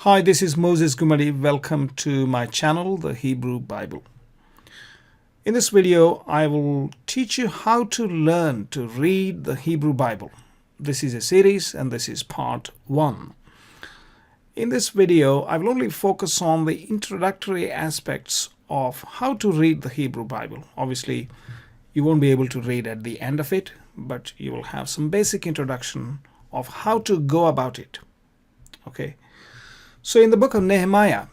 Hi, this is Moses Gumadi. Welcome to my channel, The Hebrew Bible. In this video, I will teach you how to learn to read the Hebrew Bible. This is a series and this is part 1. In this video, I will only focus on the introductory aspects of how to read the Hebrew Bible. Obviously, you won't be able to read at the end of it, but you will have some basic introduction of how to go about it. Okay. So in the book of Nehemiah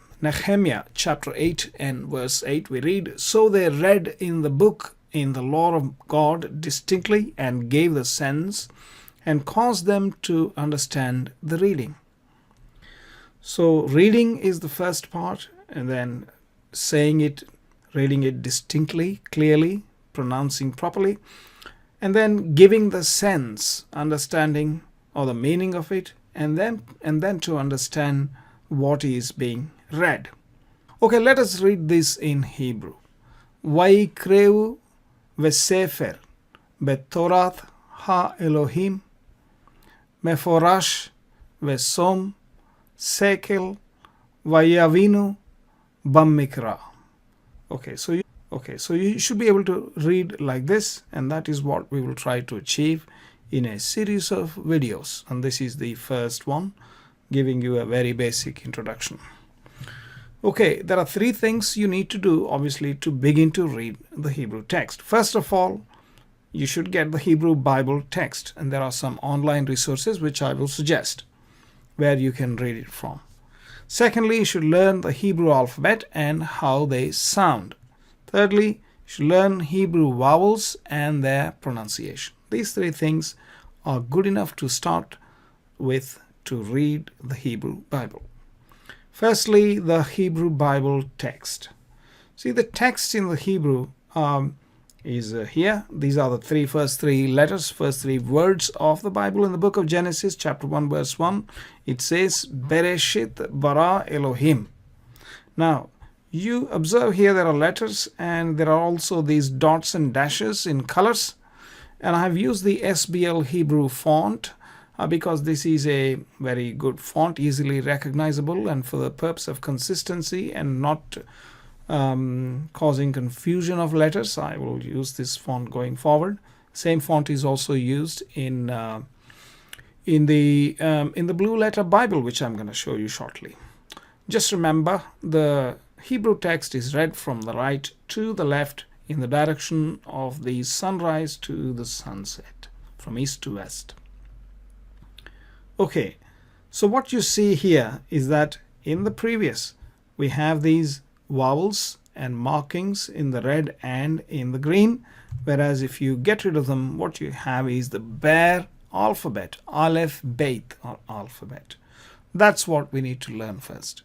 chapter 8 and verse 8, we read, "So they read in the book in the law of God distinctly and gave the sense and caused them to understand the reading." So reading is the first part, and then saying it, reading it distinctly, clearly, pronouncing properly, and then giving the sense, understanding or the meaning of it, and then to understand what is being read. Okay, let us read this in Hebrew. Vayikrevu v'sefer betorat ha-Elohim meforash v'som sekel vayavinu b'mikra. Okay, so you should be able to read like this, and that is what we will try to achieve in a series of videos. And this is the first one, giving you a very basic introduction. Okay, there are 3 things you need to do, obviously, to begin to read the Hebrew text. First of all, you should get the Hebrew Bible text, and there are some online resources which I will suggest where you can read it from. Secondly, you should learn the Hebrew alphabet and how they sound. Thirdly, you should learn Hebrew vowels and their pronunciation. These 3 things are good enough to start with to read the Hebrew Bible. Firstly, the Hebrew Bible text. See, the text in the Hebrew is here. These are the first three letters, first 3 words of the Bible. In the book of Genesis, chapter 1, verse 1, it says, Bereshit bara Elohim. Now, you observe here there are letters and there are also these dots and dashes in colors. And I have used the SBL Hebrew font because this is a very good font, easily recognizable, and for the purpose of consistency and not causing confusion of letters, I will use this font going forward. Same font is also used in the Blue Letter Bible, which I'm going to show you shortly. Just remember, the Hebrew text is read from the right to the left in the direction of the sunrise to the sunset, from east to west. Okay, so what you see here is that in the previous, we have these vowels and markings in the red and in the green, whereas if you get rid of them, what you have is the bare alphabet, Aleph, Beit, or alphabet. That's what we need to learn first.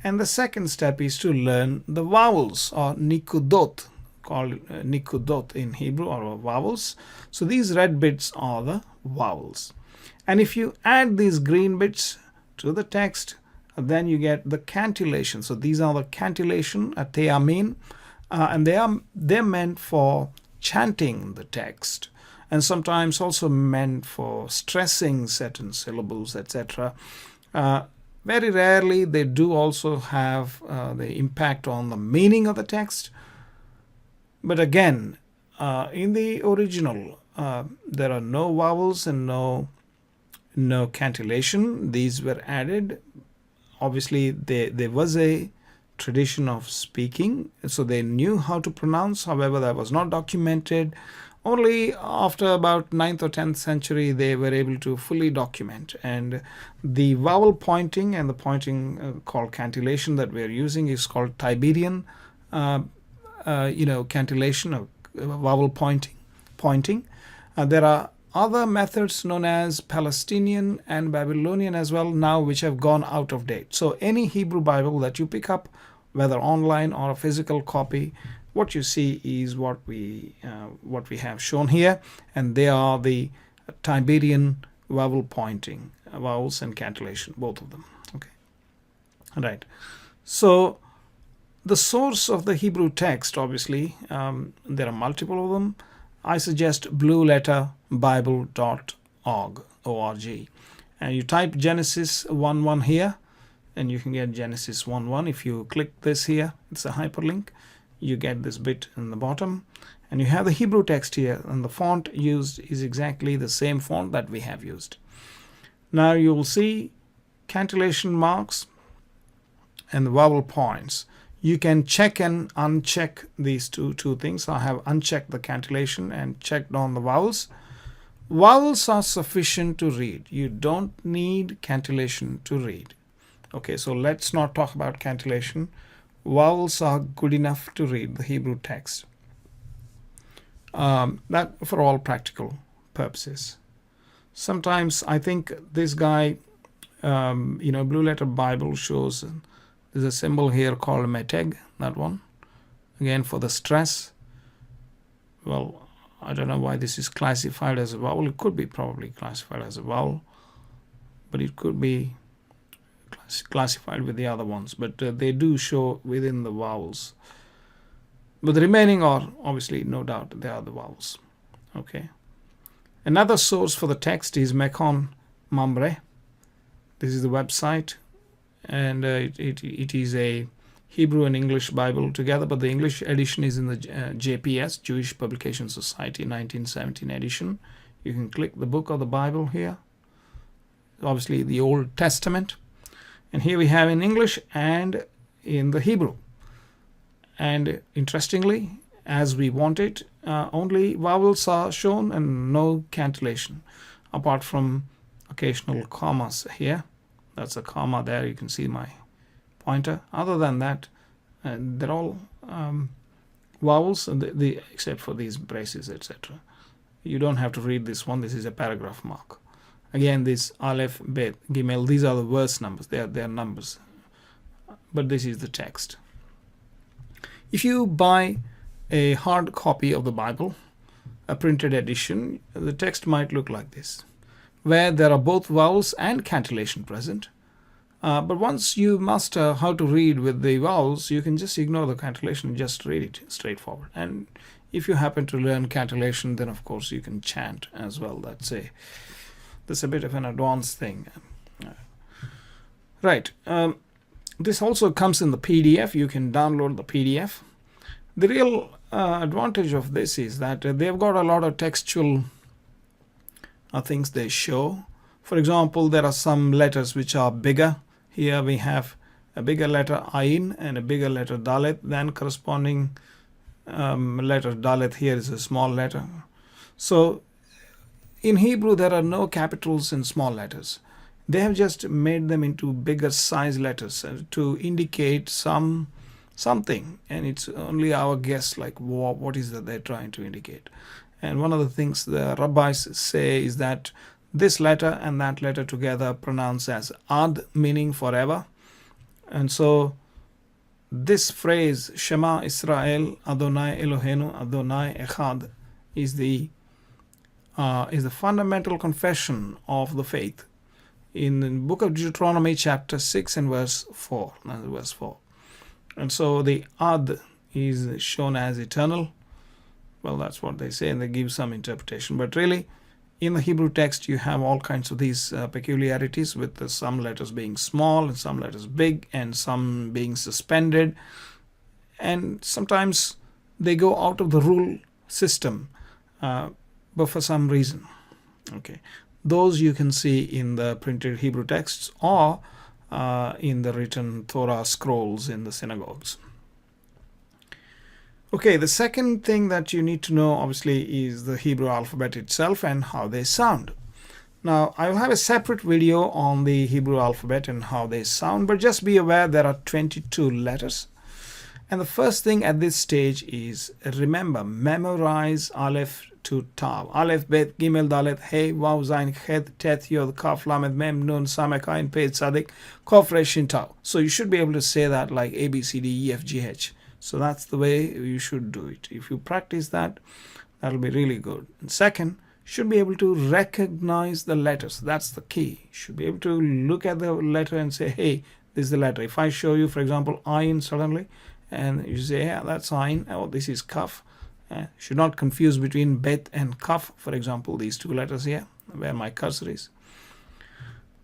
And the second step is to learn the vowels, or nikudot, called nikudot in Hebrew, or vowels. So these red bits are the vowels. And if you add these green bits to the text, then you get the cantillation. So these are the cantillation, teamin, and they're meant for chanting the text, and sometimes also meant for stressing certain syllables, etc. Very rarely they do also have the impact on the meaning of the text. But again, in the original, there are no vowels and no cantillation. These were added. Obviously, there was a tradition of speaking, so they knew how to pronounce. However, that was not documented. Only after about 9th or 10th century, they were able to fully document. And the vowel pointing and the pointing called cantillation that we are using is called Tiberian, cantillation, or vowel pointing. There are other methods known as Palestinian and Babylonian as well now, which have gone out of date. So any Hebrew Bible that you pick up, whether online or a physical copy, what you see is what we have shown here, and they are the Tiberian vowel pointing, vowels and cantillation, both of them. Okay, all right. So the source of the Hebrew text, obviously, there are multiple of them. I suggest blueletterbible.org, and you type Genesis 1:1 here, and you can get Genesis 1:1. If you click this here, it's a hyperlink. You get this bit in the bottom, and you have the Hebrew text here, and the font used is exactly the same font that we have used. Now you will see cantillation marks and the vowel points. You can check and uncheck these two things. I have unchecked the cantillation and checked on the vowels. Vowels are sufficient to read. You don't need cantillation to read. Okay, so let's not talk about cantillation. Vowels are good enough to read the Hebrew text. That for all practical purposes. Sometimes I think this guy, Blue Letter Bible shows there's a symbol here called meteg, that one. Again, for the stress. Well, I don't know why this is classified as a vowel. It could be probably classified as a vowel, but it could be classified with the other ones. But they do show within the vowels. But the remaining are obviously, no doubt, they are the vowels. Okay. Another source for the text is Mekon Mamre. This is the website, and it is a Hebrew and English Bible together, but the English edition is in the JPS, Jewish Publication Society, 1917 edition. You can click the book of the Bible here. Obviously the Old Testament. And here we have in English and in the Hebrew. And interestingly, as we want it, only vowels are shown and no cantillation, apart from occasional commas here. That's a comma there. You can see my pointer. Other than that, they're all vowels, except for these braces, etc. You don't have to read this one. This is a paragraph mark. Again, this Aleph, Bet, Gimel, these are the verse numbers. They are numbers. But this is the text. If you buy a hard copy of the Bible, a printed edition, the text might look like this, where there are both vowels and cantillation present. But once you master how to read with the vowels, you can just ignore the cantillation and just read it straightforward. And if you happen to learn cantillation, then of course you can chant as well. That's a bit of an advanced thing. Right. This also comes in the PDF. You can download the PDF. The real advantage of this is that they've got a lot of textual things they show. For example, there are some letters which are bigger. Here we have a bigger letter Ayin and a bigger letter Dalet. Then corresponding letter Dalet here is a small letter. So in Hebrew, there are no capitals in small letters. They have just made them into bigger size letters to indicate something, and it's only our guess, like what is that they're trying to indicate. And one of the things the rabbis say is that this letter and that letter together pronounce as ad, meaning forever. And so this phrase, Shema Israel, Adonai Eloheinu, Adonai Echad, is the fundamental confession of the faith in the book of Deuteronomy chapter 6 and verse 4. And so the ad is shown as eternal. Well, that's what they say, and they give some interpretation. But really, in the Hebrew text, you have all kinds of these peculiarities, with some letters being small and some letters big and some being suspended. And sometimes they go out of the rule system, but for some reason. Okay, those you can see in the printed Hebrew texts or in the written Torah scrolls in the synagogues. Okay, the second thing that you need to know, obviously, is the Hebrew alphabet itself and how they sound. Now, I will have a separate video on the Hebrew alphabet and how they sound, but just be aware there are 22 letters. And the first thing at this stage is, remember, memorize Aleph to Tav. Aleph, Bet, Gimel, Dalet, Hey, Vav, Zayin, Chet, Tet, Yod, Kaf, Lamed, Mem, Nun, Samek, Ayin, Pei, Tzadik, Kof, Resh, Shin, Tav. So you should be able to say that like A, B, C, D, E, F, G, H. So that's the way you should do it. If you practice that, that'll be really good. And second, you should be able to recognize the letters. That's the key. You should be able to look at the letter and say, hey, this is the letter. If I show you, for example, Ayin suddenly, and you say, yeah, that's Ayin, oh, this is Kaf. Should not confuse between Bet and Kaf, for example, these two letters here, where my cursor is.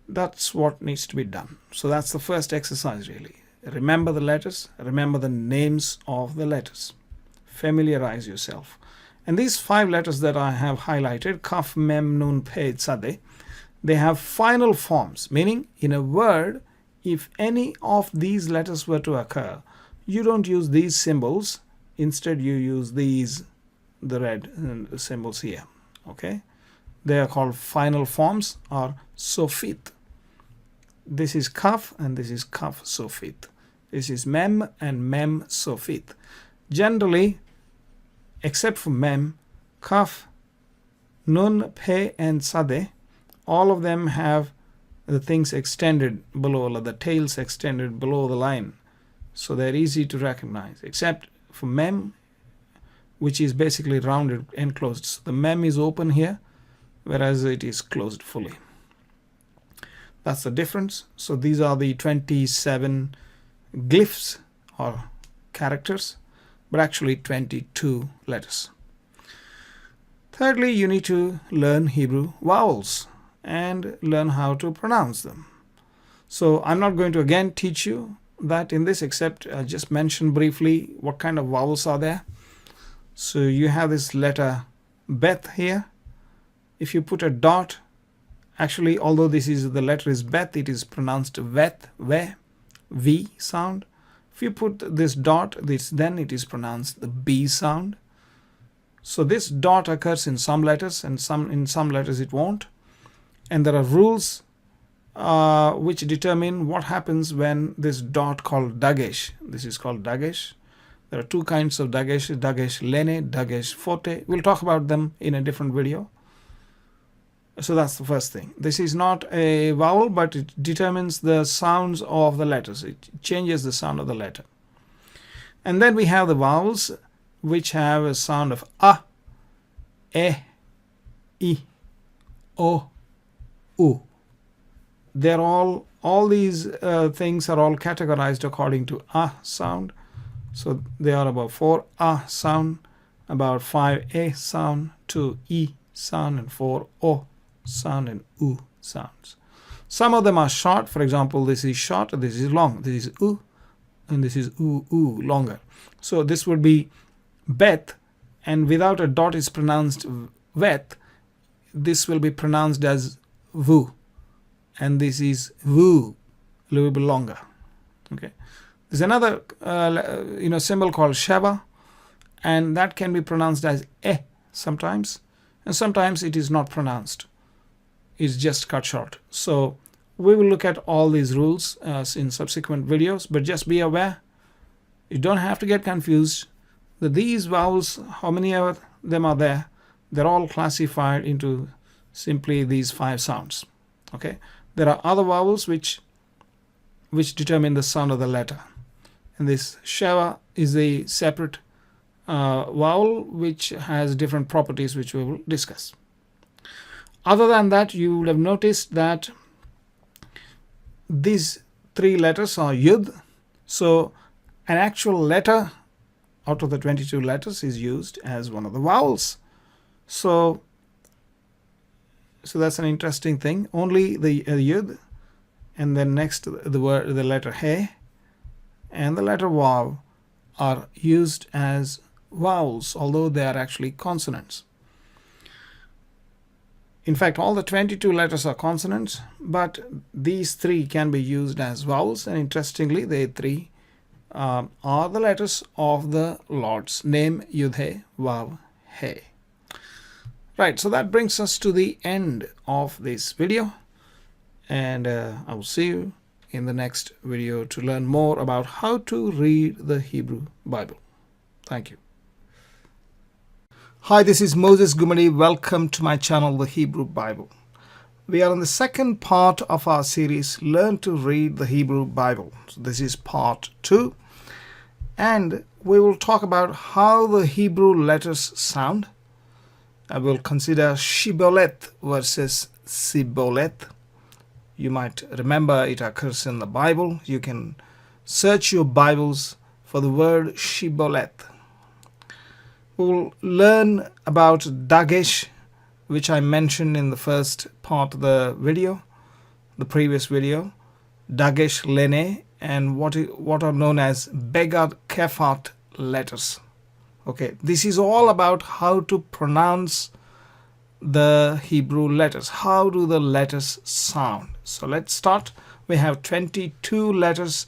That's what needs to be done. So that's the first exercise really. Remember the letters, remember the names of the letters. Familiarize yourself. And these 5 letters that I have highlighted, kaf, mem, nun, pe, tzadeh, they have final forms, meaning in a word, if any of these letters were to occur, you don't use these symbols. Instead, you use these, the red symbols here. Okay? They are called final forms or sofit. This is kaf and this is kaf sofit. This is mem and mem sofit. Generally, except for mem, kaf, nun, pe, and tzadeh, all of them have the things extended below, or the tails extended below the line. So they're easy to recognize, except for mem, which is basically rounded and closed. So the mem is open here, whereas it is closed fully. That's the difference. So these are the 27 glyphs or characters, but actually 22 letters. Thirdly, you need to learn Hebrew vowels and learn how to pronounce them. So I'm not going to again teach you that in this, except I just mention briefly what kind of vowels are there. So you have this letter bet here. If you put a dot, actually, although this is the letter is bet, it is pronounced vet, ve, v sound. If you put this dot, then it is pronounced the b sound. So this dot occurs in some letters, and in some letters it won't. And there are rules which determine what happens when this dot called Dagesh. This is called Dagesh. There are 2 kinds of Dagesh, Dagesh lene, Dagesh forte. We'll talk about them in a different video. So that's the first thing. This is not a vowel, but it determines the sounds of the letters. It changes the sound of the letter. And then we have the vowels, which have a sound of a, e, I, o, u. They're all these things are all categorized according to a sound. So they are about 4 a sound, about 5 a sound, 2 I sound, and 4 o sound and u sounds. Some of them are short. For example, this is short, this is long. This is u, and this is u, longer. So this would be bet, and without a dot is pronounced vet. This will be pronounced as vu, and this is vu, a little bit longer. Okay. There's another symbol called sheva, and that can be pronounced as e sometimes, and sometimes it is not pronounced. It's just cut short. So we will look at all these rules in subsequent videos, but just be aware, you don't have to get confused that these vowels, how many of them are there, they're all classified into simply these 5 sounds. Okay. There are other vowels which determine the sound of the letter. And this sheva is a separate vowel which has different properties which we will discuss. Other than that, you will have noticed that these 3 letters are yud. So an actual letter out of the 22 letters is used as one of the vowels. So that's an interesting thing. Only the yud, and then next the letter he and the letter vav are used as vowels, although they are actually consonants. In fact, all the 22 letters are consonants, but these 3 can be used as vowels, and interestingly, they 3 are the letters of the Lord's name, Yud He, Vav, He. Right, so that brings us to the end of this video, and I will see you in the next video to learn more about how to read the Hebrew Bible. Thank you. Hi, this is Moses Gumadi. Welcome to my channel, The Hebrew Bible. We are in the second part of our series, Learn to Read the Hebrew Bible. So this is part 2, and we will talk about how the Hebrew letters sound. I will consider Shibboleth versus Sibboleth. You might remember it occurs in the Bible. You can search your Bibles for the word Shibboleth. We will learn about Dagesh, which I mentioned in the first part of the video. the previous video, Dagesh, lene, and what are known as Begadkefat letters. Okay, this is all about how to pronounce the Hebrew letters. How do the letters sound? So let's start. We have 22 letters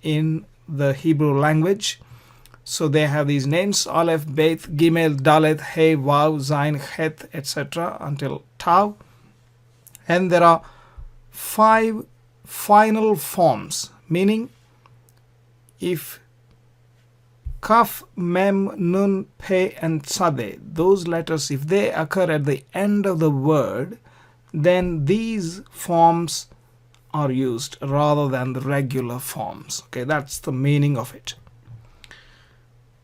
in the Hebrew language. So they have these names: Aleph, Bet, Gimel, Dalet, He, Vav, Zain, Het, etc. until Tav. And there are 5 final forms, meaning if Kaf, Mem, Nun, Pe, and Tzadeh, those letters, if they occur at the end of the word, then these forms are used rather than the regular forms. Okay, that's the meaning of it.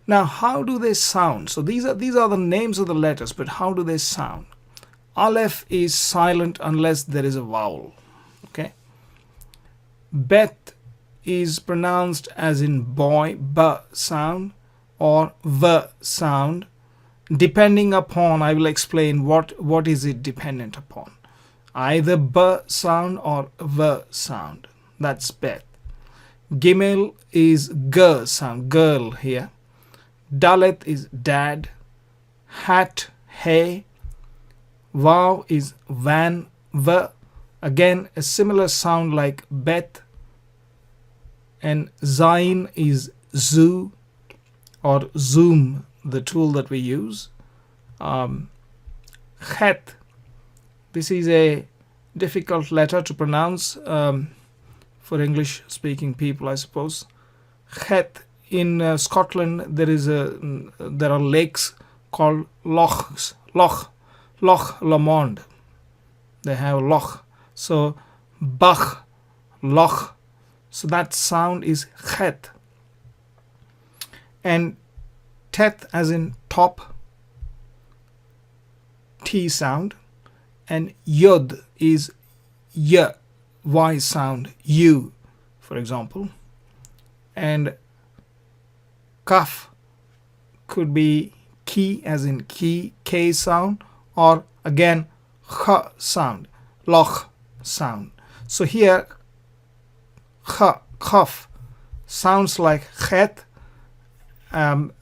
Now, how do they sound? So these are the names of the letters, but how do they sound? Aleph is silent unless there is a vowel. Okay. Bet is pronounced as in boy, b sound, or v sound, depending upon, I will explain what is it dependent upon. Either b sound or v sound. That's bet. Gimel is g sound, girl here. Dalet is dad. Hat, hay. Vav is van, v. Again, a similar sound like bet. And Zain is zoo or zoom, the tool that we use. Het, this is a difficult letter to pronounce for English-speaking people, I suppose. Het, in Scotland, there are lakes called lochs, Loch Lomond. They have loch. So Bach, loch. So that sound is het. And tet as in top, T sound. And yod is y, Y sound, U, for example. And kaf could be ki as in key, K sound, or again ch sound, loch sound. So here kaf sounds like het,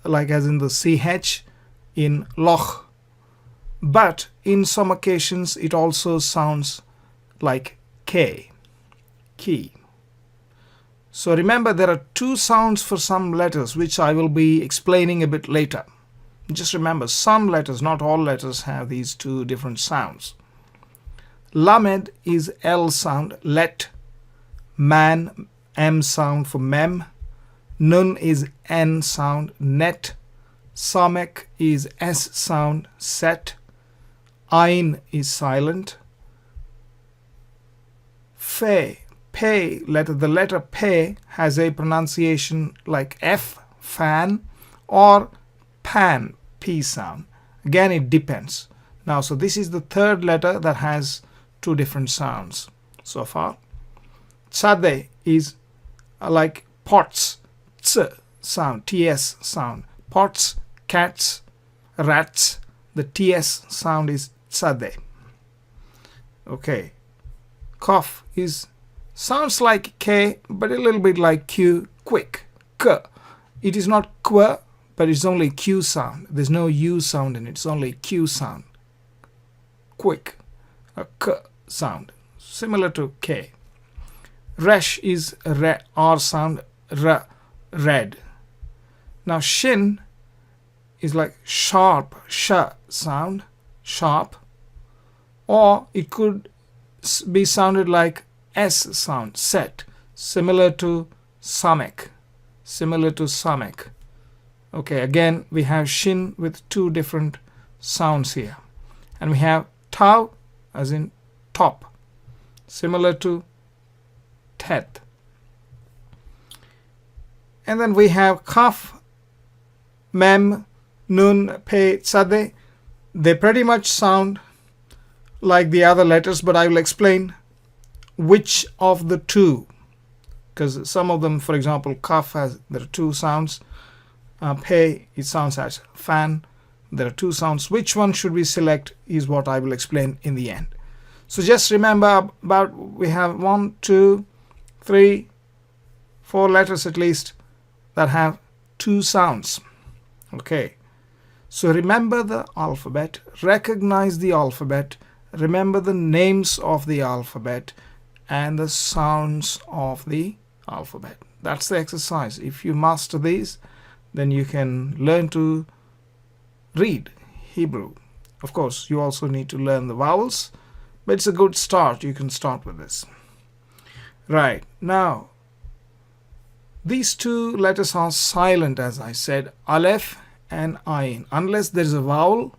like as in the ch in loch, but in some occasions it also sounds like k, key. So remember, there are 2 sounds for some letters, which I will be explaining a bit later. Just remember, some letters, not all letters, have these 2 different sounds. Lamed is L sound, let. Man, M sound for mem. Nun is N sound, net. Samek is S sound, set. Ain is silent. Fe, pe, the letter pe has a pronunciation like F, fan, or pan, P sound. Again, it depends. Now, so this is the 3rd letter that has 2 different sounds so far. Tzadeh is like pots, ts sound, ts sound. Pots, cats, rats, the ts sound is tzadeh. Okay. Kof sounds like K, but a little bit like Q, quick, K. It is not Q, but it's only Q sound. There's no U sound in it, it's only Q sound. Quick, a K sound, similar to K. Resh is R sound, red. Now Shin is like sharp, sh sound, sharp, or it could be sounded like S sound, set, similar to Samek, Okay, again we have Shin with 2 different sounds here. And we have Tav as in top, similar to tet. And then we have Kaf, Mem, Nun, Pe, Tzadeh. They pretty much sound like the other letters, but I will explain which of the 2, because some of them, for example, Kaf there are 2 sounds. Pe, it sounds as fan. There are 2 sounds. Which one should we select is what I will explain in the end. So just remember about we have 1, 2, 3, 4 letters at least that have 2 sounds. Okay. So remember the alphabet, recognize the alphabet, remember the names of the alphabet and the sounds of the alphabet. That's the exercise. If you master these, then you can learn to read Hebrew. Of course, you also need to learn the vowels, but it's a good start. You can start with this. Right. Now, these 2 letters are silent, as I said, Aleph and Ayin. Unless there is a vowel,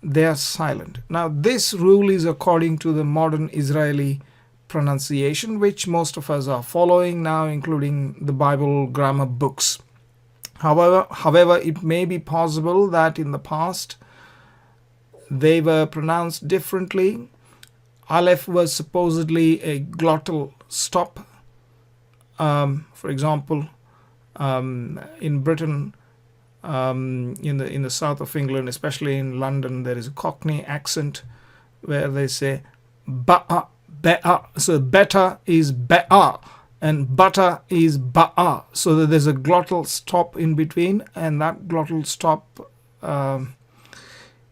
they are silent. Now, this rule is according to the modern Israeli pronunciation, which most of us are following now, including the Bible grammar books. However, it may be possible that in the past they were pronounced differently. Aleph was supposedly a glottal stop. For example, in Britain, in the south of England, especially in London, there is a Cockney accent where they say ba'a, be'a. So better is be'a and butter is ba'a. So that there's a glottal stop in between, and that glottal stop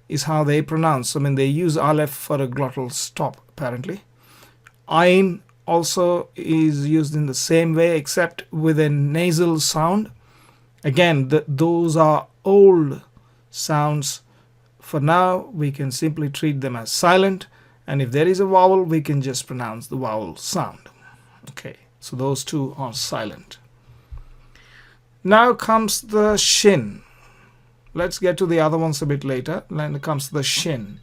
is how they pronounce. I mean, they use Aleph for a glottal stop apparently. Ain also is used in the same way, except with a nasal sound. Again, those are old sounds. For now, we can simply treat them as silent, and if there is a vowel, we can just pronounce the vowel sound. Okay, so those 2 are silent. Now comes the shin. Let's get to the other ones a bit later. Then comes the shin.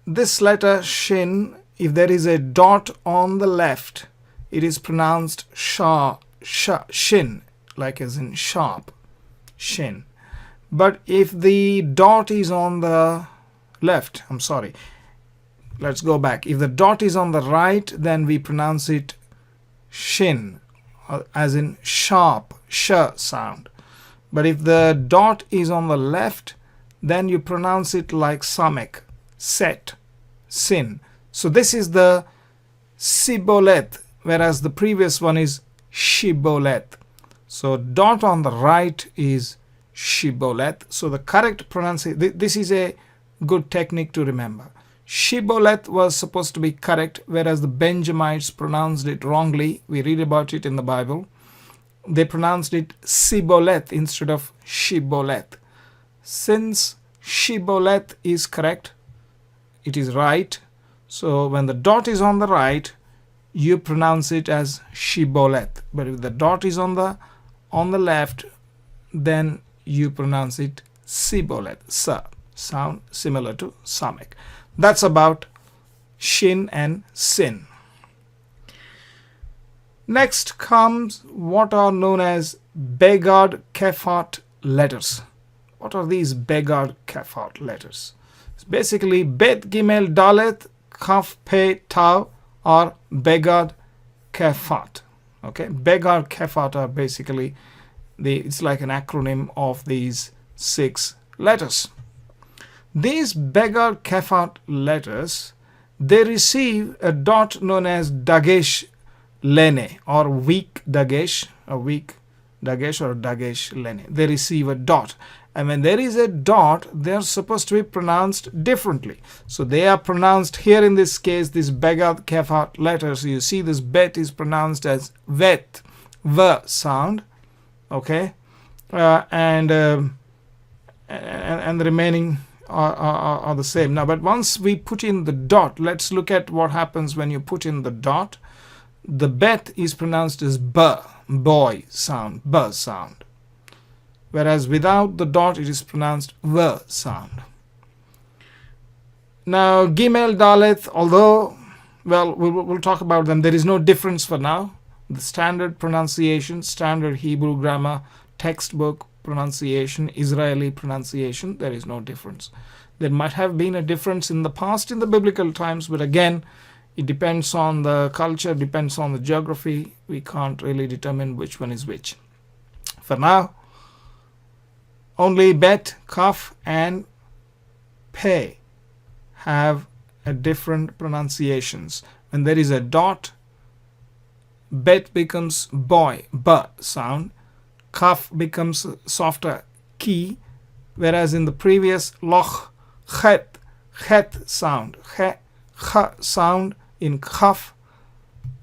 This letter shin, if there is a dot on the left, it is pronounced shin, like as in sharp, shin. But if the dot is on the left, let's go back. If the dot is on the right, then we pronounce it shin, as in sharp, sh sound. But if the dot is on the left, then you pronounce it like samek, set, sin. So this is the sibolet, whereas the previous one is shibolet. So dot on the right is shibolet. So the correct pronunciation, this is a good technique to remember. Shibolet was supposed to be correct, whereas the Benjamites pronounced it wrongly. We read about it in the Bible. They pronounced it sibolet instead of shibolet. Since shibolet is correct, it is right. So when the dot is on the right, you pronounce it as shibolet. But if the dot is on the left, then you pronounce it sibolet. Sa, sound similar to samek. That's about shin and sin. Next comes what are known as Begadkefat letters. What are these Begadkefat letters? It's basically Bet, Gimel, Dalet, Kaf, Pe, Tav are Begadkefat. Okay, Begadkefat are basically it's like an acronym of these 6 letters. These Begadkefat letters, they receive a dot known as Dagesh lene, or weak Dagesh, or Dagesh lene. They receive a dot, and when there is a dot, they are supposed to be pronounced differently. So they are pronounced here in this case, these Begadkefat letters. So you see this bet is pronounced as vet, v sound, okay, and the remaining are the same. Now, but once we put in the dot, let's look at what happens when you put in the dot. The bet is pronounced as b, boy sound, b sound. Whereas without the dot, it is pronounced v sound. Now, Gimel, Dalet, although, well, we'll talk about them. There is no difference for now. The standard pronunciation, standard Hebrew grammar, textbook pronunciation, Israeli pronunciation, there is no difference. There might have been a difference in the past, in the biblical times, but again, it depends on the culture, depends on the geography. We can't really determine which one is which. For now, only bet, kaf, and pe have a different pronunciations. When there is a dot, bet becomes boy, b sound. Kaf becomes softer ki, whereas in the previous loch, chet sound, kh sound in kaf.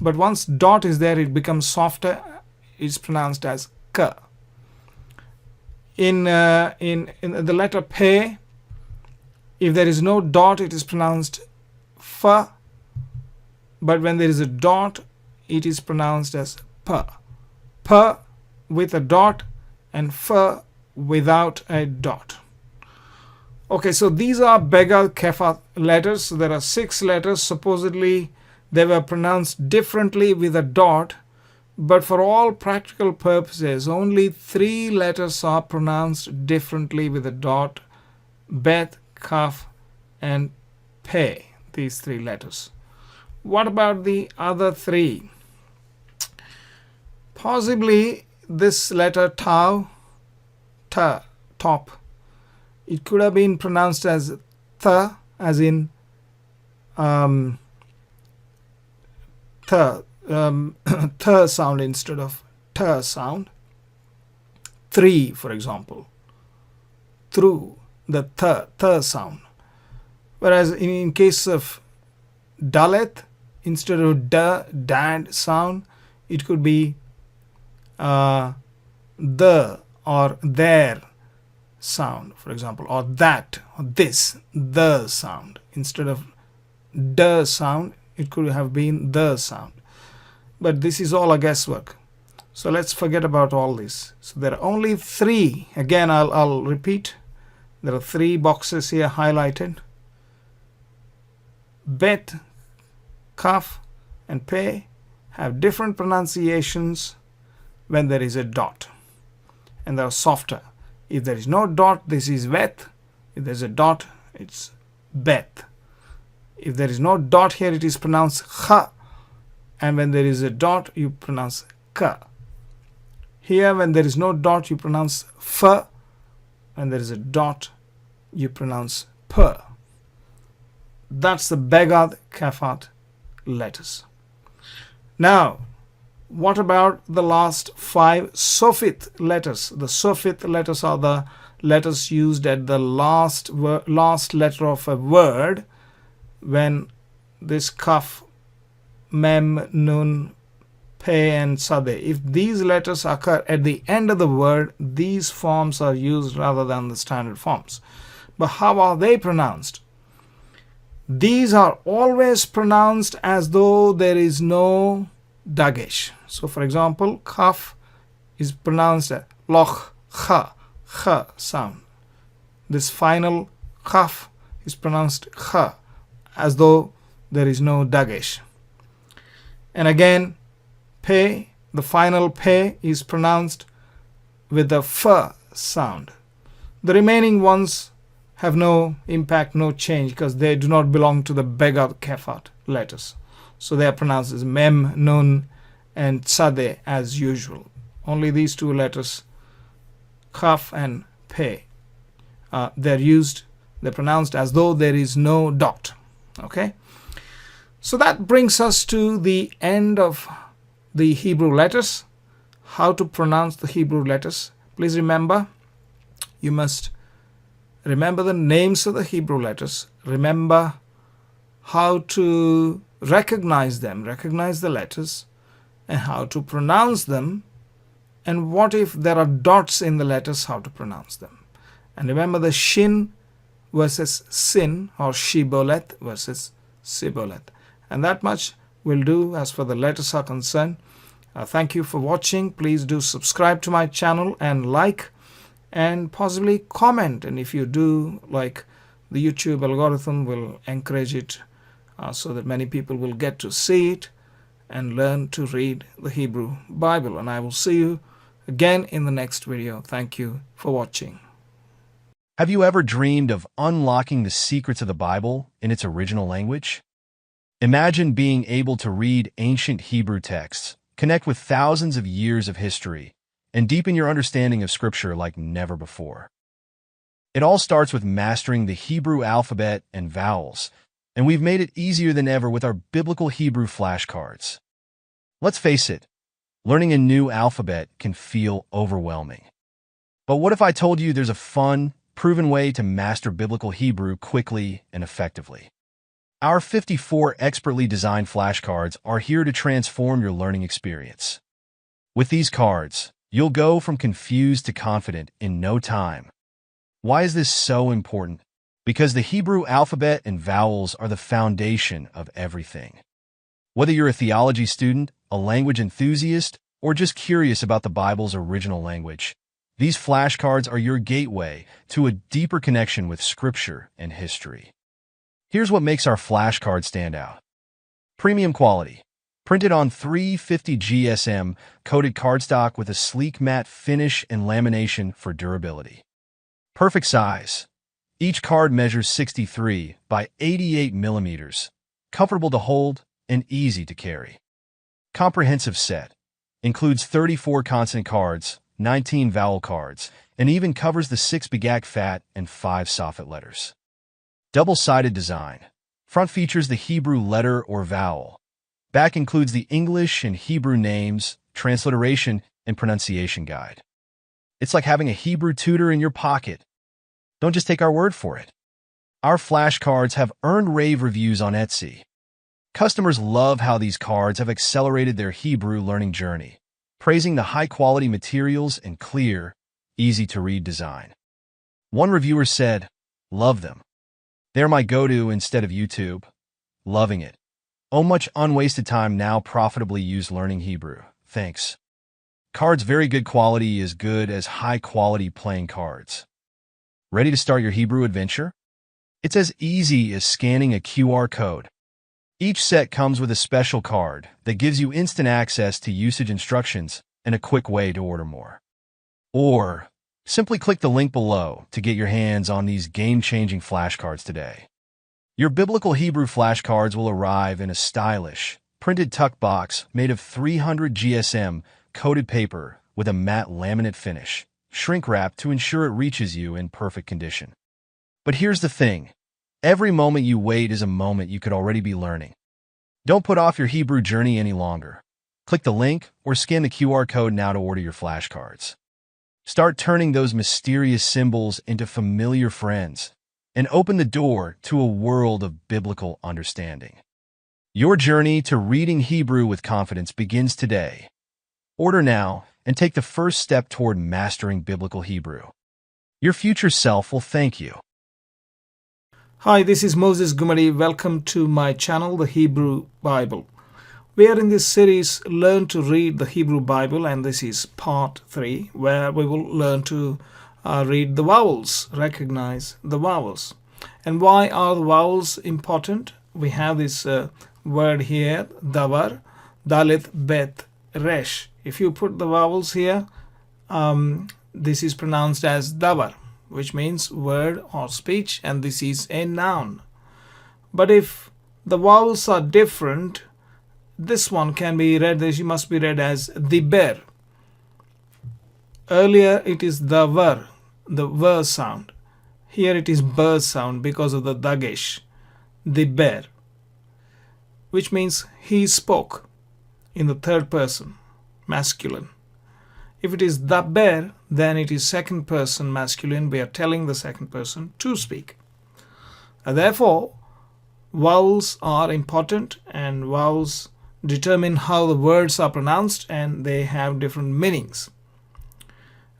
But once dot is there, it becomes softer. It's pronounced as k. In the letter pe, if there is no dot, it is pronounced f. But when there is a dot, it is pronounced as p. P with a dot and f without a dot. Okay, so these are Begadkefat letters. So there are 6 letters. Supposedly they were pronounced differently with a dot, but for all practical purposes, only 3 letters are pronounced differently with a dot: bet, kaf, and pe. These 3 letters. What about the other 3? Possibly this letter tau, ta, top. It could have been pronounced as th, as in th sound instead of t sound. 3, for example. Through, the th sound. Whereas in case of dalet, instead of dad sound, it could be the or their sound, for example, or that or this, the sound. Instead of d sound, it could have been the sound. But this is all a guesswork. So let's forget about all this. So there are only 3. Again, I'll repeat. There are 3 boxes here highlighted. Bet, kaf, and pe have different pronunciations when there is a dot, and they are softer. If there is no dot, this is vet. If there is a dot, it's bet. If there is no dot here, it is pronounced kha, and when there is a dot, you pronounce ka. Here, when there is no dot, you pronounce f. When there is a dot, you pronounce p. That's the Begadkefat letters. Now, what about the last 5 Sofit letters? The Sofit letters are the letters used at the last letter of a word when this kaf, mem, nun, pe, and sade. If these letters occur at the end of the word, these forms are used rather than the standard forms. But how are they pronounced? These are always pronounced as though there is no Dagesh. So for example, kaf is pronounced loch, kha sound. This final kaf is pronounced kha, as though there is no Dagesh. And again, pe, the final pe is pronounced with the f sound. The remaining ones have no impact, no change, because they do not belong to the Begadkefat letters. So they are pronounced as mem, nun, and sade as usual. Only these 2 letters, kaf and pe, they're pronounced as though there is no dot. Okay? So that brings us to the end of the Hebrew letters. How to pronounce the Hebrew letters. Please remember, you must remember the names of the Hebrew letters. Remember how to recognize them, recognize the letters, and how to pronounce them. And what if there are dots in the letters, how to pronounce them. And remember the shin versus sin, or shibolet versus sibolet. And that much will do as far the letters are concerned. Thank you for watching. Please do subscribe to my channel and like and possibly comment. And if you do, like, the YouTube algorithm will encourage it so that many people will get to see it and learn to read the Hebrew Bible. And I will see you again in the next video. Thank you for watching. Have you ever dreamed of unlocking the secrets of the Bible in its original language? Imagine being able to read ancient Hebrew texts, connect with thousands of years of history, and deepen your understanding of Scripture like never before. It all starts with mastering the Hebrew alphabet and vowels, and we've made it easier than ever with our biblical Hebrew flashcards. Let's face it, learning a new alphabet can feel overwhelming. But what if I told you there's a fun, proven way to master biblical Hebrew quickly and effectively? Our 54 expertly designed flashcards are here to transform your learning experience. With these cards, you'll go from confused to confident in no time. Why is this so important? Because the Hebrew alphabet and vowels are the foundation of everything. Whether you're a theology student, a language enthusiast, or just curious about the Bible's original language, these flashcards are your gateway to a deeper connection with Scripture and history. Here's what makes our flashcard stand out. Premium quality. Printed on 350 GSM, coated cardstock with a sleek matte finish and lamination for durability. Perfect size. Each card measures 63 by 88 millimeters, comfortable to hold and easy to carry. Comprehensive set. Includes 34 consonant cards, 19 vowel cards, and even covers the 6 Begadkefat and 5 soffit letters. Double-sided design. Front features the Hebrew letter or vowel. Back includes the English and Hebrew names, transliteration, and pronunciation guide. It's like having a Hebrew tutor in your pocket. Don't just take our word for it. Our flashcards have earned rave reviews on Etsy. Customers love how these cards have accelerated their Hebrew learning journey, praising the high-quality materials and clear, easy-to-read design. One reviewer said, "Love them. They're my go-to instead of YouTube. Loving it. Oh, much unwasted time now profitably used learning Hebrew. Thanks." Cards very good quality, as good as high-quality playing cards. Ready to start your Hebrew adventure? It's as easy as scanning a QR code. Each set comes with a special card that gives you instant access to usage instructions and a quick way to order more. Or simply click the link below to get your hands on these game-changing flashcards today. Your biblical Hebrew flashcards will arrive in a stylish, printed tuck box made of 300 GSM coated paper with a matte laminate finish, shrink-wrapped to ensure it reaches you in perfect condition. But here's the thing. Every moment you wait is a moment you could already be learning. Don't put off your Hebrew journey any longer. Click the link or scan the QR code now to order your flashcards. Start turning those mysterious symbols into familiar friends and open the door to a world of biblical understanding. Your journey to reading Hebrew with confidence begins today. Order now and take the first step toward mastering biblical Hebrew. Your future self will thank you. Hi, this is Moses Gumadi. Welcome to my channel, The Hebrew Bible. We are in this series, Learn to Read the Hebrew Bible, and this is part 3, where we will learn to read the vowels, recognize the vowels. And why are the vowels important? We have this word here, davar, dalit, bet, resh. If you put the vowels here, this is pronounced as davar, which means word or speech, and this is a noun. But if the vowels are different, this one can be read, this must be read as diber. Earlier it is davar, the ver sound. Here it is ber sound because of the dagesh, diber, which means he spoke in the third person, masculine. If it is daber, then it is second person masculine. We are telling the second person to speak. Therefore, vowels are important, and vowels determine how the words are pronounced, and they have different meanings.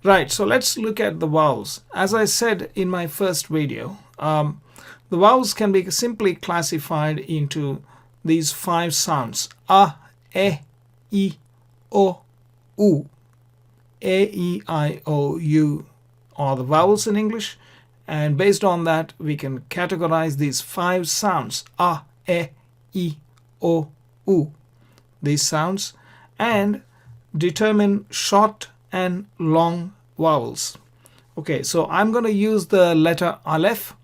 Right, so let's look at the vowels. As I said in my first video, the vowels can be simply classified into these 5 sounds: a, e, I, o, u. A, E, I, O, U are the vowels in English, and based on that we can categorize these 5 sounds, a, e, I, o, u, these sounds, and determine short and long vowels. Okay, so I'm going to use the letter aleph.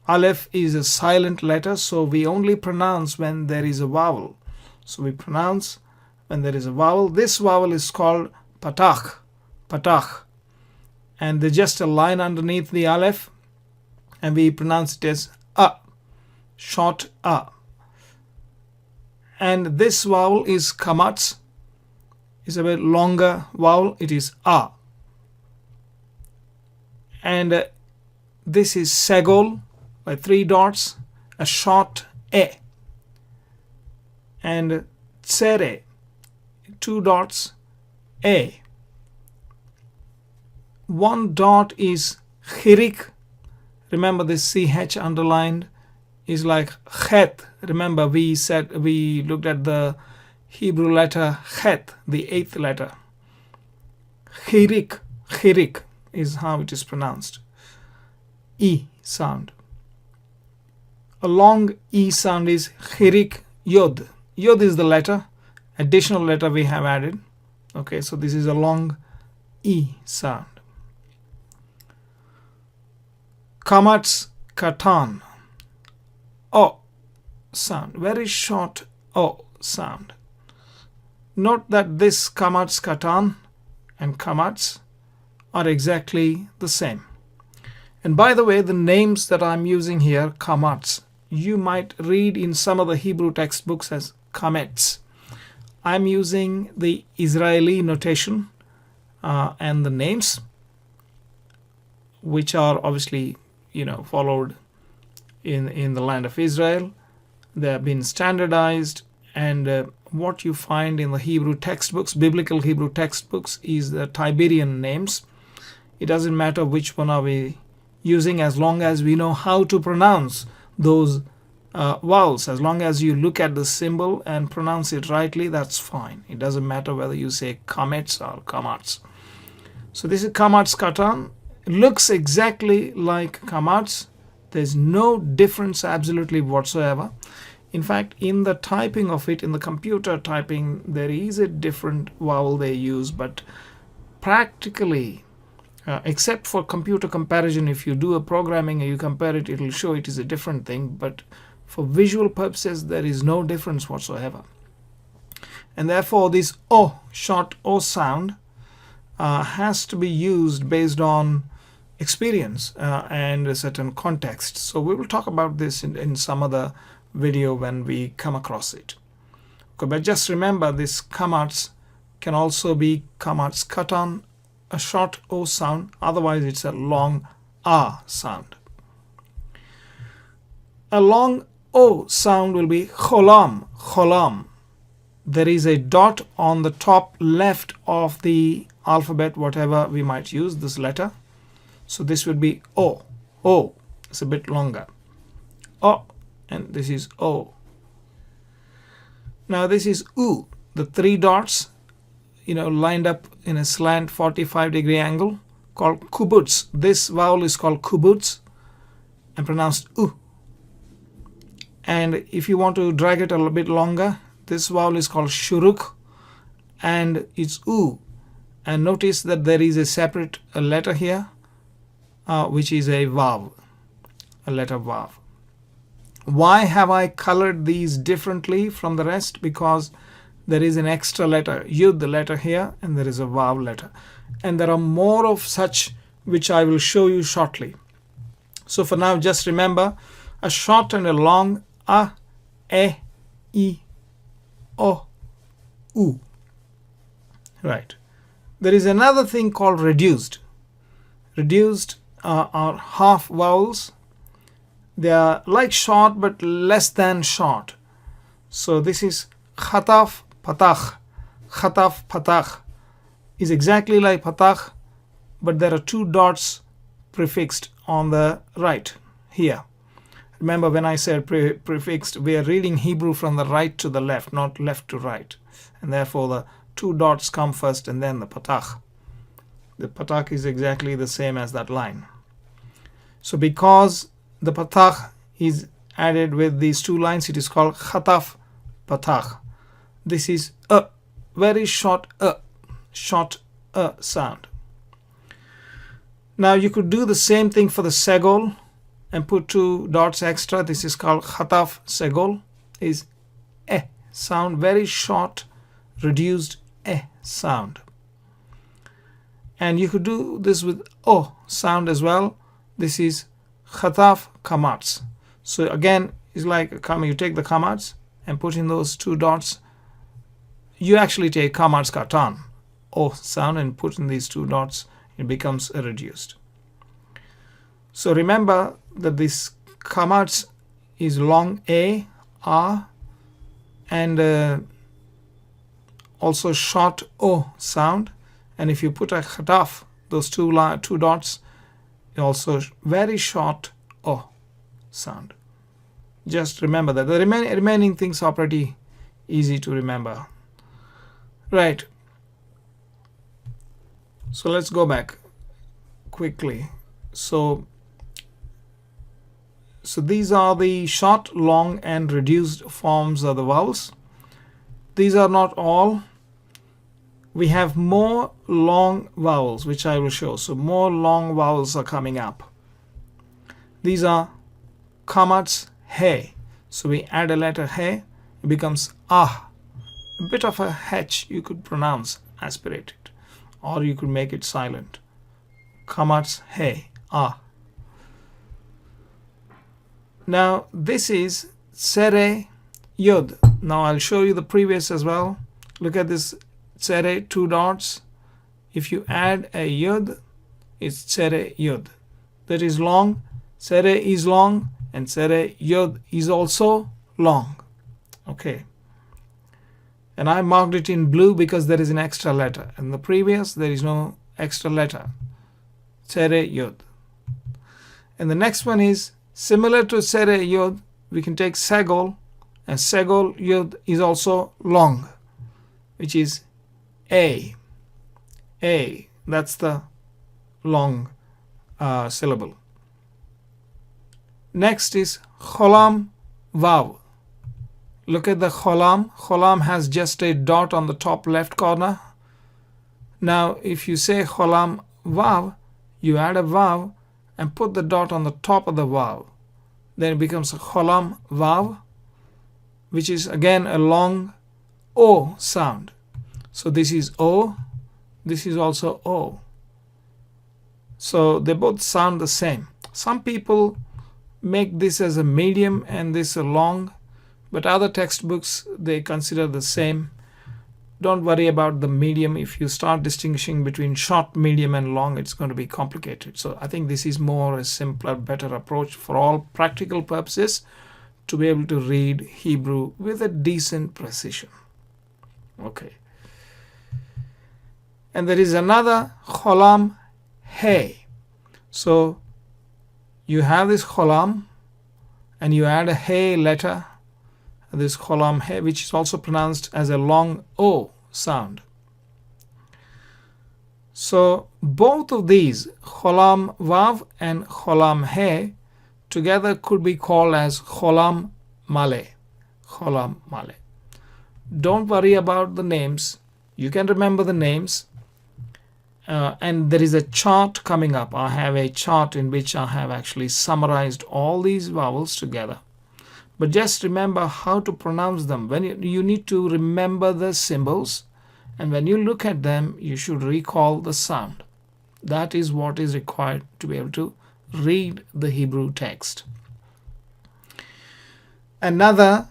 Aleph is a silent letter, so we only pronounce when there is a vowel. So we pronounce when there is a vowel. This vowel is called patach, patach, and there's just a line underneath the aleph. and we pronounce it as a, short a. And this vowel is qamats, is a bit longer vowel, it is a. And this is segol by 3 dots, a short e. And tsere, 2 dots, a. 1 dot is chirik. Remember this ch underlined is like chet. Remember we looked at the Hebrew letter chet, the 8th letter. Chirik is how it is pronounced. E sound. A long E sound is chirik yod. Yod is the letter, additional letter we have added. Okay, so this is a long E sound. Qamats, qatan, o sound, very short o sound. Note that this qamats, qatan and qamats are exactly the same. And by the way, the names that I'm using here, qamats, you might read in some of the Hebrew textbooks as qamats. I'm using the Israeli notation and the names, which are obviously followed in the land of Israel. They have been standardized, and what you find in the Hebrew textbooks, biblical Hebrew textbooks, is the Tiberian names. It doesn't matter which one are we using, as long as we know how to pronounce those vowels. As long as you look at the symbol and pronounce it rightly, that's fine. It doesn't matter whether you say qamats or qamats. So this is qamats, qatan. It looks exactly like qamats. There's no difference absolutely whatsoever. In fact, in the typing of it, in the computer typing, there is a different vowel they use, but practically, except for computer comparison, if you do a programming and you compare it, it will show it is a different thing, but for visual purposes, there is no difference whatsoever. And therefore, this o, short o sound, has to be used based on experience and a certain context. So we will talk about this in some other video when we come across it. Okay, but just remember, this qamats can also be qamats, qatan, a short o sound, otherwise it's a long a sound. A long o sound will be cholam, cholam. There is a dot on the top left of the alphabet, whatever we might use, this letter. So this would be o. O. It's a bit longer. O. And this is o. Now this is u. The 3 dots, lined up in a slant 45-degree angle, called kubuts. This vowel is called kubuts and pronounced u. And if you want to drag it a little bit longer, this vowel is called shuruk and it's u. And notice that there is a separate letter here, which is a vav, a letter vav. Why have I colored these differently from the rest? Because there is an extra letter, yud, the letter here, and there is a vav letter. And there are more of such which I will show you shortly. So for now, just remember a short and a long a, e, I, o, u. Right. There is another thing called reduced. Reduced are half vowels. They are like short but less than short. So this is khataf, patach. Khataf, patach is exactly like patach, but there are 2 dots prefixed on the right here. Remember, when I said prefixed, we are reading Hebrew from the right to the left, not left to right. And therefore the 2 dots come first and then the patach. The patach is exactly the same as that line. So because the patach is added with these 2 lines, it is called khataf, patach. This is a very short sound. Now you could do the same thing for the segol and put 2 dots extra. This is called khataf segol, is eh sound, very short, reduced eh sound. And you could do this with o sound as well. This is Chataf, Qamats. So again, it's like you take the Qamats and put in those two dots. You actually take Qamats, qatan, O sound, and put in these two dots. It becomes reduced. So remember that this Qamats is long A, R, and also short O sound. And if you put a Chataf, those two dots, also very short O sound. Just remember that. The remaining things are pretty easy to remember. Right. So let's go back quickly. So these are the short, long, and reduced forms of the vowels. These are not all. We have more long vowels, which I will show. So more long vowels are coming up. These are Qamats, He. So we add a letter He, it becomes Ah. A bit of a H you could pronounce, aspirate it, or you could make it silent. Qamats, He, Ah. Now this is Tsere, Yud. Now I'll show you the previous as well. Look at this Tsere, two dots. If you add a Yud, it's Tsere, Yud. That is long. Tsere is long, and Tsere, Yud is also long. Okay. And I marked it in blue because there is an extra letter. In the previous, there is no extra letter. Tsere, Yud. And the next one is similar to Tsere, Yud. We can take Segol, and Segol, Yud is also long, which is A. A. That's the long syllable. Next is Cholam, Vav. Look at the Cholam. Cholam has just a dot on the top left corner. Now if you say Cholam, Vav, you add a Vav and put the dot on the top of the Vav. Then it becomes Cholam, Vav, which is again a long O sound. So this is O, this is also O. So they both sound the same. Some people make this as a medium and this a long, but other textbooks, they consider the same. Don't worry about the medium. If you start distinguishing between short, medium, and long, it's going to be complicated. So I think this is more a simpler, better approach for all practical purposes to be able to read Hebrew with a decent precision. Okay. And there is another Cholam, He. So you have this Cholam and you add a He letter, this Cholam He, which is also pronounced as a long O sound. So both of these, Cholam Vav and Cholam He, together could be called as Cholam Male. Cholam Male. Don't worry about the names. You can remember the names. And there is a chart coming up. I have a chart in which I have actually summarized all these vowels together. But just remember how to pronounce them. When you need to remember the symbols, and when you look at them, you should recall the sound. That is what is required to be able to read the Hebrew text. Another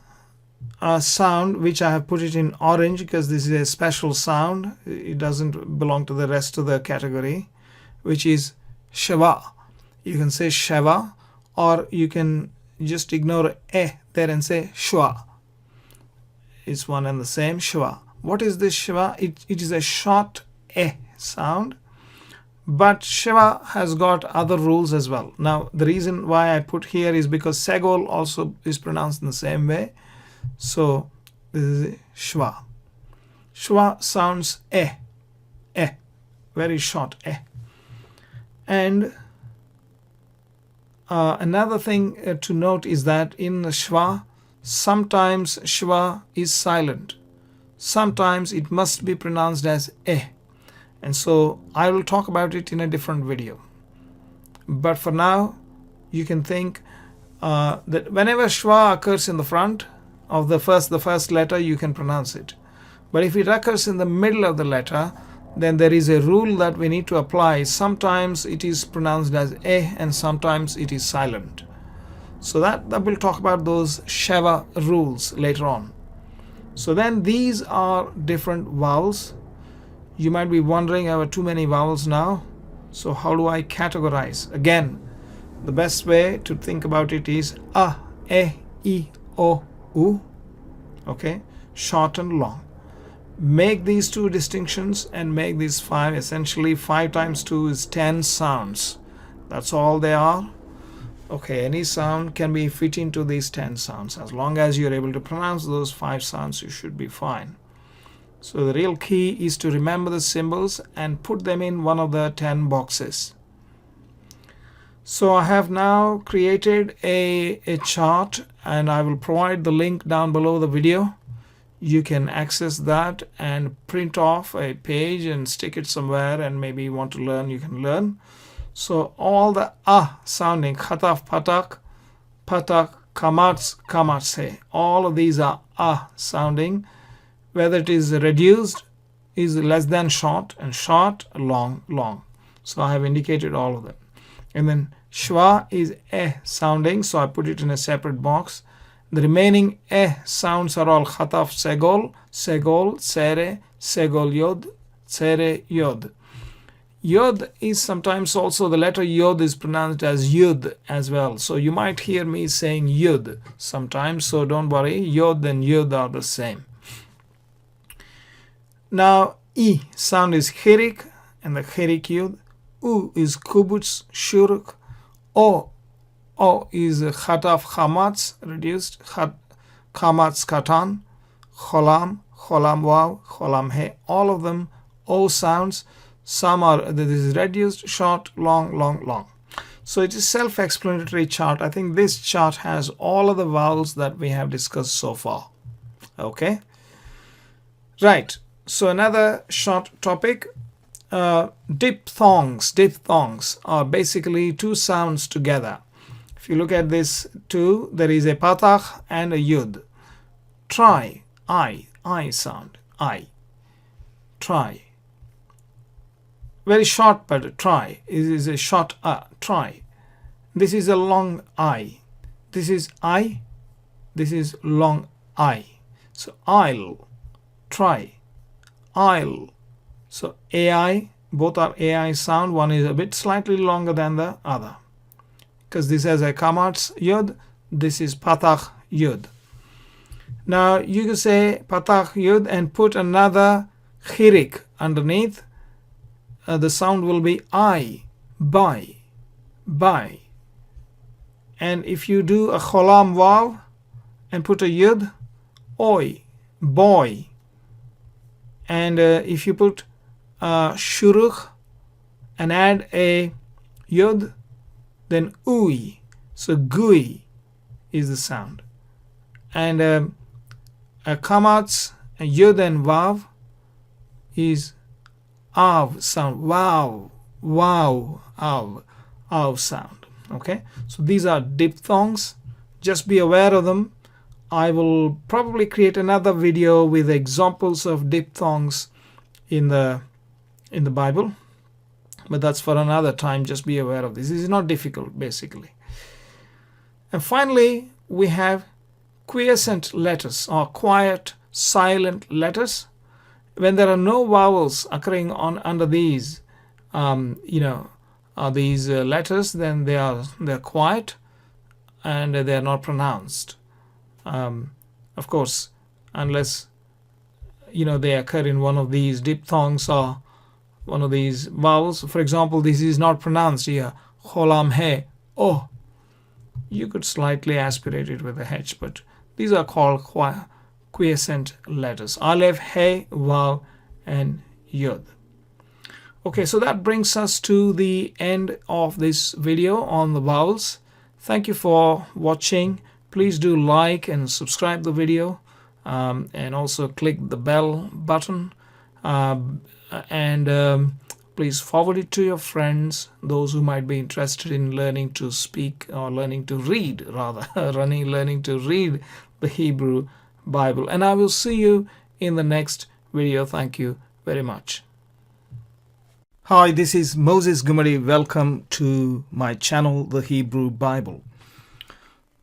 sound, which I have put it in orange because this is a special sound. It doesn't belong to the rest of the category, which is sheva. You can say sheva, or you can just ignore there and say shwa. It's one and the same, shwa. What is this sheva? It is a short sound, but sheva has got other rules as well. Now the reason why I put here is because segol also is pronounced in the same way. So this is shwa. Shwa sounds very short And another thing to note is that in shwa, sometimes shwa is silent. Sometimes it must be pronounced as and so I will talk about it in a different video. But for now, you can think that whenever shwa occurs in the front of the first letter, you can pronounce it. But if it occurs in the middle of the letter, then there is a rule that we need to apply. Sometimes it is pronounced as a and sometimes it is silent. So that we'll talk about those sheva rules later on. So then these are different vowels. You might be wondering, I have too many vowels now. So how do I categorize? Again, the best way to think about it is a, e, o, u. Okay, short and long. Make these two distinctions and make these 5. Essentially 5 times 2 is 10 sounds. That's all they are. Okay, any sound can be fit into these 10 sounds. As long as you're able to pronounce those 5 sounds, you should be fine. So the real key is to remember the symbols and put them in one of the 10 boxes. So I have now created a chart, and I will provide the link down below the video. You can access that and print off a page and stick it somewhere, and maybe you want to learn, you can learn. So all the sounding, khataf, patach, patach, qamats, qamatse, all of these are sounding. Whether it is reduced, is less than short, and short, long, long. So I have indicated all of them. And then shwa is sounding, so I put it in a separate box. The remaining sounds are all khataf, segol, segol, sere, segol yod, sere yod. Yod is sometimes also, the letter yod is pronounced as yud as well. So you might hear me saying yud sometimes, so don't worry, yod and yud are the same. Now E sound is chirik, and the chirik yud. U is kubutz, shuruk. O is khataf, qamats, reduced, qamats, qatan, cholam, cholam waw, cholam he. All of them O sounds. Some are, this is reduced, short, long, long, long. So it is self-explanatory chart. I think this chart has all of the vowels that we have discussed so far. Okay. Right. So another short topic. Diphthongs. Diphthongs are basically 2 sounds together. If you look at this 2, there is a patach and a yud. Try, I sound, I. Try. Very short, but try. It is a short try. This is a long I. This is I. This is long I. So I'll. Try. I'll. So AI, both are AI sound. One is a bit slightly longer than the other, because this has a qamats yod, this is patach yod. Now you can say patach yod and put another chirik underneath. The sound will be I, by. And if you do a cholam waw and put a yud, oi, boy. And if you put shuruch and add a yod, then ui. So gui is the sound. And a qamats, a yod and vav is av sound. Wow, av sound. Okay, so these are diphthongs. Just be aware of them. I will probably create another video with examples of diphthongs in the Bible, but that's for another time. Just be aware of this. This is not difficult, basically. And finally, we have quiescent letters, or quiet, silent letters. When there are no vowels occurring under these, these letters, then they're quiet and they are not pronounced. Of course, unless they occur in one of these diphthongs or one of these vowels. For example, this is not pronounced here. Cholam he, oh. You could slightly aspirate it with a H, but these are called quiescent letters. Aleph, he, vav, and yod. Okay, so that brings us to the end of this video on the vowels. Thank you for watching. Please do like and subscribe the video, and also click the bell button, and please forward it to your friends, those who might be interested in learning to speak, or learning to read rather, learning to read the Hebrew Bible. And I will see you in the next video. Thank you very much. Hi, this is Moses Gumari. Welcome to my channel, The Hebrew Bible.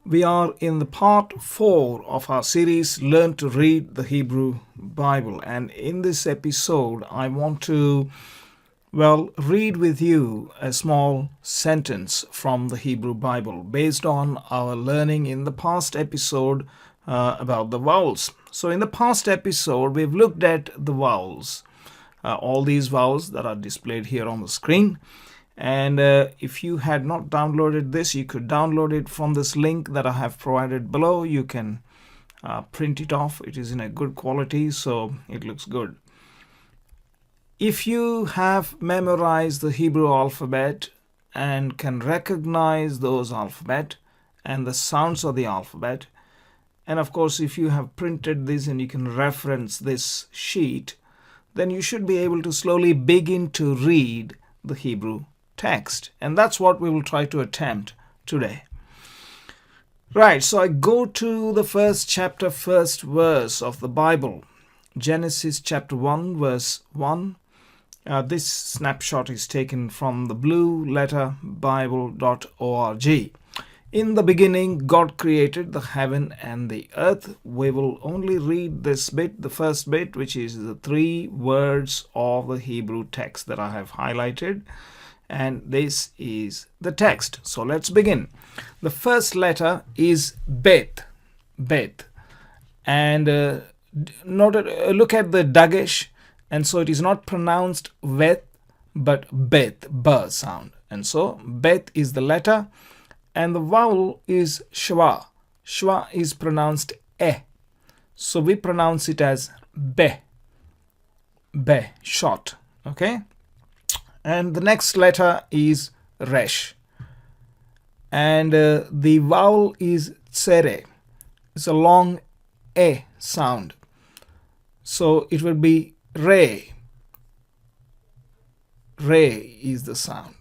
We are in the part 4 of our series, Learn to Read the Hebrew Bible. And in this episode, I want to, read with you a small sentence from the Hebrew Bible based on our learning in the past episode about the vowels. So in the past episode, we've looked at the vowels. All these vowels that are displayed here on the screen. And if you had not downloaded this, you could download it from this link that I have provided below. You can print it off. It is in a good quality, so it looks good. If you have memorized the Hebrew alphabet and can recognize those alphabet and the sounds of the alphabet, and of course if you have printed this and you can reference this sheet, then you should be able to slowly begin to read the Hebrew text. And that's what we will try to attempt today. Right, so I go to the first chapter, first verse of the Bible. Genesis chapter 1, verse 1. This snapshot is taken from the blueletterbible.org. In the beginning, God created the heaven and the earth. We will only read this bit, the first bit, which is the 3 words of the Hebrew text that I have highlighted. And this is the text. So let's begin. The first letter is Bet. Bet. And look at the Dagesh. And so it is not pronounced Vet, but Bet, B sound. And so Bet is the letter. And the vowel is sheva. Sheva is pronounced E. So we pronounce it as Be. Be, short. Okay? And the next letter is Resh. And the vowel is Tsere. It's a long E sound. So it will be Re. Re is the sound.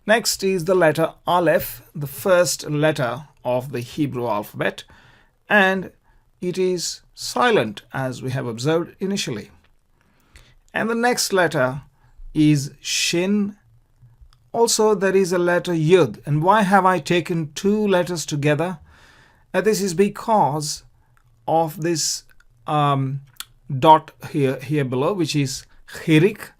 Next is the letter Aleph, the first letter of the Hebrew alphabet, and it is silent as we have observed initially. And the next letter is Shin. Also there is a letter Yud. And why have I taken 2 letters together? This is because of this dot here below, which is Chirik.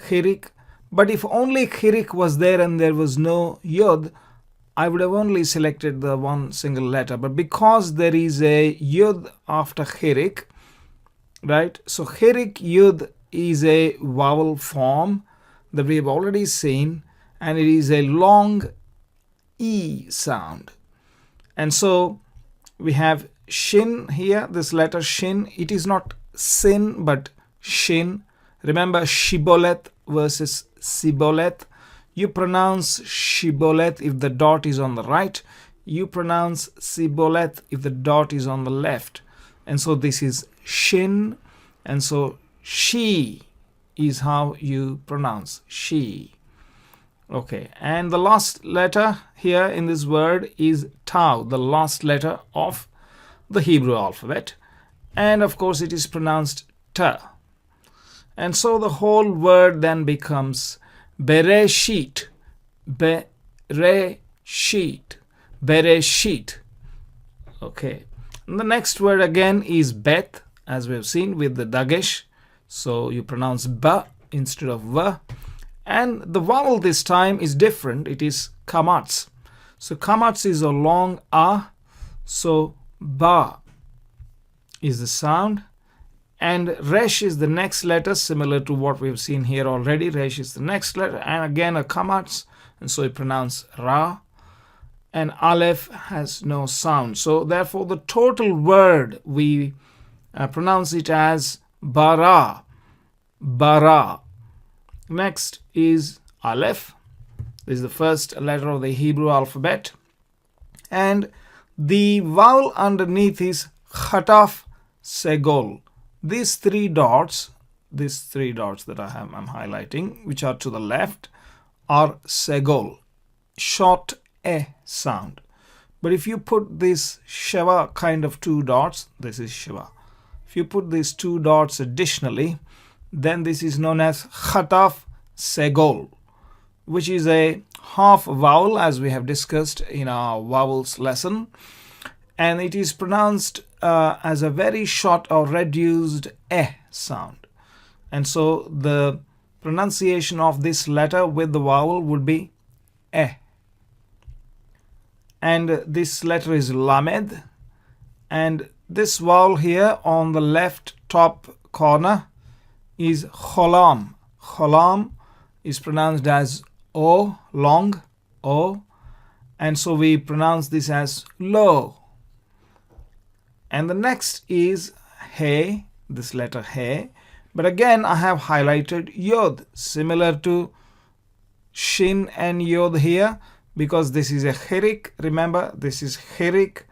Chirik. But if only Chirik was there and there was no Yud, I would have only selected the one single letter. But because there is a Yud after Chirik, right? So Chirik Yud is a vowel form that we have already seen, and it is a long E sound. And so we have Shin here, this letter Shin. It is not Sin, but Shin. Remember Shiboleth versus Siboleth. You pronounce Shiboleth if the dot is on the right. You pronounce Siboleth if the dot is on the left. And so this is Shin. And so she is how you pronounce she. Okay. And the last letter here in this word is Tau, the last letter of the Hebrew alphabet. And of course it is pronounced Ta. And so the whole word then becomes Bereshit. Bereshit. Bereshit. Okay. And the next word again is Beth, as we have seen with the Dagesh. So you pronounce Ba instead of Va. And the vowel this time is different. It is Qamats. So Qamats is a long A. So Ba is the sound. And Resh is the next letter, similar to what we have seen here already. Resh is the next letter, and again a Qamats, and so you pronounce Ra. And Aleph has no sound. So therefore the total word, we pronounce it as Bara. Bara. Next is Aleph. This is the first letter of the Hebrew alphabet. And the vowel underneath is Chataf Segol. These 3 dots that I'm highlighting, which are to the left, are segol, short E sound. But if you put this sheva kind of 2 dots, this is sheva. If you put these 2 dots additionally, then this is known as Chataf segol, which is a half vowel, as we have discussed in our vowels lesson, and it is pronounced as a very short or reduced eh sound. And so the pronunciation of this letter with the vowel would be eh. And this letter is lamed, and this vowel here on the left top corner is cholam. Cholam is pronounced as o, long, o, and so we pronounce this as lo. And the next is he, this letter he, but again I have highlighted yod, similar to shin and yod here, because this is a chirik. Remember, this is chirik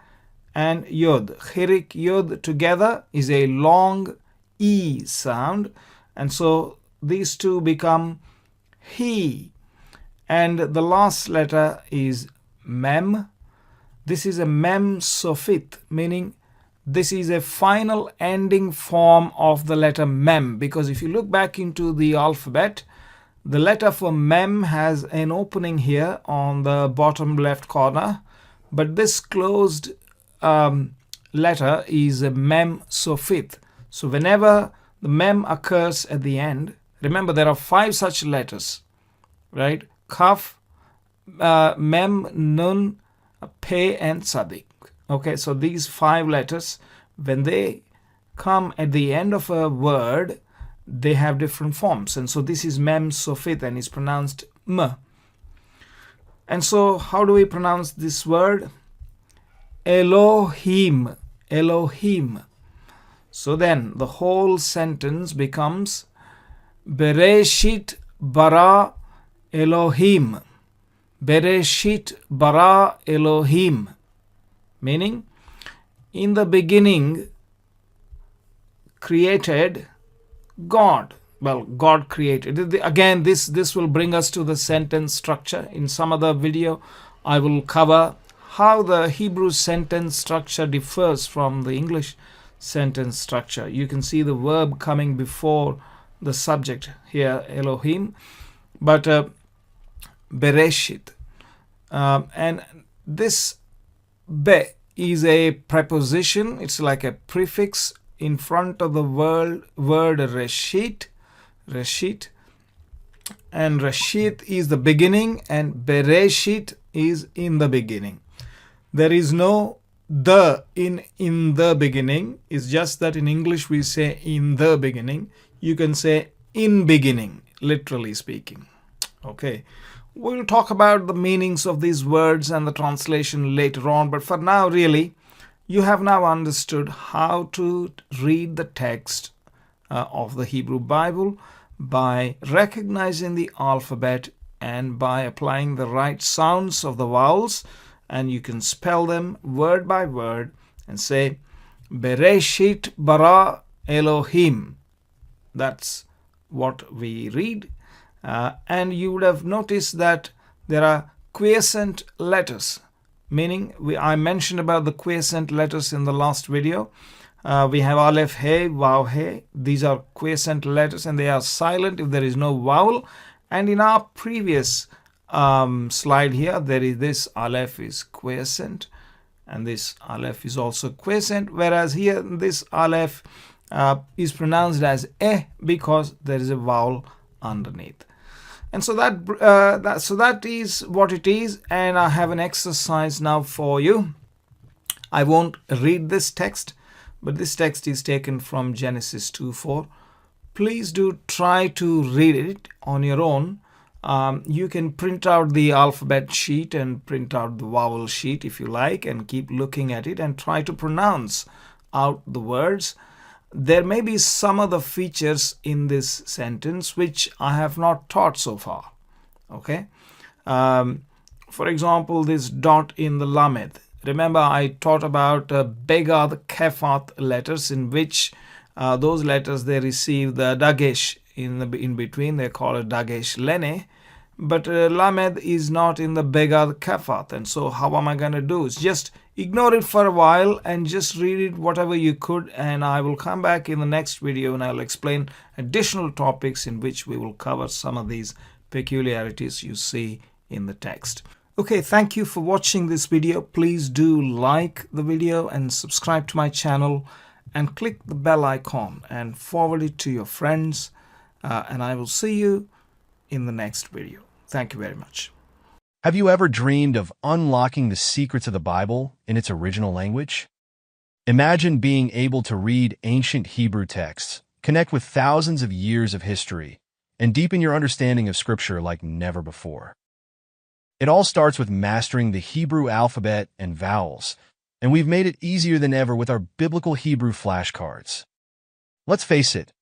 and yod. Chirik, yod together is a long e sound, and so these two become he. And the last letter is mem. This is a mem sofit, meaning this is a final ending form of the letter mem, because if you look back into the alphabet, the letter for mem has an opening here on the bottom left corner, but this closed letter is a mem sofit. So whenever the mem occurs at the end, remember there are 5 such letters, right? Kaf, mem, nun, pe, and tzadik. Okay, so these 5 letters, when they come at the end of a word, they have different forms. And so this is mem sofit and is pronounced m. And so how do we pronounce this word? Elohim. Elohim. So then the whole sentence becomes Bereshit bara Elohim. Bereshit bara Elohim. Meaning, in the beginning created God. Well, God created. Again, this will bring us to the sentence structure. In some other video, I will cover how the Hebrew sentence structure differs from the English sentence structure. You can see the verb coming before the subject here, Elohim. But Bereshit. And this be is a preposition. It's like a prefix in front of the word reshit. Reshit. And reshit is the beginning, and bereshit is in the beginning. There is no the in the beginning. It's just that in English we say in the beginning. You can say in beginning, literally speaking. Okay. We'll talk about the meanings of these words and the translation later on, but for now, really, you have now understood how to read the text of the Hebrew Bible by recognizing the alphabet and by applying the right sounds of the vowels, and you can spell them word by word and say Bereshit bara Elohim. That's what we read. And you would have noticed that there are quiescent letters, meaning I mentioned about the quiescent letters in the last video. We have aleph, he, vav, he. These are quiescent letters and they are silent if there is no vowel. And in our previous slide here, there is this aleph is quiescent and this aleph is also quiescent, whereas here this aleph is pronounced as eh because there is a vowel underneath. And so that is what it is, and I have an exercise now for you. I won't read this text, but this text is taken from Genesis 2:4. Please do try to read it on your own. You can print out the alphabet sheet and print out the vowel sheet if you like, and keep looking at it and try to pronounce out the words. There may be some other features in this sentence which I have not taught so far. Okay. For example, this dot in the lamed. Remember, I taught about Begadkefat letters, in which those letters they receive the Dagesh in between. They call it Dagesh lene. But lamed is not in the Begadkefat. And so how am I going to do? It's just ignore it for a while and just read it whatever you could, and I will come back in the next video and I'll explain additional topics in which we will cover some of these peculiarities you see in the text. Okay, thank you for watching this video. Please do like the video and subscribe to my channel and click the bell icon and forward it to your friends. And I will see you in the next video. Thank you very much. Have you ever dreamed of unlocking the secrets of the Bible in its original language? Imagine being able to read ancient Hebrew texts, connect with thousands of years of history, and deepen your understanding of Scripture like never before. It all starts with mastering the Hebrew alphabet and vowels, and we've made it easier than ever with our biblical Hebrew flashcards. Let's face it,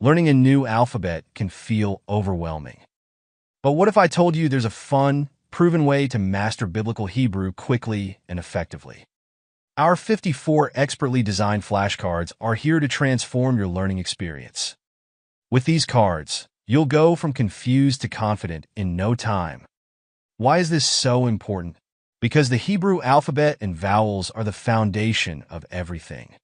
learning a new alphabet can feel overwhelming. But what if I told you there's a fun, proven way to master biblical Hebrew quickly and effectively? Our 54 expertly designed flashcards are here to transform your learning experience. With these cards, you'll go from confused to confident in no time. Why is this so important? Because the Hebrew alphabet and vowels are the foundation of everything.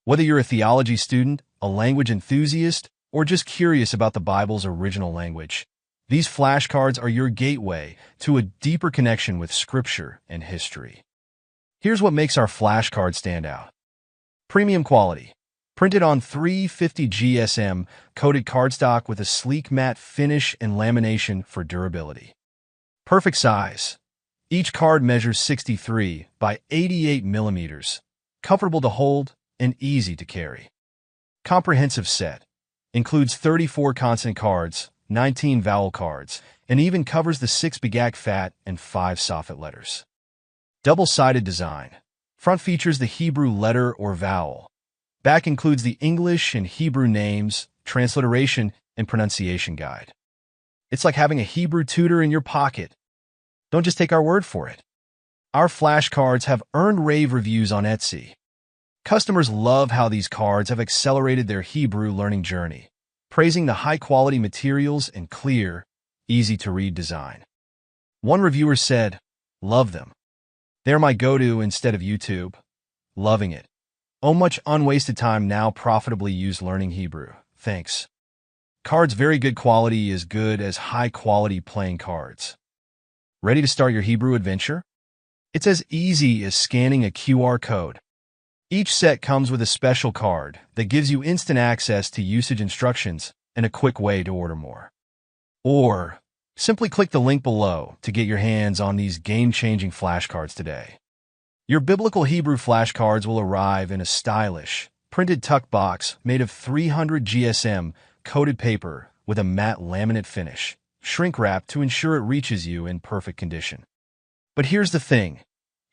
Whether you're a theology student, a language enthusiast, or just curious about the Bible's original language, these flashcards are your gateway to a deeper connection with Scripture and history. Here's what makes our flashcard stand out. Premium quality. Printed on 350 GSM, coated cardstock with a sleek matte finish and lamination for durability. Perfect size. Each card measures 63 by 88 millimeters, comfortable to hold and easy to carry. Comprehensive set. Includes 34 consonant cards, 19 vowel cards, and even covers the 6 Begadkefat and 5 soffit letters. Double-sided design. Front features the Hebrew letter or vowel. Back includes the English and Hebrew names, transliteration, and pronunciation guide. It's like having a Hebrew tutor in your pocket. Don't just take our word for it. Our flashcards have earned rave reviews on Etsy. Customers love how these cards have accelerated their Hebrew learning journey, praising the high-quality materials and clear, easy-to-read design. One reviewer said, "Love them. They're my go-to instead of YouTube. Loving it. Oh, much unwasted time now profitably used learning Hebrew. Thanks." Cards very good quality is good as high-quality playing cards. Ready to start your Hebrew adventure? It's as easy as scanning a QR code. Each set comes with a special card that gives you instant access to usage instructions and a quick way to order more. Or simply click the link below to get your hands on these game-changing flashcards today. Your biblical Hebrew flashcards will arrive in a stylish, printed tuck box made of 300 GSM coated paper with a matte laminate finish, shrink-wrapped to ensure it reaches you in perfect condition. But here's the thing.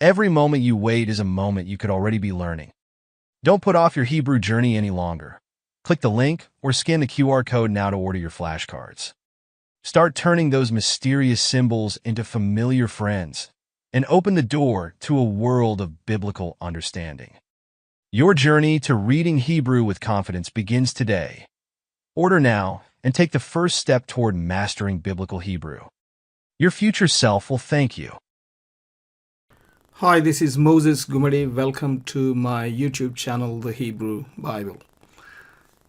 Every moment you wait is a moment you could already be learning. Don't put off your Hebrew journey any longer. Click the link or scan the QR code now to order your flashcards. Start turning those mysterious symbols into familiar friends and open the door to a world of biblical understanding. Your journey to reading Hebrew with confidence begins today. Order now and take the first step toward mastering biblical Hebrew. Your future self will thank you. Hi, this is Moses Gumadi. Welcome to my YouTube channel, The Hebrew Bible.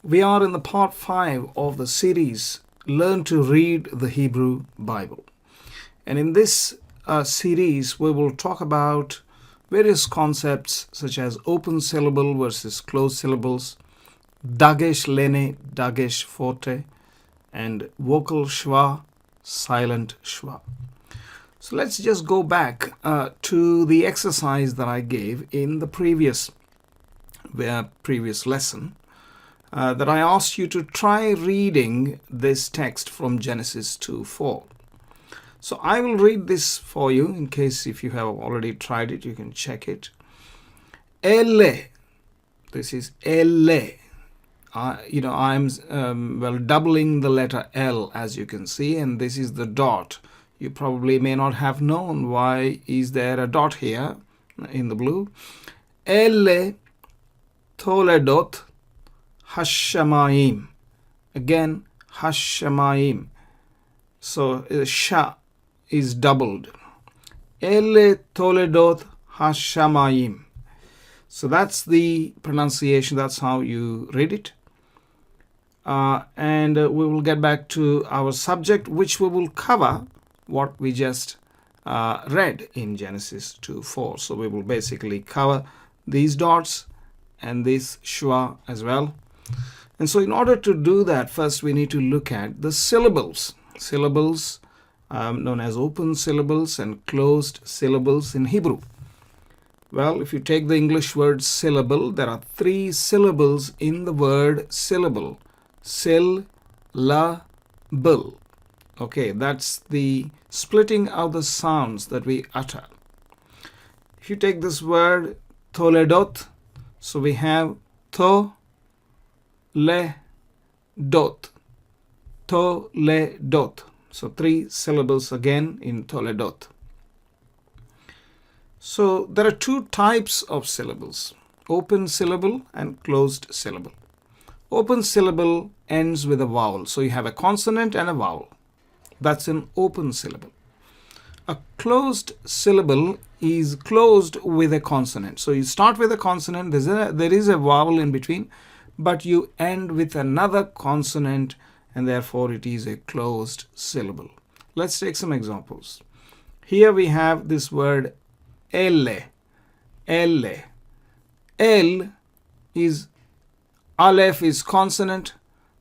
We are in the part 5 of the series, Learn to Read the Hebrew Bible. And in this series, we will talk about various concepts such as open syllable versus closed syllables, Dagesh lene, Dagesh forte, and vocal sheva, silent sheva. So let's just go back to the exercise that I gave in the previous lesson that I asked you to try reading this text from Genesis 2:4. So I will read this for you in case if you have already tried it, you can check it. Elle. This is Elle. I'm doubling the letter L, as you can see, and this is the dot. You probably may not have known why is there a dot here in the blue. Elle toledot hashamayim. Again, hashamayim. So sha is doubled. Elle toledot hashamayim. So that's the pronunciation. That's how you read it. and we will get back to our subject, which we will cover what we just read in Genesis 2:4. So we will basically cover these dots and this sheva as well. And so in order to do that, first we need to look at the syllables. Syllables known as open syllables and closed syllables in Hebrew. Well, if you take the English word syllable, there are 3 syllables in the word syllable. Syllable. Okay, that's the splitting out the sounds that we utter. If you take this word toledot, so we have to, le, dot. To, le, dot. So 3 syllables again in toledot. So there are 2 types of syllables, open syllable and closed syllable. Open syllable ends with a vowel. So you have a consonant and a vowel. That's an open syllable. A closed syllable is closed with a consonant. So you start with a consonant, there is a vowel in between, but you end with another consonant, and therefore it is a closed syllable. Let's take some examples. Here we have this word elle. Elle. El is, aleph is consonant,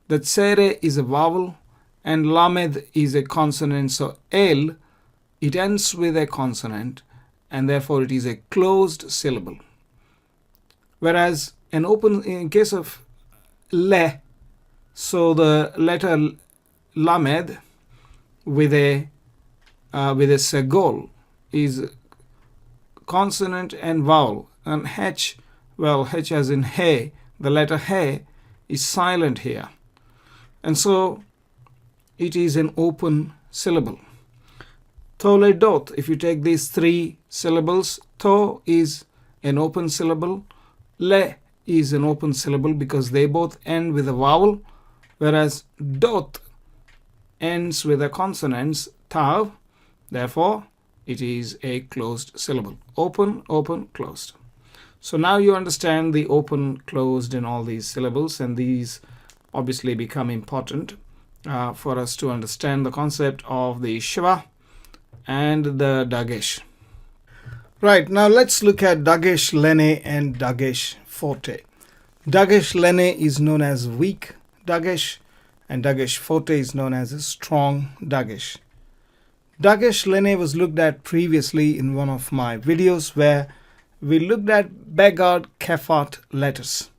the tsere is a vowel, and lamed is a consonant. So el, it ends with a consonant, and therefore it is a closed syllable. Whereas an open, in case of le, so the letter lamed with a segol is consonant and vowel, and h, well, h as in he, the letter he is silent here, and so it is an open syllable. Toledot, if you take these 3 syllables, to is an open syllable, le is an open syllable because they both end with a vowel, whereas dot ends with a consonant, tav, therefore it is a closed syllable. Open, open, closed. So now you understand the open, closed in all these syllables, and these obviously become important for us to understand the concept of the sheva and the Dagesh. Right, now let's look at Dagesh lene and Dagesh forte. Dagesh lene is known as weak Dagesh, and Dagesh forte is known as a strong Dagesh. Dagesh lene was looked at previously in one of my videos where we looked at Begadkefat letters.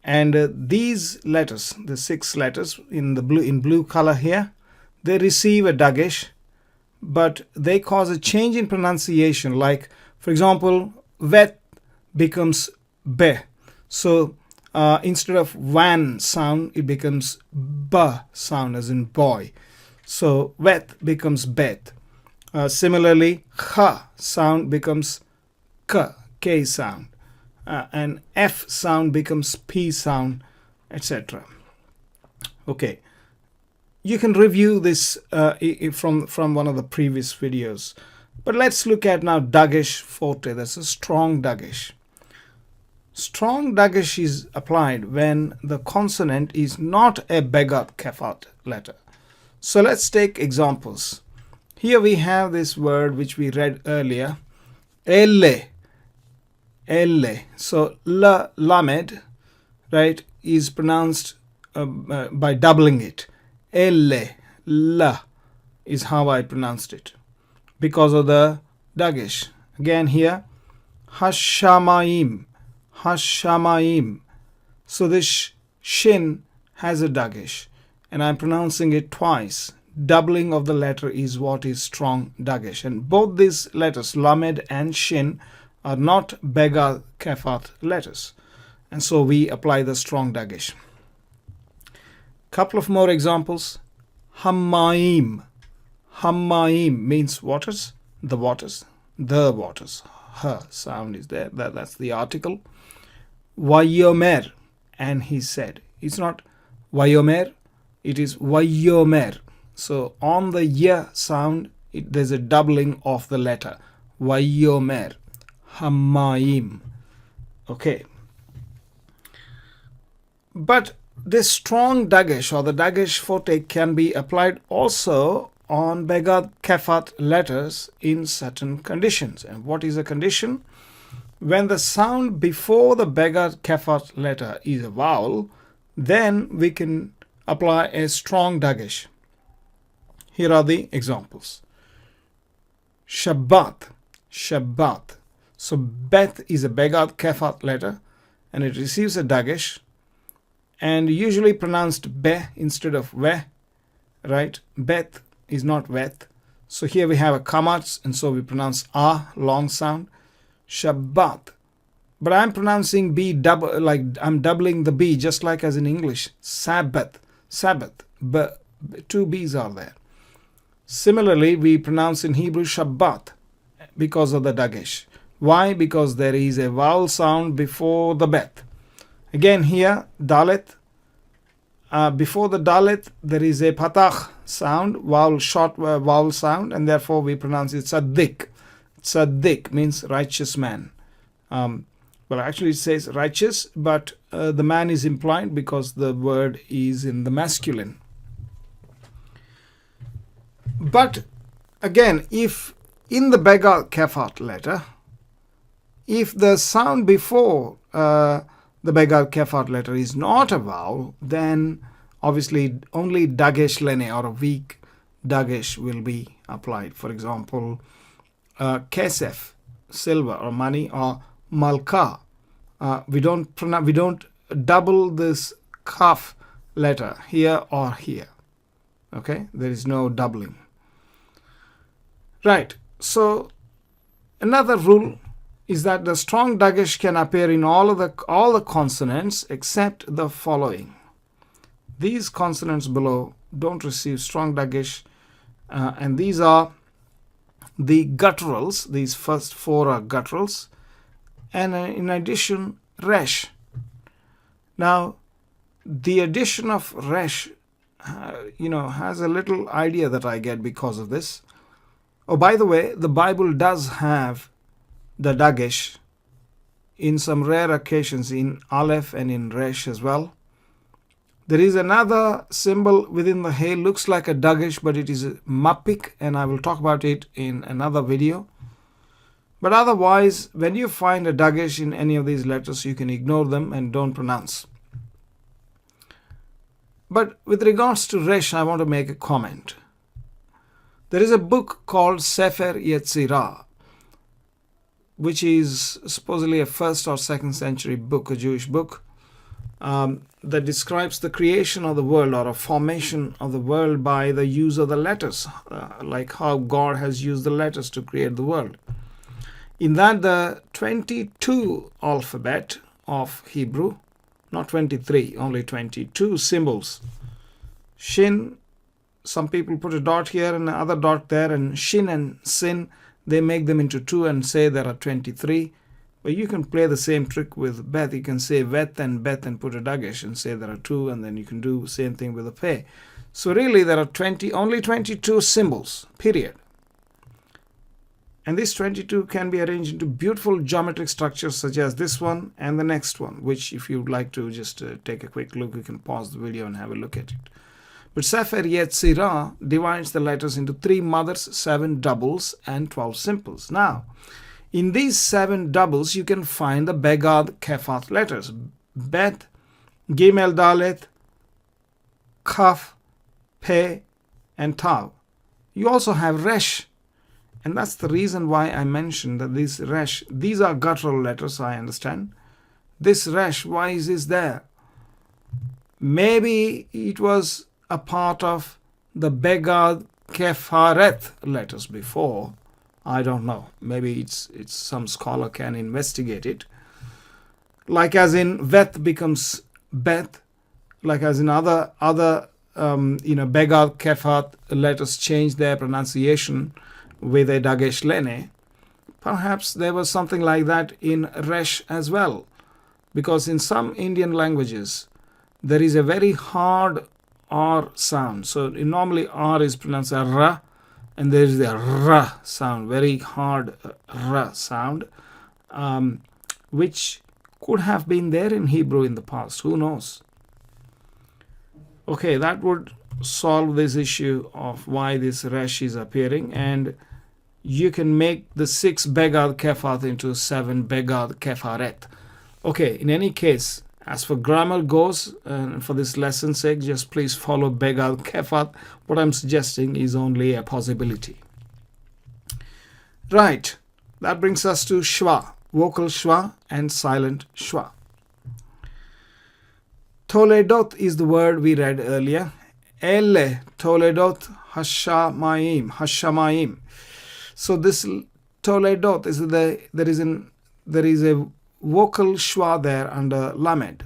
And these letters, the 6 letters in blue color here, they receive a Dagesh, but they cause a change in pronunciation. Like, for example, vet becomes be. So instead of van sound, it becomes ba sound, as in boy. So vet becomes bet. Similarly, ha sound becomes k sound. And f sound becomes p sound, etc. Okay. You can review this from one of the previous videos. But let's look at now Dagesh forte. That's a strong Dagesh. Strong Dagesh is applied when the consonant is not a Begadkefat letter. So let's take examples. Here we have this word which we read earlier, elle. Elle. So la lamed, right, is pronounced by doubling it. Elle, la is how I pronounced it because of the Dagesh. Again here, Hashamayim, Hashamayim. So this shin has a Dagesh, and I'm pronouncing it twice. Doubling of the letter is what is strong Dagesh. And both these letters, lamed and shin, are not Begadkefat letters. And so we apply the strong Dagesh. Couple of more examples. Hammaim. Hammaim means waters, the waters, the waters. Ha sound is there. That's the article. Vayomer, and he said. It's not Vayomer, it is Vayomer. So on the ya sound, there's a doubling of the letter. Vayomer. Hammaim. Okay. But this strong Dagesh or the Dagesh forte can be applied also on Begadkefat letters in certain conditions. And what is a condition? When the sound before the Begadkefat letter is a vowel, then we can apply a strong Dagesh. Here are the examples. Shabbat, Shabbat. So Bet is a Begadkefat letter and it receives a Dagesh and usually pronounced Be instead of We, right? Bet is not Vet. So here we have a Qamats and so we pronounce A, long sound. Shabbat. But I'm pronouncing B double, like I'm doubling the B just like as in English. Sabbath, Sabbath. But two B's are there. Similarly, we pronounce in Hebrew Shabbat because of the Dagesh. Why? Because there is a vowel sound before the Bet. Again here, Dalet. Before the Dalet, there is a patach sound, vowel, short vowel sound, and therefore we pronounce it Tzaddik. Tzaddik means righteous man. Well, actually it says righteous, but the man is implied because the word is in the masculine. But again, if in the Begadkefat letter, if the sound before the Begadkefat letter is not a vowel, then obviously only Dagesh lene or a weak Dagesh will be applied. For example, kesef, silver or money, or malka. We don't double this kaf letter here or here. Okay, there is no doubling. Right. So another rule is that the strong Dagesh can appear in all the consonants except the following. These consonants below don't receive strong Dagesh, and these are the gutturals. These first four are gutturals, and in addition, resh. Now, the addition of resh, has a little idea that I get because of this. Oh, by the way, the Bible does have the Dagesh in some rare occasions in Aleph and in Resh as well. There is another symbol within the He, looks like a Dagesh, but it is a Mapik, and I will talk about it in another video. But otherwise, when you find a Dagesh in any of these letters, you can ignore them and don't pronounce. But with regards to Resh, I want to make a comment. There is a book called Sefer Yetzirah, which is supposedly a 1st or 2nd century book, a Jewish book, that describes the creation of the world or a formation of the world by the use of the letters, like how God has used the letters to create the world. In that, the 22 alphabet of Hebrew, not 23, only 22 symbols. Shin, some people put a dot here and another dot there, and Shin and Sin, they make them into 2 and say there are 23. But you can play the same trick with Bet. You can say Vet and Bet and put a Dagesh and say there are 2, and then you can do the same thing with a Pe. So really there are only 22 symbols, period. And these 22 can be arranged into beautiful geometric structures such as this one and the next one, which if you'd like to just take a quick look, you can pause the video and have a look at it. But Sefer Yetzirah divides the letters into 3 mothers, 7 doubles, and 12 simples. Now, in these 7 doubles, you can find the Begadkefat letters. Bet, Gimel Dalet, Kaf, Pe, and Tav. You also have Resh. And that's the reason why I mentioned that these Resh, these are guttural letters, I understand. This Resh, why is this there? Maybe it was a part of the Begadkefat letters before. I don't know. Maybe it's some scholar can investigate it. Like as in Vet becomes Bet, like as in other Begadkefat letters change their pronunciation with a Dagesh lene. Perhaps there was something like that in Resh as well, because in some Indian languages there is a very hard R sound. So normally R is pronounced as Ra, and there is the R sound, very hard R sound, which could have been there in Hebrew in the past. Who knows? Okay, that would solve this issue of why this resh is appearing, and you can make the 6 Begadkefat into 7 Begadkefaret. Okay, in any case, as for grammar goes, and for this lesson's sake, just please follow Begadkefat. What I'm suggesting is only a possibility. Right, that brings us to shwa, vocal shwa and silent shwa. Toledot is the word we read earlier. Elle Toledot Hashamayim. So this Toledot is there is a vocal shwa there under lamed.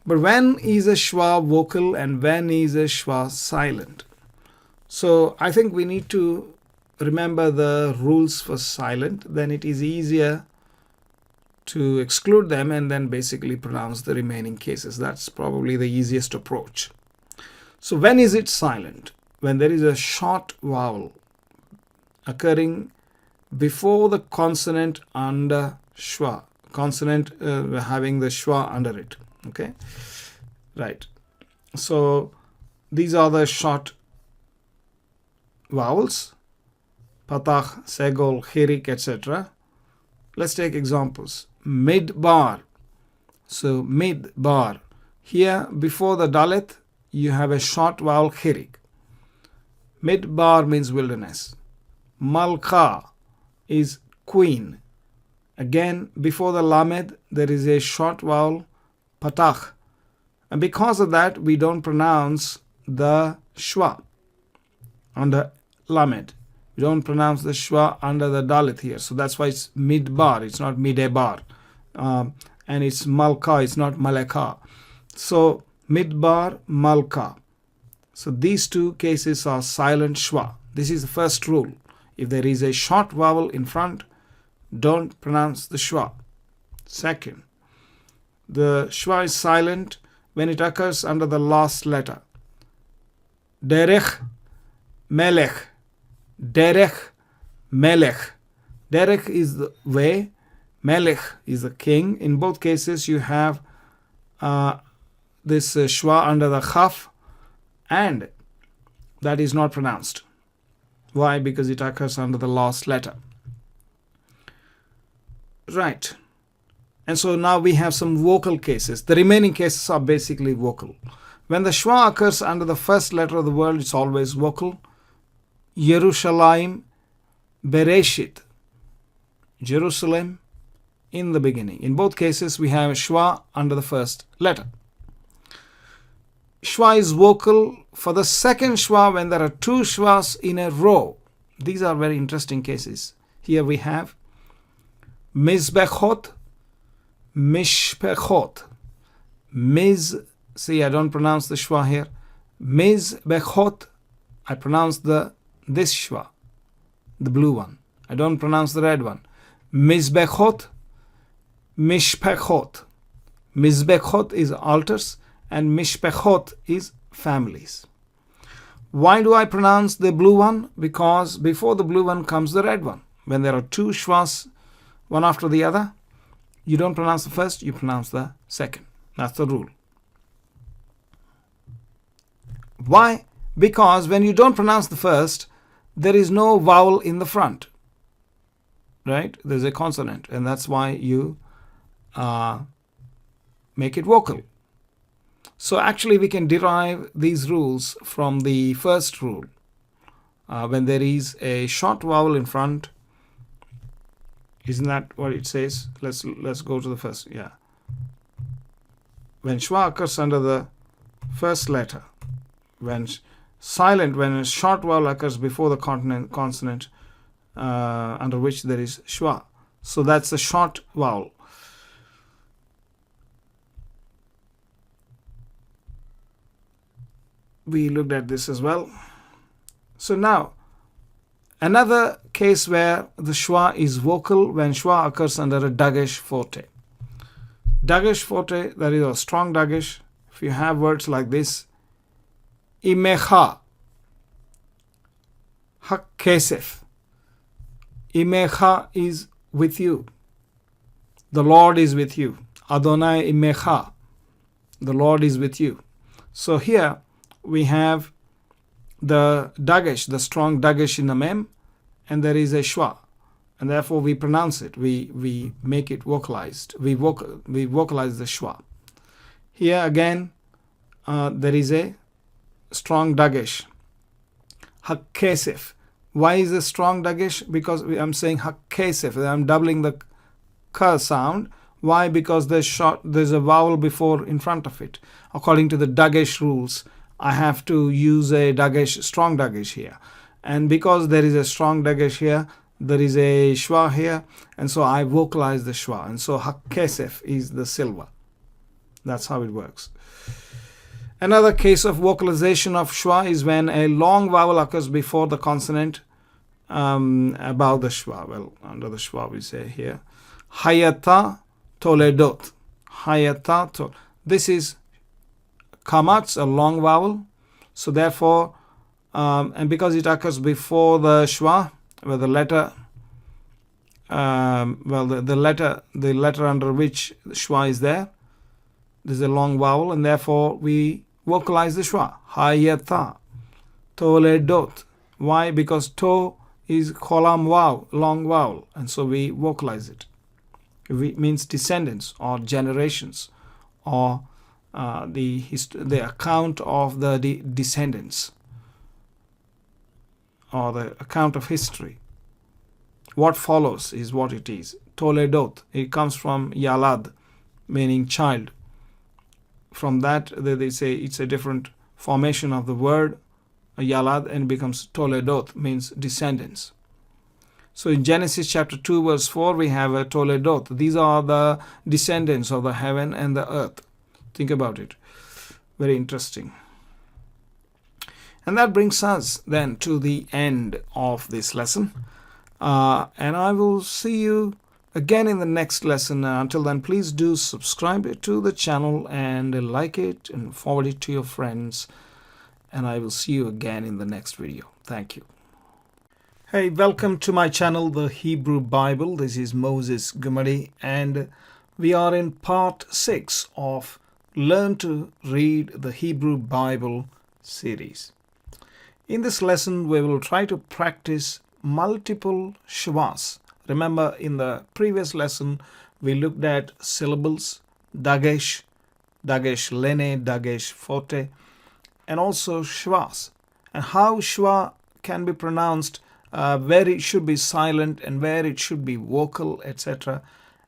But when is a shwa vocal and when is a shwa silent? So I think we need to remember the rules for silent. Then it is easier to exclude them and then basically pronounce the remaining cases. That's probably the easiest approach. So when is it silent? When there is a short vowel occurring before the consonant under shwa. Consonant having the shwa under it. Okay? Right. So these are the short vowels. Patach, segol, chirik, etc. Let's take examples. Mid-bar. So mid-bar. Here before the dalet you have a short vowel chirik. Mid-bar means wilderness. Malka is queen. Again, before the lamed, there is a short vowel, patach. And because of that, we don't pronounce the shwa under lamed. We don't pronounce the shwa under the dalit here. So that's why it's mid-bar. It's not mid-bar. And it's malka. It's not malaka. So mid-bar, malka. So these two cases are silent shwa. This is the first rule. If there is a short vowel in front, don't pronounce the shwa. Second, the shwa is silent when it occurs under the last letter. Derech, melech. Derech, melech. Derech is the way. Melech is the king. In both cases, you have this shwa under the chaf, and that is not pronounced. Why? Because it occurs under the last letter. Right. And so now we have some vocal cases. The remaining cases are basically vocal. When the shwa occurs under the first letter of the word, it's always vocal. Yerushalayim, Bereshit. Jerusalem, in the beginning. In both cases, we have shwa under the first letter. Shwa is vocal for the second shwa when there are two shwas in a row. These are very interesting cases. Here we have Mizbechot, Mishpechot. See, I don't pronounce the shwa here. Mizbechot, I pronounce this shwa, the blue one. I don't pronounce the red one. Mizbechot, Mishpechot. Mizbechot is altars and Mishpechot is families. Why do I pronounce the blue one? Because before the blue one comes the red one. When there are two shwas, one after the other, you don't pronounce the first, you pronounce the second. That's the rule. Why? Because when you don't pronounce the first, there is no vowel in the front. Right? There's a consonant, and that's why you make it vocal. So actually we can derive these rules from the first rule. When there is a short vowel in front, isn't that what it says? Let's go to the first. Yeah. When shwa occurs under the first letter, when silent, when a short vowel occurs before the consonant under which there is shwa. So that's a short vowel. We looked at this as well. So now, another case where the shwa is vocal when shwa occurs under a Dagesh forte. Dagesh forte, that is a strong Dagesh. If you have words like this, Imecha, Hakesef. Imecha is with you. The Lord is with you. Adonai Imecha. The Lord is with you. So here we have the Dagesh, the strong Dagesh in the mem, and there is a schwa, and therefore we pronounce it. We make it vocalized. We vocalize the schwa. Here again, there is a strong Dagesh. Hakkesef. Why is a strong Dagesh? Because I'm saying Hakkesef. I'm doubling the K sound. Why? Because there's a vowel before in front of it. According to the Dagesh rules, I have to use a Dagesh, strong Dagesh here. And because there is a strong Dagesh here, there is a schwa here, and so I vocalize the schwa. And so Hakkesef is the silva. That's how it works. Another case of vocalization of schwa is when a long vowel occurs before the consonant above the schwa. Well, under the schwa we say here, Hayata Toledot. Hayata Tol. This is Qamats, a long vowel. So therefore, and because it occurs before the schwa, where the letter, the letter under which the schwa is there, this is a long vowel, and therefore we vocalize the schwa. Hayata Toledot. Why? Because to is kolam wow, long vowel, and so we vocalize it. It means descendants or generations, or the account of the descendants, or the account of history. What follows is what it is. Toledot. It comes from yalad, meaning child. From that, they say it's a different formation of the word yalad, and becomes Toledot, means descendants. So in Genesis chapter 2 verse 4 we have a Toledot. These are the descendants of the heaven and the earth. Think about it. Very interesting. And that brings us then to the end of this lesson. And I will see you again in the next lesson. Until then, please do subscribe to the channel and like it and forward it to your friends. And I will see you again in the next video. Thank you. Hey, welcome to my channel, The Hebrew Bible. This is Moses Gumadi, and we are in part 6 of Learn to Read the Hebrew Bible series. In this lesson, we will try to practice multiple shevas. Remember, in the previous lesson, we looked at syllables, Dagesh, Dagesh lene, Dagesh forte, and also shevas, and how sheva can be pronounced, where it should be silent and where it should be vocal, etc.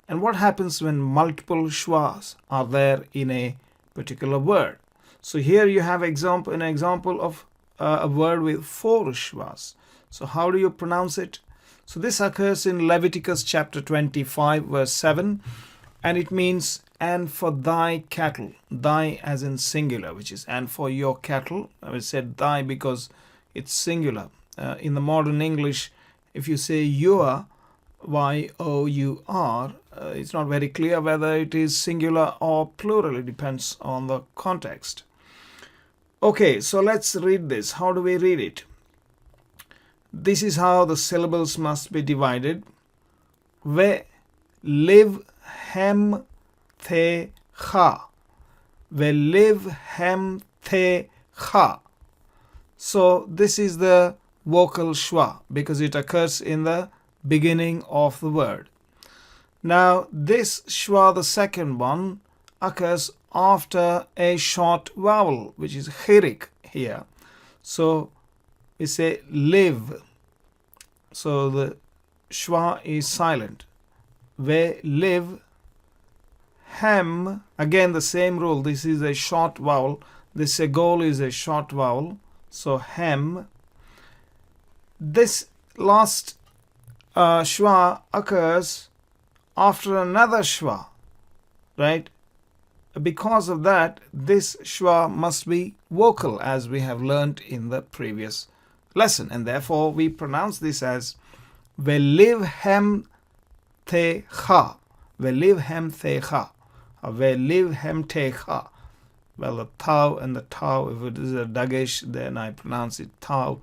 And what happens when multiple shevas are there in a particular word. So here you have an example of a word with 4 shevas. So how do you pronounce it? So this occurs in Leviticus chapter 25 verse 7, and it means and for thy cattle. Thy as in singular, which is and for your cattle. I will say thy because it's singular. In the modern English, if you say your, Y-O-U-R, it's not very clear whether it is singular or plural. It depends on the context. Okay, so let's read this. How do we read it? This is how the syllables must be divided. Ve live hem the cha. Ve live hem the cha. So this is the vocal schwa because it occurs in the beginning of the word. Now this schwa, the second one, occurs after a short vowel, which is chirik here. So we say live. So the schwa is silent. Ve live hem. Again the same rule. This is a short vowel. This segol is a short vowel. So hem. This last schwa occurs after another schwa, right? Because of that, this schwa must be vocal, as we have learned in the previous lesson, and therefore we pronounce this as veliv hem techa, veliv hem techa, or veliv hem techa. Well, the tau and the tau, if it is a Dagesh, then I pronounce it tau.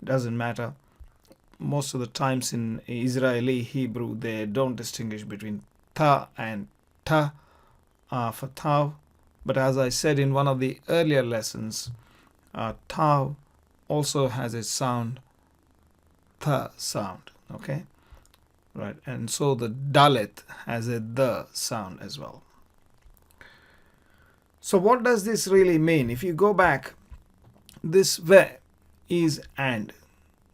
Doesn't matter. Most of the times in Israeli Hebrew, they don't distinguish between ta and ta for tau. But as I said in one of the earlier lessons, tav also has a sound, th sound, okay? Right, and so the dalet has a the sound as well. So what does this really mean? If you go back, this ve is and,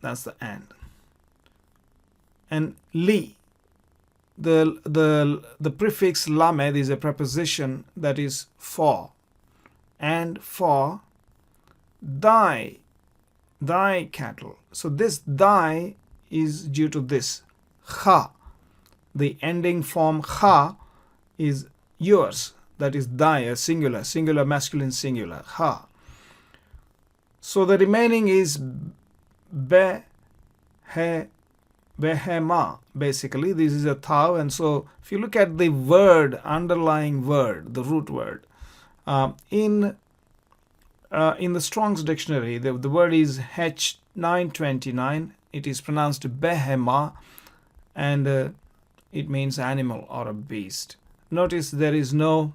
that's the and. And li, the prefix lamed is a preposition that is for. And for thy cattle. So this thy is due to this cha. The ending form cha is yours. That is thy, a singular masculine singular, cha. So the remaining is behema. Basically, this is a tav, and so if you look at the word, underlying word, the root word, in the Strong's dictionary, the word is H929. It is pronounced behema, and it means animal or a beast. Notice there is no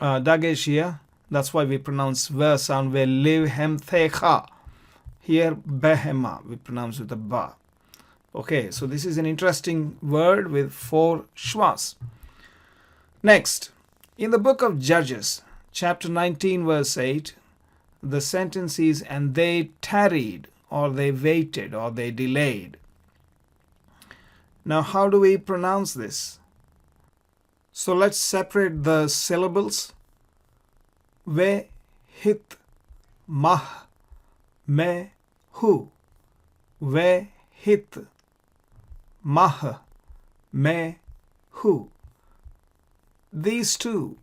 Dagesh here. That's why we pronounce ve sound, ve live hem thecha. Here behema we pronounce with a ba. Okay, so this is an interesting word with 4 shvas. Next, in the book of Judges, chapter 19, verse 8, the sentence is, and they tarried, or they waited, or they delayed. Now, how do we pronounce this? So let's separate the syllables. Ve, hit, mah, me, hu. Ve, hit, mah, me, hu. These two,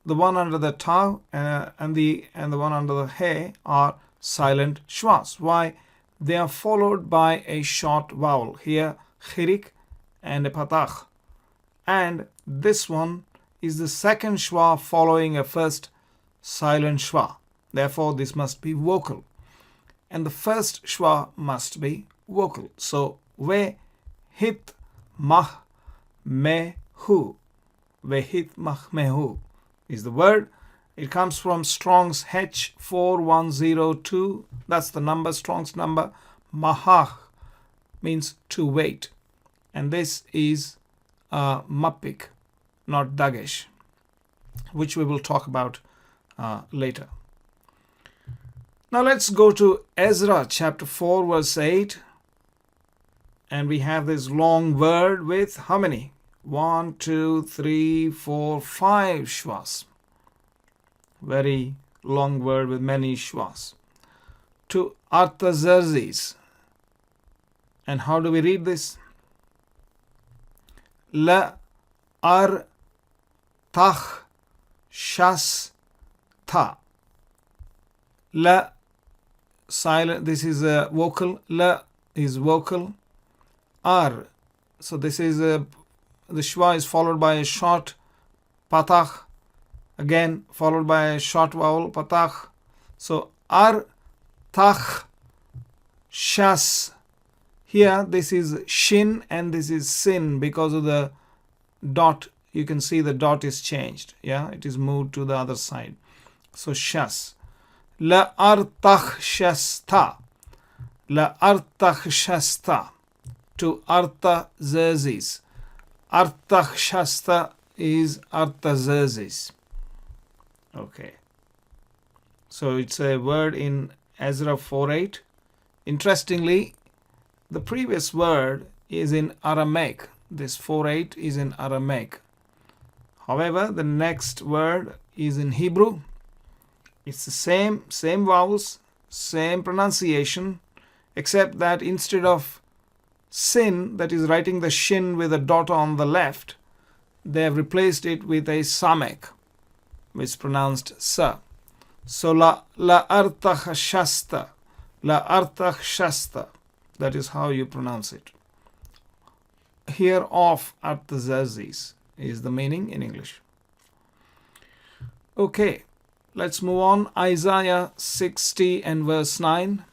the one under the tav and the one under the he, are silent shvas. Why? They are followed by a short vowel. Here, chirik and a patach. And this one is the second shva following a first silent shva. Therefore, this must be vocal. And the first shva must be vocal. So, ve, hit, mah, me, hu. Ve, hit, mah, me, hu is the word. It comes from Strong's H4102. That's the number, Strong's number. Mahach means to wait. And this is Mappik, not Dagesh, which we will talk about later. Now let's go to Ezra chapter 4 verse 8. And we have this long word with how many? 1, 2, 3, 4, 5 shvas. Very long word with many shvas. To Artaxerxes. And how do we read this? La ar tach shas ta. La silent, this is a vocal. La is vocal. Ar, so this is the shva is followed by a short patach, again followed by a short vowel patach. So ar tach shas. Here this is shin and this is sin because of the dot. You can see the dot is changed. Yeah, it is moved to the other side. So shas. La artach shasta. La artach shasta. To Artaxerxes. Artaxerxes is Artaxerxes. Okay. So it's a word in Ezra 4:8. Interestingly, the previous word is in Aramaic. This 4:8 is in Aramaic. However, the next word is in Hebrew. It's the same vowels, same pronunciation, except that instead of sin, that is writing the shin with a dot on the left, they have replaced it with a samek, which is pronounced sa. So la artaxerxes, la artaxerxes, that is how you pronounce it. Here of Artaxerxes is the meaning in English. Okay, let's move on. Isaiah 60 and verse 9.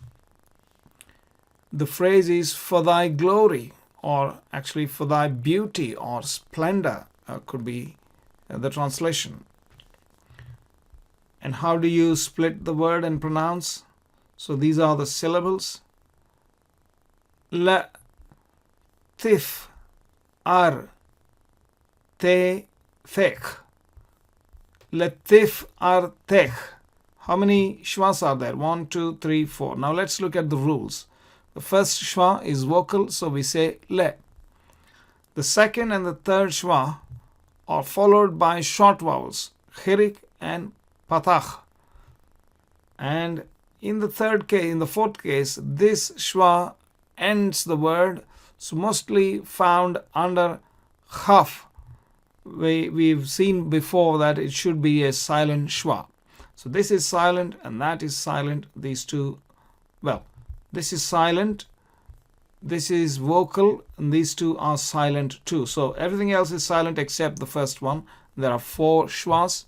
The phrase is for thy glory, or actually for thy beauty or splendor could be the translation. And how do you split the word and pronounce? So these are the syllables. La, tif, ar, te, thek. Latif, ar, tech. How many shvas are there? 1, 2, 3, 4. Now let's look at the rules. The first shva is vocal, so we say le. The second and the third shva are followed by short vowels, chirik and patach. And in the fourth case, this shva ends the word, so mostly found under chaf. We've seen before that it should be a silent shva. So this is silent and that is silent. These two, well, this is silent, this is vocal, and these two are silent too. So everything else is silent except the first one. There are 4 shvas.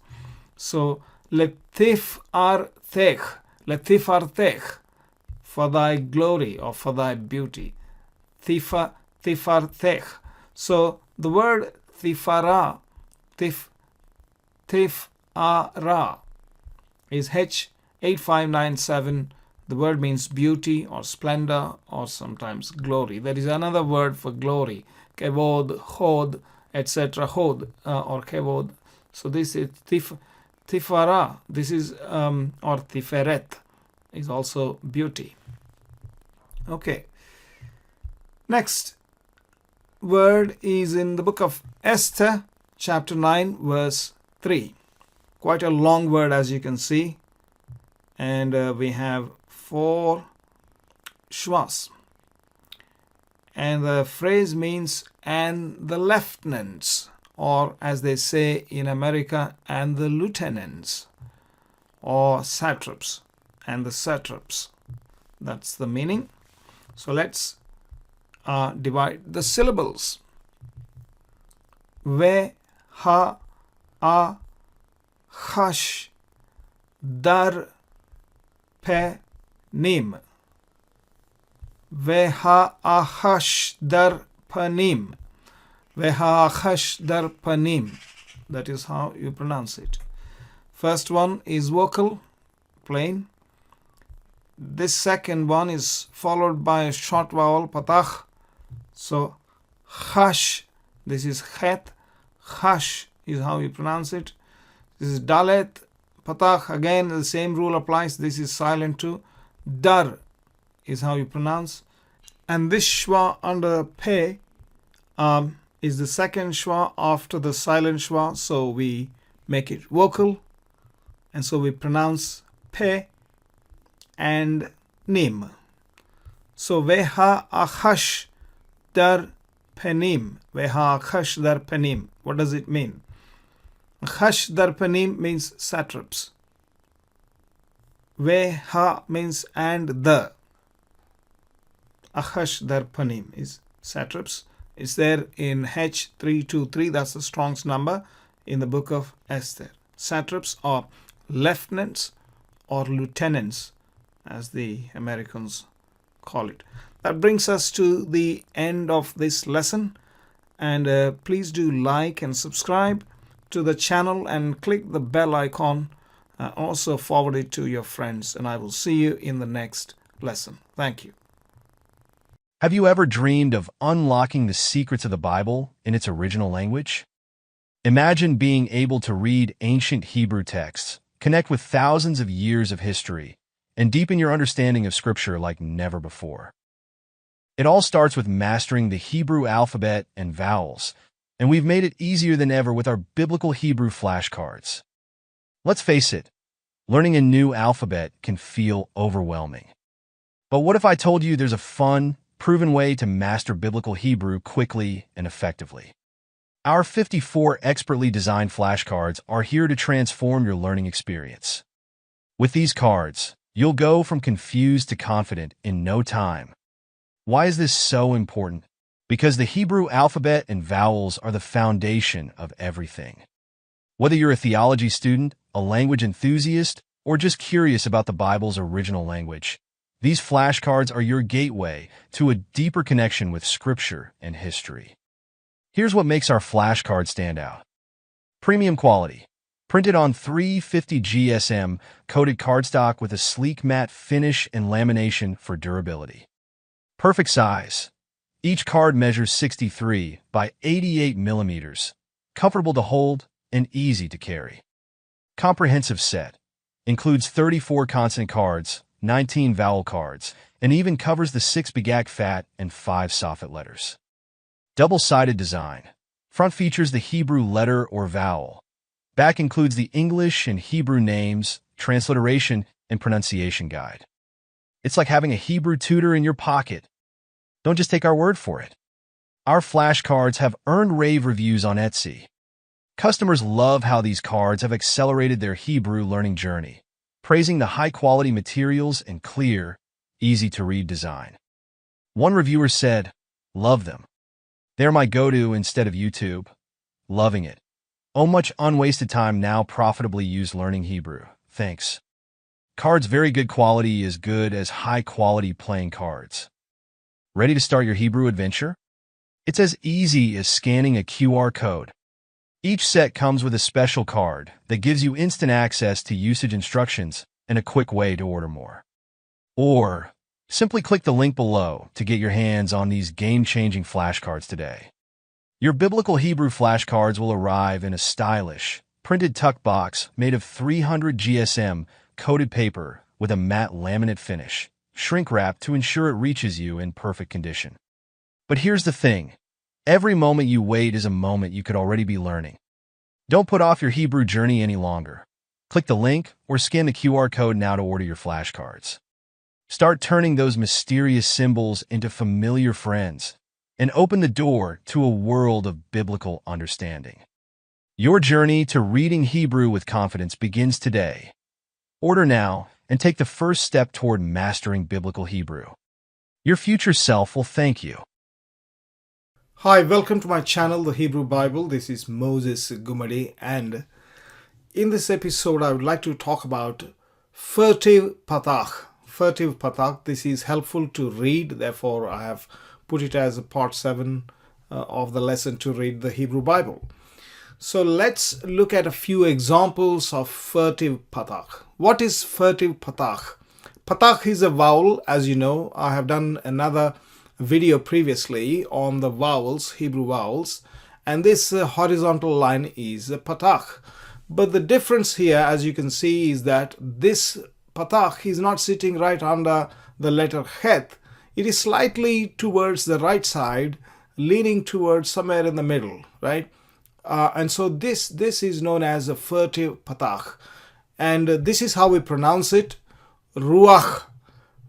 So latif ar tech, latif ar tech, for thy glory or for thy beauty. Tifar tech. So the word tifara, tifara is H8597. The word means beauty or splendor or sometimes glory. There is another word for glory, kevod, hod, etc. Hod or kevod. So this is tifara. This is or tiferet is also beauty. Okay. Next word is in the book of Esther, chapter 9, verse 3. Quite a long word, as you can see. And we have 4 shvas. And the phrase means, and the lieutenants, or as they say in America, and the lieutenants, or satraps, and the satraps. That's the meaning. So let's divide the syllables. Ve, ha, a, hash, dar, pe, nim. Ve, ha, a, hash, dar, panim. Ve, ha, a, hash, dar, panim. That is how you pronounce it. First one is vocal, plain. This second one is followed by a short vowel, patach. So, hash, this is het, hash is how you pronounce it. This is dalet, patach, again the same rule applies. This is silent too. Dar is how you pronounce. And this shwa under pe is the second shwa after the silent shwa. So we make it vocal. And so we pronounce pe and nim. So veha achash dar penim. Veha achash dar penim. What does it mean? Achash dar penim means satraps. Veha means and the. Achash dar panim is satraps. It's there in H323. That's the Strong's number in the book of Esther. Satraps are lieutenants or lieutenants, as the Americans call it. That brings us to the end of this lesson. And please do like and subscribe to the channel and click the bell icon. Also forward it to your friends. And I will see you in the next lesson. Thank you. Have you ever dreamed of unlocking the secrets of the Bible in its original language? Imagine being able to read ancient Hebrew texts, connect with thousands of years of history, and deepen your understanding of Scripture like never before. It all starts with mastering the Hebrew alphabet and vowels, and we've made it easier than ever with our biblical Hebrew flashcards. Let's face it, learning a new alphabet can feel overwhelming. But what if I told you there's a fun, proven way to master biblical Hebrew quickly and effectively? Our 54 expertly designed flashcards are here to transform your learning experience. With these cards, you'll go from confused to confident in no time. Why is this so important? Because the Hebrew alphabet and vowels are the foundation of everything. Whether you're a theology student, a language enthusiast, or just curious about the Bible's original language, these flashcards are your gateway to a deeper connection with Scripture and history. Here's what makes our flashcards stand out. Premium quality. Printed on 350 GSM coated cardstock with a sleek matte finish and lamination for durability. Perfect size. Each card measures 63 by 88 millimeters, comfortable to hold and easy to carry. Comprehensive set. Includes 34 consonant cards, 19 vowel cards, and even covers the 6 Begadkefat and 5 soffit letters. Double-sided design. Front features the Hebrew letter or vowel. Back includes the English and Hebrew names, transliteration, and pronunciation guide. It's like having a Hebrew tutor in your pocket. Don't just take our word for it. Our flashcards have earned rave reviews on Etsy. Customers love how these cards have accelerated their Hebrew learning journey, praising the high-quality materials and clear, easy-to-read design. One reviewer said, "Love them. They're my go-to instead of YouTube. Loving it. Oh, much unwasted time now profitably used learning Hebrew. Thanks." Cards very good quality, as good as high-quality playing cards. Ready to start your Hebrew adventure? It's as easy as scanning a QR code. Each set comes with a special card that gives you instant access to usage instructions and a quick way to order more. Or simply click the link below to get your hands on these game-changing flashcards today. Your biblical Hebrew flashcards will arrive in a stylish, printed tuck box made of 300 GSM coated paper with a matte laminate finish, shrink-wrapped to ensure it reaches you in perfect condition. But here's the thing. Every moment you wait is a moment you could already be learning. Don't put off your Hebrew journey any longer. Click the link or scan the QR code now to order your flashcards. Start turning those mysterious symbols into familiar friends and open the door to a world of biblical understanding. Your journey to reading Hebrew with confidence begins today. Order now and take the first step toward mastering biblical Hebrew. Your future self will thank you. Hi, welcome to my channel, The Hebrew Bible. This is Moses Gumadi, and in this episode I would like to talk about furtive patach. Furtive patach. This is helpful to read, therefore I have put it as a part 7 of the lesson to read the Hebrew Bible. So let's look at a few examples of furtive patach. What is furtive patach? Patach is a vowel, as you know. I have done another video previously on the vowels, Hebrew vowels, and this horizontal line is a patach. But the difference here, as you can see, is that this patach is not sitting right under the letter het. It is slightly towards the right side, leaning towards somewhere in the middle, right? And so this is known as a furtive patach. And this is how we pronounce it, ruach.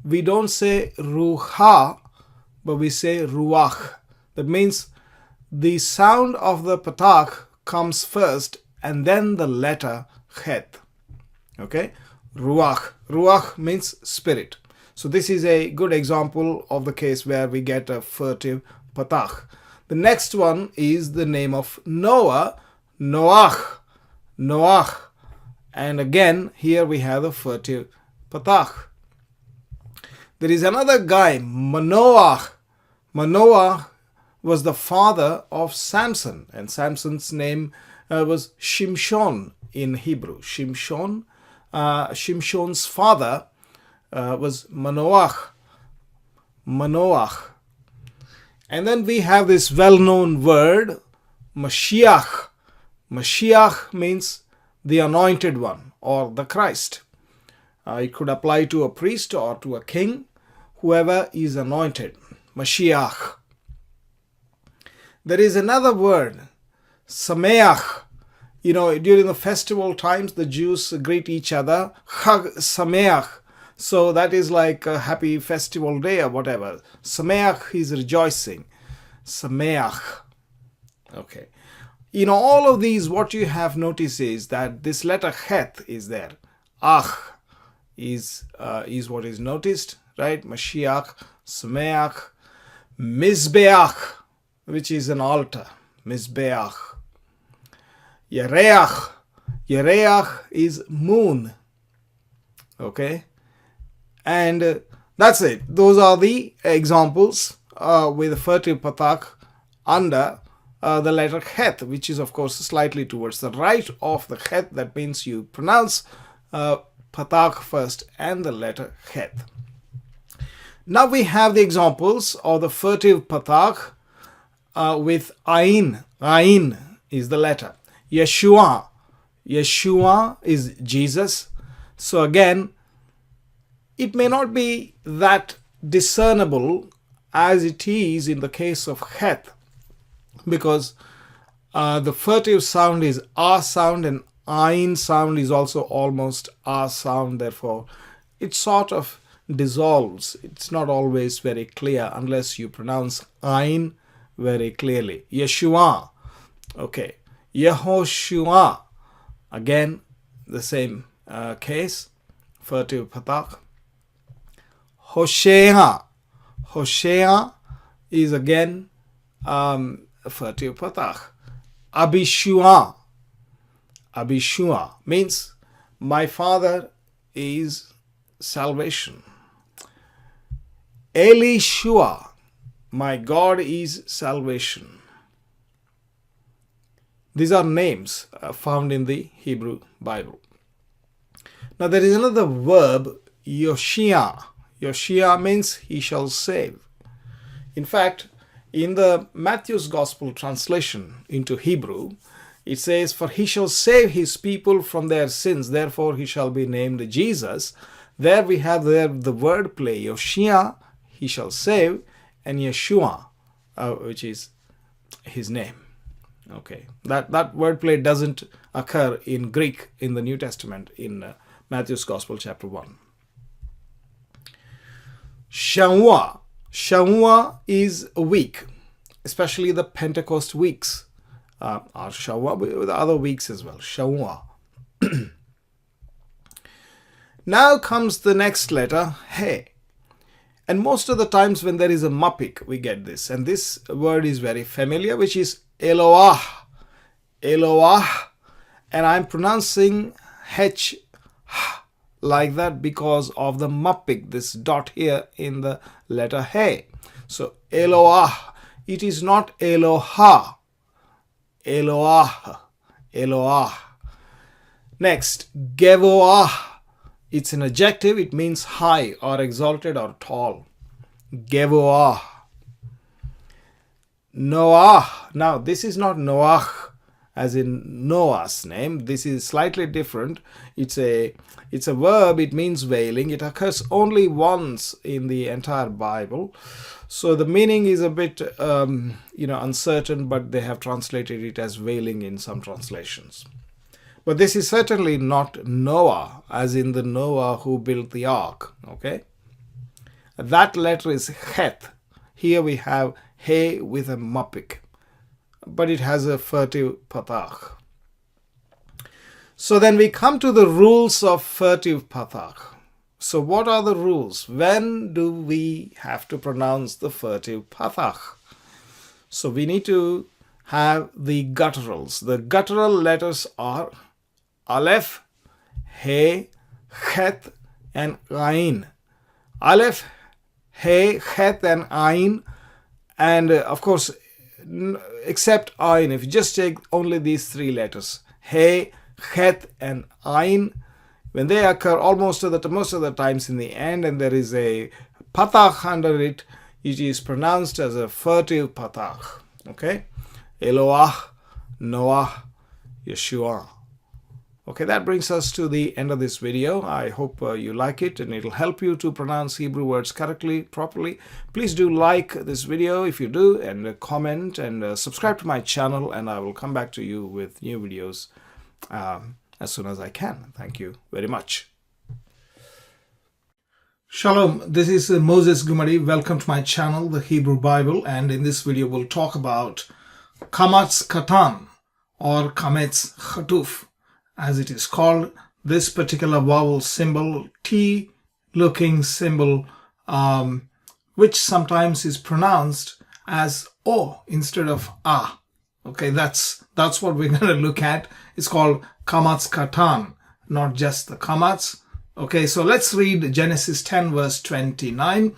We don't say ruha, but we say ruach. That means the sound of the patach comes first and then the letter het. Okay? Ruach. Ruach means spirit. So this is a good example of the case where we get a furtive patach. The next one is the name of Noah, Noach, Noach. And again, here we have a furtive patach. There is another guy, Manoah. Manoah was the father of Samson, and Samson's name was Shimshon in Hebrew. Shimshon. Shimshon's father was Manoah. Manoah. And then we have this well-known word, Mashiach. Mashiach means the anointed one or the Christ. It could apply to a priest or to a king, whoever is anointed. Mashiach. There is another word, Sameach. You know, during the festival times, the Jews greet each other, Chag Sameach. So that is like a happy festival day or whatever. Sameach is rejoicing. Sameach. Okay. In all of these, what you have noticed is that this letter het is there. Ach is what is noticed, right? Mashiach, Sameach, Mizbeach, which is an altar. Mizbeach. Yereach. Yereach is moon. Okay. And that's it. Those are the examples with furtive patach under the letter het, which is of course slightly towards the right of the het. That means you pronounce patach first and the letter het. Now we have the examples of the furtive patach with ayin. Ayin is the letter. Yeshua. Yeshua is Jesus. So again, it may not be that discernible as it is in the case of het, because the furtive sound is R sound and ayin sound is also almost R sound. Therefore, it sort of dissolves. It's not always very clear unless you pronounce ayin very clearly. Yeshua. Okay. Yehoshua. Again, the same case. Furtive patach. Hosea. Hosea is again furtive patach. Abishua. Abishua means my father is salvation. Elishua, my God is salvation. These are names found in the Hebrew Bible. Now there is another verb, Yoshia. Yoshia means he shall save. In fact, in the Matthew's Gospel translation into Hebrew, it says, for he shall save his people from their sins, therefore he shall be named Jesus. There we have the word play, Yoshia, he shall save, and Yeshua, which is his name. Okay, that wordplay doesn't occur in Greek in the New Testament in Matthew's Gospel chapter 1. Shavua. Shavua is a week, especially the Pentecost weeks are Shavua, but with other weeks as well. Shavua. Now comes the next letter, He. And most of the times when there is a mapik, we get this. And this word is very familiar, which is Eloah. Eloah. And I'm pronouncing H like that because of the mapik, this dot here in the letter He. So Eloah. It is not Eloha. Eloah. Eloah. Next, Gevoah. It's an adjective. It means high or exalted or tall. Gevoah. Noah. Now, this is not Noah as in Noah's name. This is slightly different. It's a verb. It means wailing. It occurs only once in the entire Bible. So the meaning is a bit, uncertain, but they have translated it as wailing in some translations. But this is certainly not Noah, as in the Noah who built the ark. Okay, that letter is Het. Here we have He with a mapik, but it has a furtive patach. So then we come to the rules of furtive patach. So what are the rules? When do we have to pronounce the furtive patach? So we need to have the gutturals. The guttural letters are Aleph, He, Het, and Ayin. Aleph, He, Het, and Ayin. And of course, except Ayin, if you just take only these three letters, He, Het, and Ayin, when they occur most of the times in the end, and there is a patach under it, it is pronounced as a furtive patach. Okay? Eloah, Noah, Yeshua. Okay, that brings us to the end of this video. I hope you like it and it'll help you to pronounce Hebrew words correctly, properly. Please do like this video if you do, and comment and subscribe to my channel, and I will come back to you with new videos as soon as I can. Thank you very much. Shalom, this is Moses Gumadi. Welcome to my channel, The Hebrew Bible, and in this video we'll talk about Qamats qatan or Qamats chatuf, as it is called. This particular vowel symbol, T-looking symbol, which sometimes is pronounced as O instead of A. Okay, that's what we're going to look at. It's called Qamats qatan, not just the Qamats. Okay, so let's read Genesis 10 verse 29.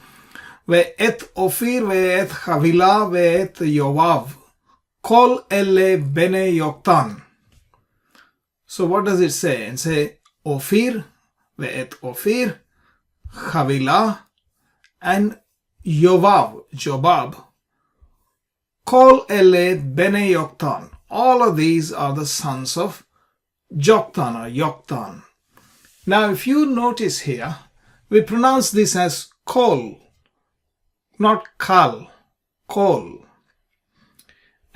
Ve'et Ophir ve'et Havila ve'et Yovav Kol ele bene yoktan. So what does it say? And say Ophir, ve'et Ophir, Havilah, and Jobab. Kol ele bene yoktan. All of these are the sons of Joktan or Yoktan. Now if you notice here, we pronounce this as Kol, not Kal, Kol.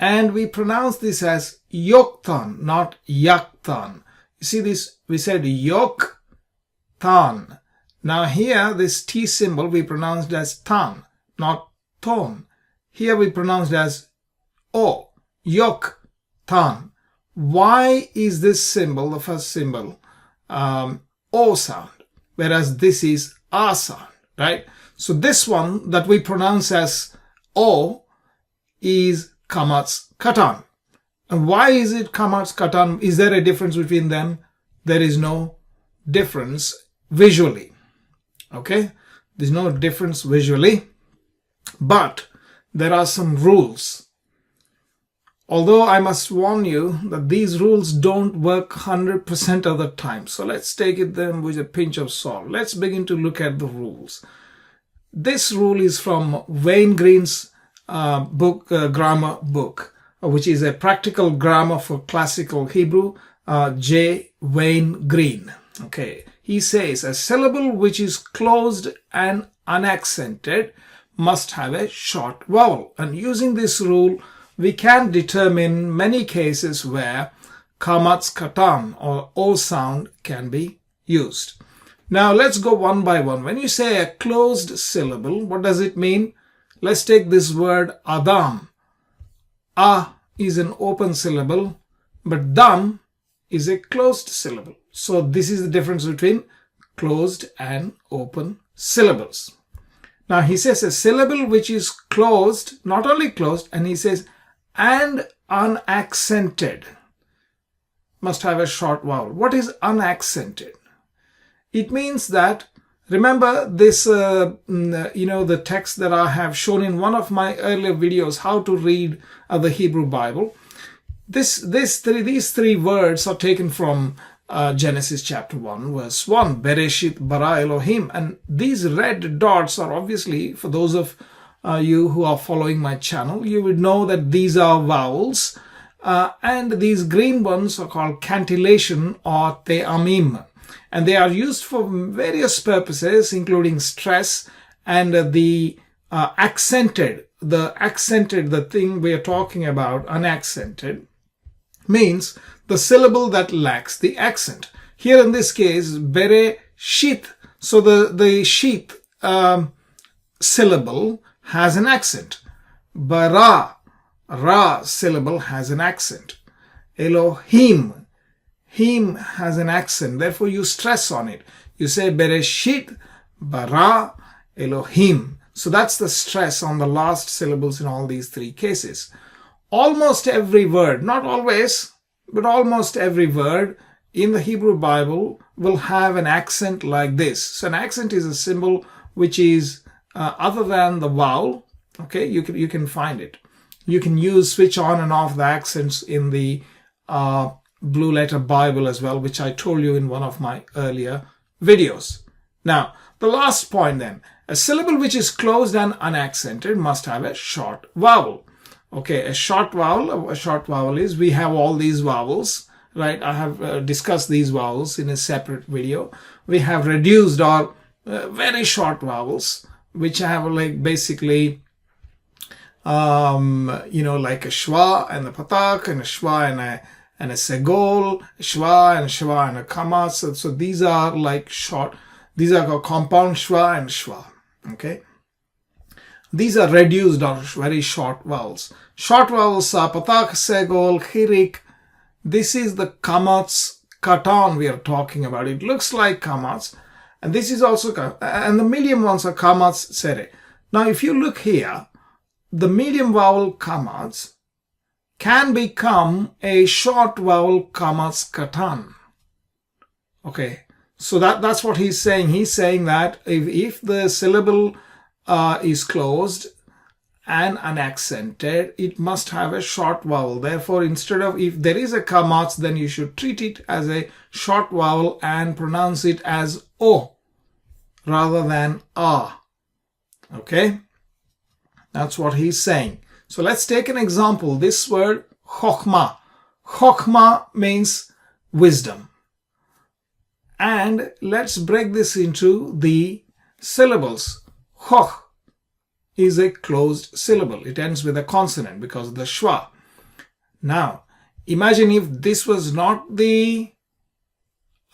And we pronounce this as Yoktan, not Yaktan. You see this, we said Yoktan. Now here, this T symbol we pronounced as Tan, not Ton. Here we pronounced as O, Yoktan. Why is this symbol, the first symbol, O sound, whereas this is A sound, right? So this one that we pronounce as O is Qamats, qatan. And why is it Qamats, qatan? Is there a difference between them? There is no difference visually. Okay? There's no difference visually. But there are some rules. Although I must warn you that these rules don't work 100% of the time. So let's take it then with a pinch of salt. Let's begin to look at the rules. This rule is from Wayne Green's grammar book, which is a practical grammar for classical Hebrew, J. Wayne Green. Okay, he says a syllable which is closed and unaccented must have a short vowel. And using this rule, we can determine many cases where Qamats, qatan or O sound can be used. Now let's go one by one. When you say a closed syllable, what does it mean? Let's take this word Adam. A is an open syllable, but Dam is a closed syllable. So this is the difference between closed and open syllables. Now he says a syllable which is closed, not only closed, and he says and unaccented must have a short vowel. What is unaccented? It means that, remember this, the text that I have shown in one of my earlier videos, how to read the Hebrew Bible. These three words are taken from Genesis chapter 1, verse 1, Bereshit bara Elohim. And these red dots are obviously, for those of you who are following my channel, you would know that these are vowels. And these green ones are called cantillation or te'amim. And they are used for various purposes, including stress and the accented, the thing we are talking about, unaccented, means the syllable that lacks the accent. Here in this case, bereshit. So the shit syllable has an accent. Bara, ra syllable has an accent. Elohim, him has an accent. Therefore, you stress on it. You say Bereshit bara Elohim. So that's the stress on the last syllables in all these three cases. Almost every word, not always, but almost every word in the Hebrew Bible will have an accent like this. So an accent is a symbol which is other than the vowel. Okay, you can find it. You can switch on and off the accents in the Blue Letter Bible as well, which I told you in one of my earlier videos. Now, the last point then, a syllable which is closed and unaccented must have a short vowel. Okay, a short vowel is, we have all these vowels, right? I have discussed these vowels in a separate video. We have reduced or very short vowels, which have like basically, like a sheva and a patach and a sheva and a segol, sheva and a qamats. So these are like short, these are called compound sheva and sheva. Okay. These are reduced or very short vowels. Short vowels are patach, segol, chirik. This is the qamats, qatan we are talking about. It looks like qamats. And this is also, and the medium ones are qamats, sere. Now if you look here, the medium vowel qamats can become a short vowel qamats, qatan. Okay, so that's what he's saying. He's saying that if the syllable is closed and unaccented, it must have a short vowel. Therefore, instead of, if there is a qamats, then you should treat it as a short vowel and pronounce it as O rather than A. Okay? That's what he's saying. So let's take an example. This word, chokhmah. Chokhmah means wisdom. And let's break this into the syllables. Chokh is a closed syllable. It ends with a consonant because of the shwa. Now, imagine if this was not the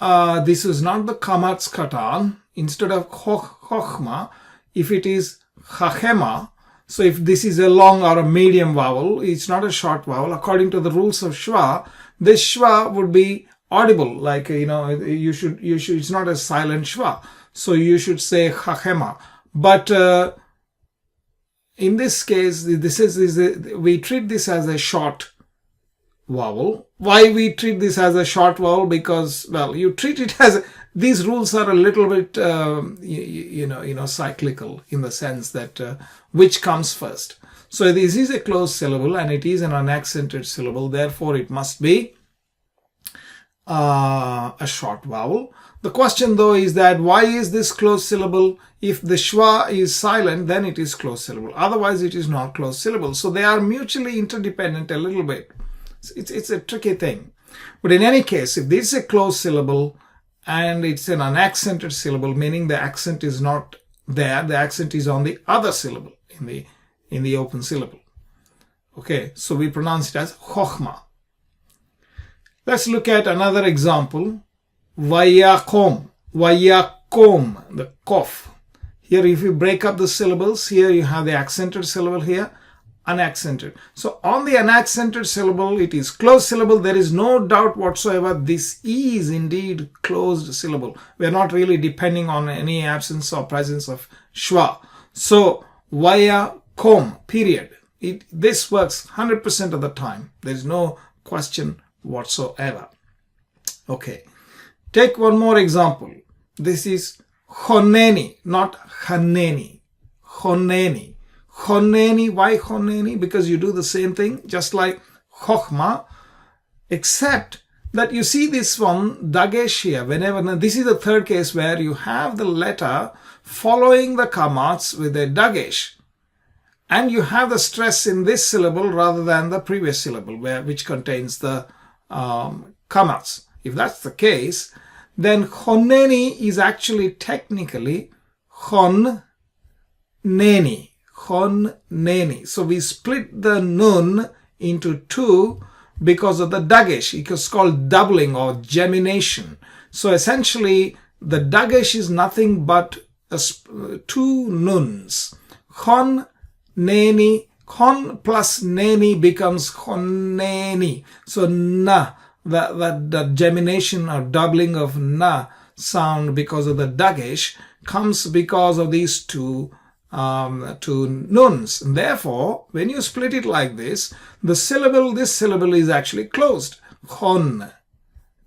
Qamats qatan. Instead of chokhmah, if it is chachema, so if this is a long or a medium vowel, it's not a short vowel. According to the rules of shwa, this shwa would be audible. Like, you should, it's not a silent shwa. So you should say chachema. But in this case, we treat this as a short vowel. Why we treat this as a short vowel? Because, well, you treat it as, these rules are a little bit, cyclical in the sense that which comes first. So this is a closed syllable and it is an unaccented syllable. Therefore, it must be a short vowel. The question though is that why is this closed syllable? If the shwa is silent, then it is closed syllable. Otherwise, it is not closed syllable. So they are mutually interdependent a little bit. It's a tricky thing. But in any case, if this is a closed syllable and it's an unaccented syllable, meaning the accent is not there, the accent is on the other syllable in the open syllable. Okay, so we pronounce it as chokhmah. Let's look at another example. Vayakom, the kof. Here, if you break up the syllables, here you have the accented syllable here, unaccented. So on the unaccented syllable, it is closed syllable. There is no doubt whatsoever. This is indeed closed syllable. We are not really depending on any absence or presence of shwa. So vayakom, period. This works 100% of the time. There is no question whatsoever. Okay. Take one more example. This is choneni, not chaneni. Choneni. Choneni, why choneni? Because you do the same thing, just like chokhmah, except that you see this one, Dagesh here, whenever, this is the third case where you have the letter following the qamats with a Dagesh. And you have the stress in this syllable rather than the previous syllable, which contains the qamats. If that's the case, then choneni is actually technically chonneni. Chonneni. So we split the nun into two because of the Dagesh. It's called doubling or gemination. So essentially, the Dagesh is nothing but two nuns. Chonneni. Chon plus neni becomes chonneni. So na. The gemination or doubling of na sound because of the Dagesh comes because of these two nuns. And therefore, when you split it like this syllable is actually closed. Chon,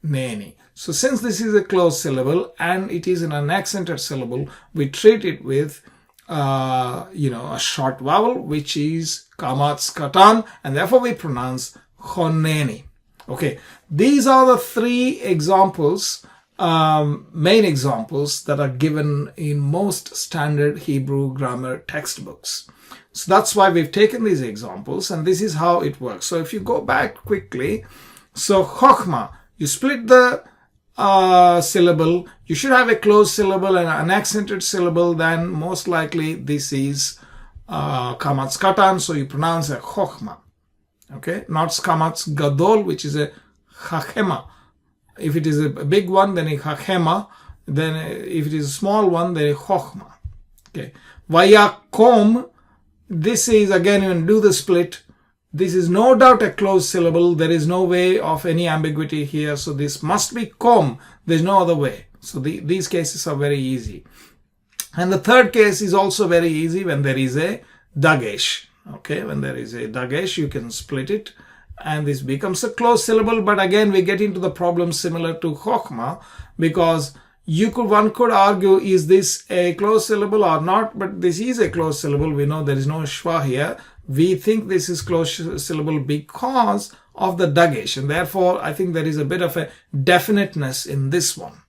neni. So since this is a closed syllable and it is an unaccented syllable, we treat it with a short vowel, which is qamats qatan, and therefore we pronounce choneni. Okay, these are the three examples, main examples that are given in most standard Hebrew grammar textbooks. So that's why we've taken these examples, and this is how it works. So if you go back quickly, so chokhmah, you split the syllable, you should have a closed syllable and an accented syllable, then most likely this is qamats qatan, so you pronounce a chokhmah. Okay, not qamats gadol, which is a chachema. If it is a big one, then a chachema. Then if it is a small one, then a chokhmah. Okay, vayakom. This is again, when you do the split, this is no doubt a closed syllable. There is no way of any ambiguity here. So this must be kom. There's no other way. So these cases are very easy. And the third case is also very easy when there is a Dagesh. Okay, when there is a Dagesh, you can split it and this becomes a closed syllable. But again, we get into the problem similar to chokhmah because one could argue, is this a closed syllable or not? But this is a closed syllable. We know there is no shva here. We think this is closed syllable because of the Dagesh, and therefore I think there is a bit of a definiteness in this one.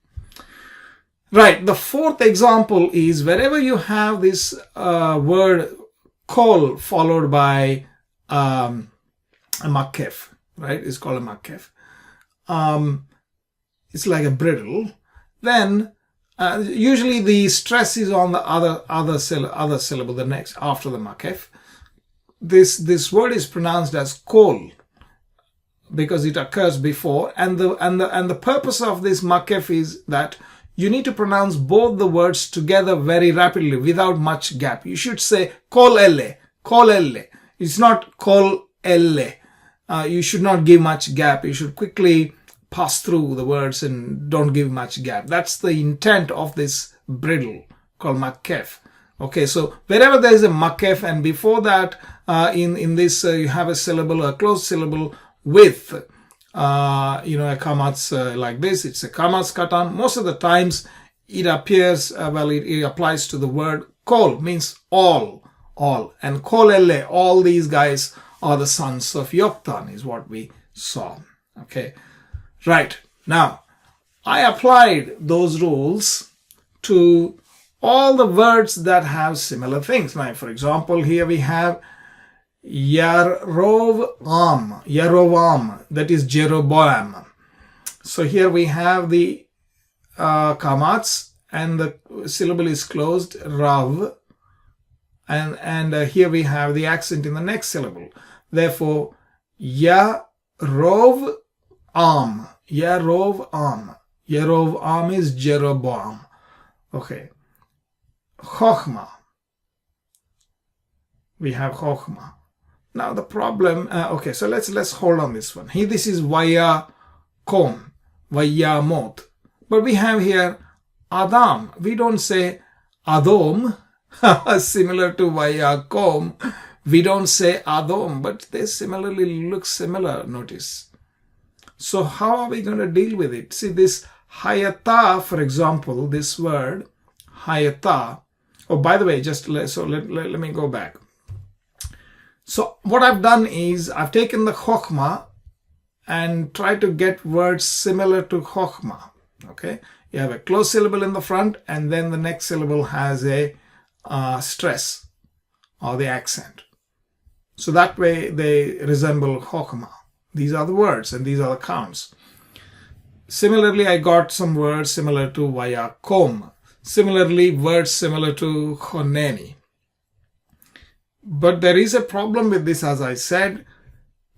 Right, the fourth example is wherever you have this word kol followed by a makef, right? It's called a makef. It's like a bridle. Then usually the stress is on the other syllable, the next after the makef. This word is pronounced as kol because it occurs before, and the purpose of this makef is that you need to pronounce both the words together very rapidly without much gap. You should say kol elle, kol elle. It's not kol elle. You should not give much gap. You should quickly pass through the words and don't give much gap. That's the intent of this bridle called makef. Okay, so wherever there is a makef and before that in this you have a syllable, a closed syllable with a qamats like this, it's a qamats qatan. Most of the times it appears, it applies to the word kol, means all, and kol elle, all these guys are the sons of Yoktan is what we saw. Okay, right, now I applied those rules to all the words that have similar things. Now, for example, here we have Yarovam, that is Jeroboam. So here we have the qamats and the syllable is closed, Rav, and here we have the accent in the next syllable. Therefore, Yarovam. Yarovam is Jeroboam. Okay. Chochma. We have Chochma. Now the problem, okay, so let's hold on this one. Here, this is Vayakom, Vayamot. But we have here Adam. We don't say Adom, similar to Vayakom. We don't say Adom, but they similarly look similar, notice. So how are we going to deal with it? See, this Hayata, for example, this word, Hayata. Oh, by the way, let me go back. So what I've done is I've taken the Chochma and tried to get words similar to Chochma. Okay, you have a closed syllable in the front and then the next syllable has a stress or the accent. So that way they resemble Chochma. These are the words and these are the counts. Similarly, I got some words similar to Vayakom. Similarly, words similar to Choneni. But there is a problem with this, as I said.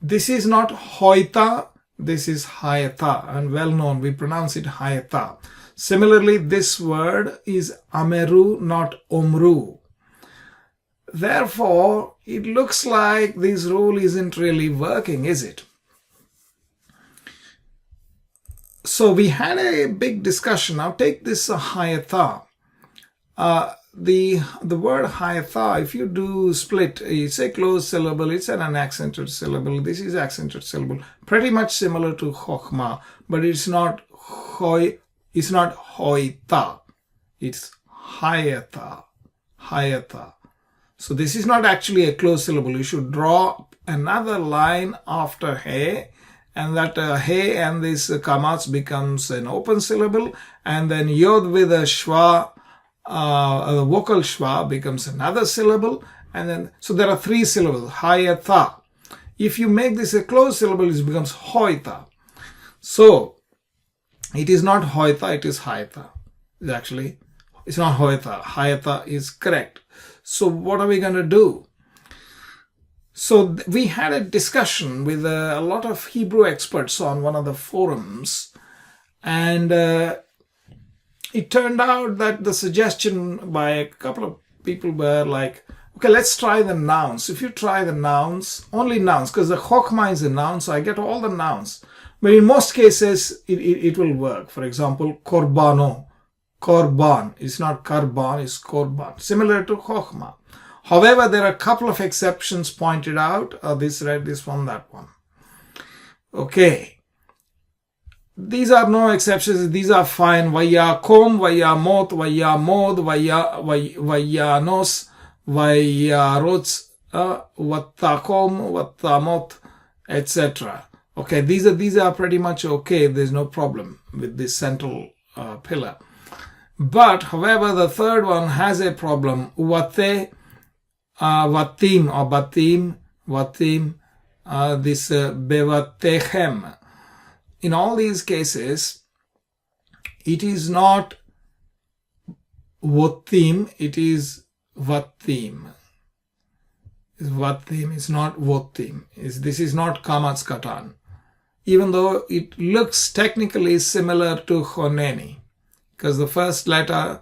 This is not Hoita, this is Hayata, and well known, we pronounce it Hayata. Similarly, this word is Ameru, not Omru. Therefore, it looks like this rule isn't really working, is it? So we had a big discussion. Now take this Hayata. The word Hayata, if you do split, it's a closed syllable, it's an unaccented syllable, this is accented syllable, pretty much similar to Chochma, but it's not Hoita, it's Hayata. So this is not actually a closed syllable. You should draw another line after He, and that He and this Qamats becomes an open syllable, and then Yod with a Shva, the vocal shva becomes another syllable, and then so there are three syllables, Hayata. If you make this a closed syllable, it becomes Hoita. So it is not Hoita, it is Hayata. Actually, it's not Hoita. Hayata is correct. So what are we going to do? So we had a discussion with a lot of Hebrew experts on one of the forums, and it turned out that the suggestion by a couple of people were like, okay, let's try the nouns. If you try the nouns, only nouns, because the Chochma is a noun, so I get all the nouns. But in most cases, it will work. For example, Korbano, Korban. It's not Karban, it's Korban. Similar to Chochma. However, there are a couple of exceptions pointed out. This one, that one. Okay. these are no exceptions. These are fine. Vayakom, Vayamot, Vayamod, Vayanos, Vayarots, Vattakom, Vattamot, etc. Okay, these are pretty much okay. There's no problem with this central pillar. But, however, the third one has a problem. Vate, Vatim or Batim, Vatim, this Bevatechem. In all these cases, it is not Votim, it is Vatim. Vatim is not Votim. This is not Qamats qatan. Even though it looks technically similar to Honeni, because the first letter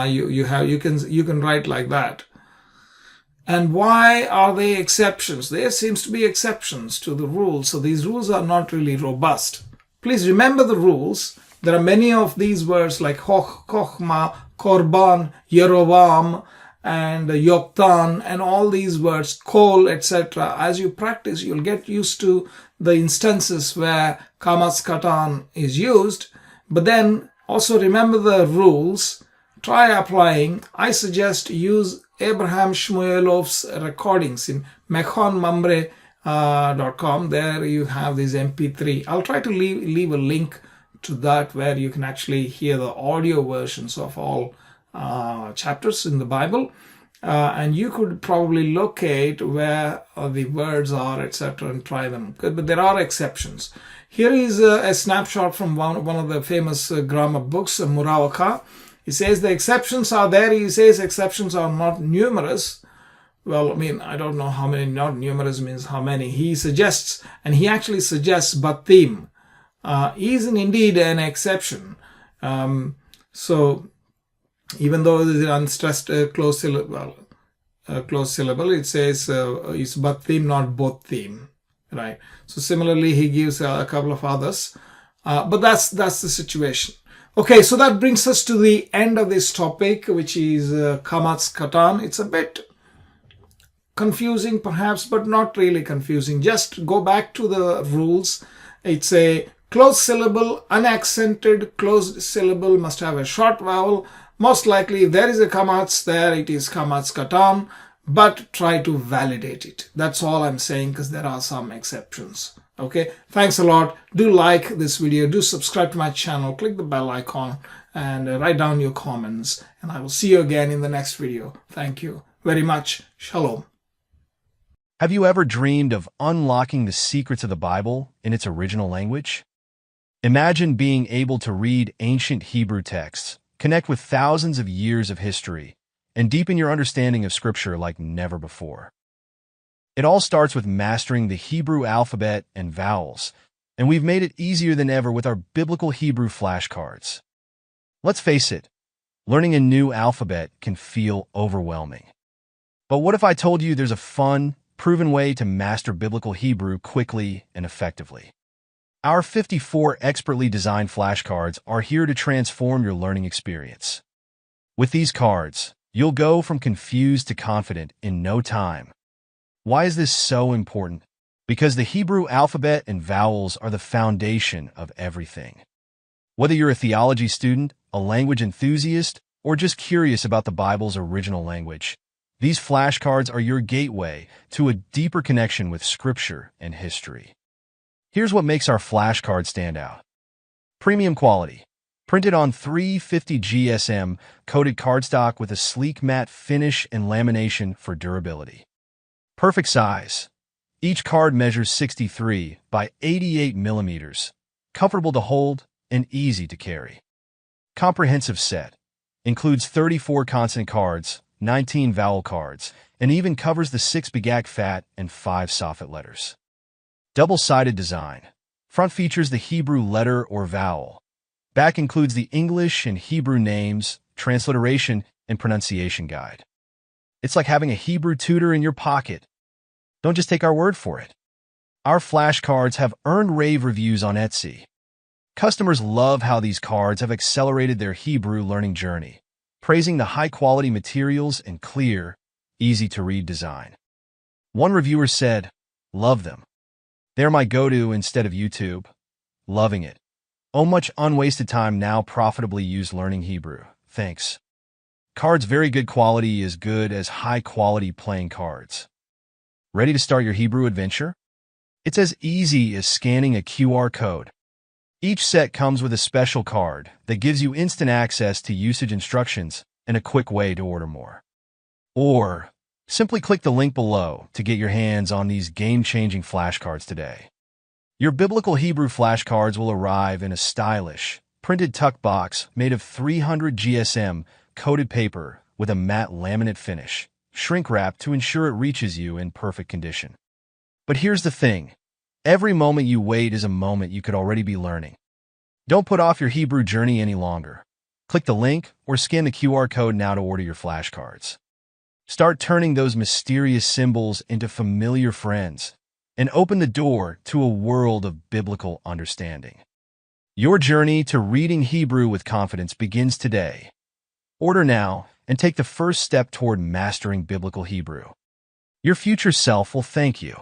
you can write like that. And why are they exceptions? There seems to be exceptions to the rules, so these rules are not really robust. Please remember the rules. There are many of these words like Hoch, Kochma, Korban, Yerovam, and Yoktan, and all these words, Kol, etc. As you practice, you'll get used to the instances where Qamats qatan is used, but then also remember the rules. Try applying. I suggest use Abraham Shmuelov's recordings in mechonmamre.com. There you have this MP3. I'll try to leave a link to that where you can actually hear the audio versions of all chapters in the Bible. And you could probably locate where the words are, etc., and try them. But there are exceptions. Here is a snapshot from one of the famous grammar books, Murawaka. He says the exceptions are there. He says exceptions are not numerous. Well, I mean, I don't know how many. Not numerous means how many. He suggests, and he actually suggests Batim is indeed an exception. So even though it is an unstressed closed syllable, it says it's Batim, not Botim, right? So similarly, he gives a couple of others, but that's the situation. Okay, so that brings us to the end of this topic, which is Qamats qatan. It's a bit confusing perhaps, but not really confusing. Just go back to the rules. It's a closed syllable, unaccented closed syllable must have a short vowel. Most likely, if there is a Qamats there, it is Qamats qatan, but try to validate it. That's all I'm saying, because there are some exceptions. Okay, thanks a lot. Do like this video, do subscribe to my channel, click the bell icon, and write down your comments. And I will see you again in the next video. Thank you very much. Shalom. Have you ever dreamed of unlocking the secrets of the Bible in its original language? Imagine being able to read ancient Hebrew texts, connect with thousands of years of history, and deepen your understanding of Scripture like never before. It all starts with mastering the Hebrew alphabet and vowels, and we've made it easier than ever with our biblical Hebrew flashcards. Let's face it, learning a new alphabet can feel overwhelming. But what if I told you there's a fun, proven way to master biblical Hebrew quickly and effectively? Our 54 expertly designed flashcards are here to transform your learning experience. With these cards, you'll go from confused to confident in no time. Why is this so important? Because the Hebrew alphabet and vowels are the foundation of everything. Whether you're a theology student, a language enthusiast, or just curious about the Bible's original language, these flashcards are your gateway to a deeper connection with Scripture and history. Here's what makes our flashcard stand out. Premium quality. Printed on 350 GSM, coated cardstock with a sleek matte finish and lamination for durability. Perfect size. Each card measures 63 by 88 millimeters, comfortable to hold and easy to carry. Comprehensive set. Includes 34 consonant cards, 19 vowel cards, and even covers the 6 Begadkefat and 5 soffit letters. Double-sided design. Front features the Hebrew letter or vowel. Back includes the English and Hebrew names, transliteration, and pronunciation guide. It's like having a Hebrew tutor in your pocket. Don't just take our word for it. Our flashcards have earned rave reviews on Etsy. Customers love how these cards have accelerated their Hebrew learning journey, praising the high-quality materials and clear, easy-to-read design. One reviewer said, "Love them. They're my go-to instead of YouTube." Loving it. Oh, much unwasted time now profitably used learning Hebrew. Thanks. Cards very good quality, as good as high-quality playing cards. Ready to start your Hebrew adventure? It's as easy as scanning a QR code. Each set comes with a special card that gives you instant access to usage instructions and a quick way to order more. Or simply click the link below to get your hands on these game-changing flashcards today. Your biblical Hebrew flashcards will arrive in a stylish, printed tuck box made of 300 GSM coated paper with a matte laminate finish, shrink-wrapped to ensure it reaches you in perfect condition. But here's the thing. Every moment you wait is a moment you could already be learning. Don't put off your Hebrew journey any longer. Click the link or scan the QR code now to order your flashcards. Start turning those mysterious symbols into familiar friends and open the door to a world of biblical understanding. Your journey to reading Hebrew with confidence begins today. Order now and take the first step toward mastering biblical Hebrew. Your future self will thank you.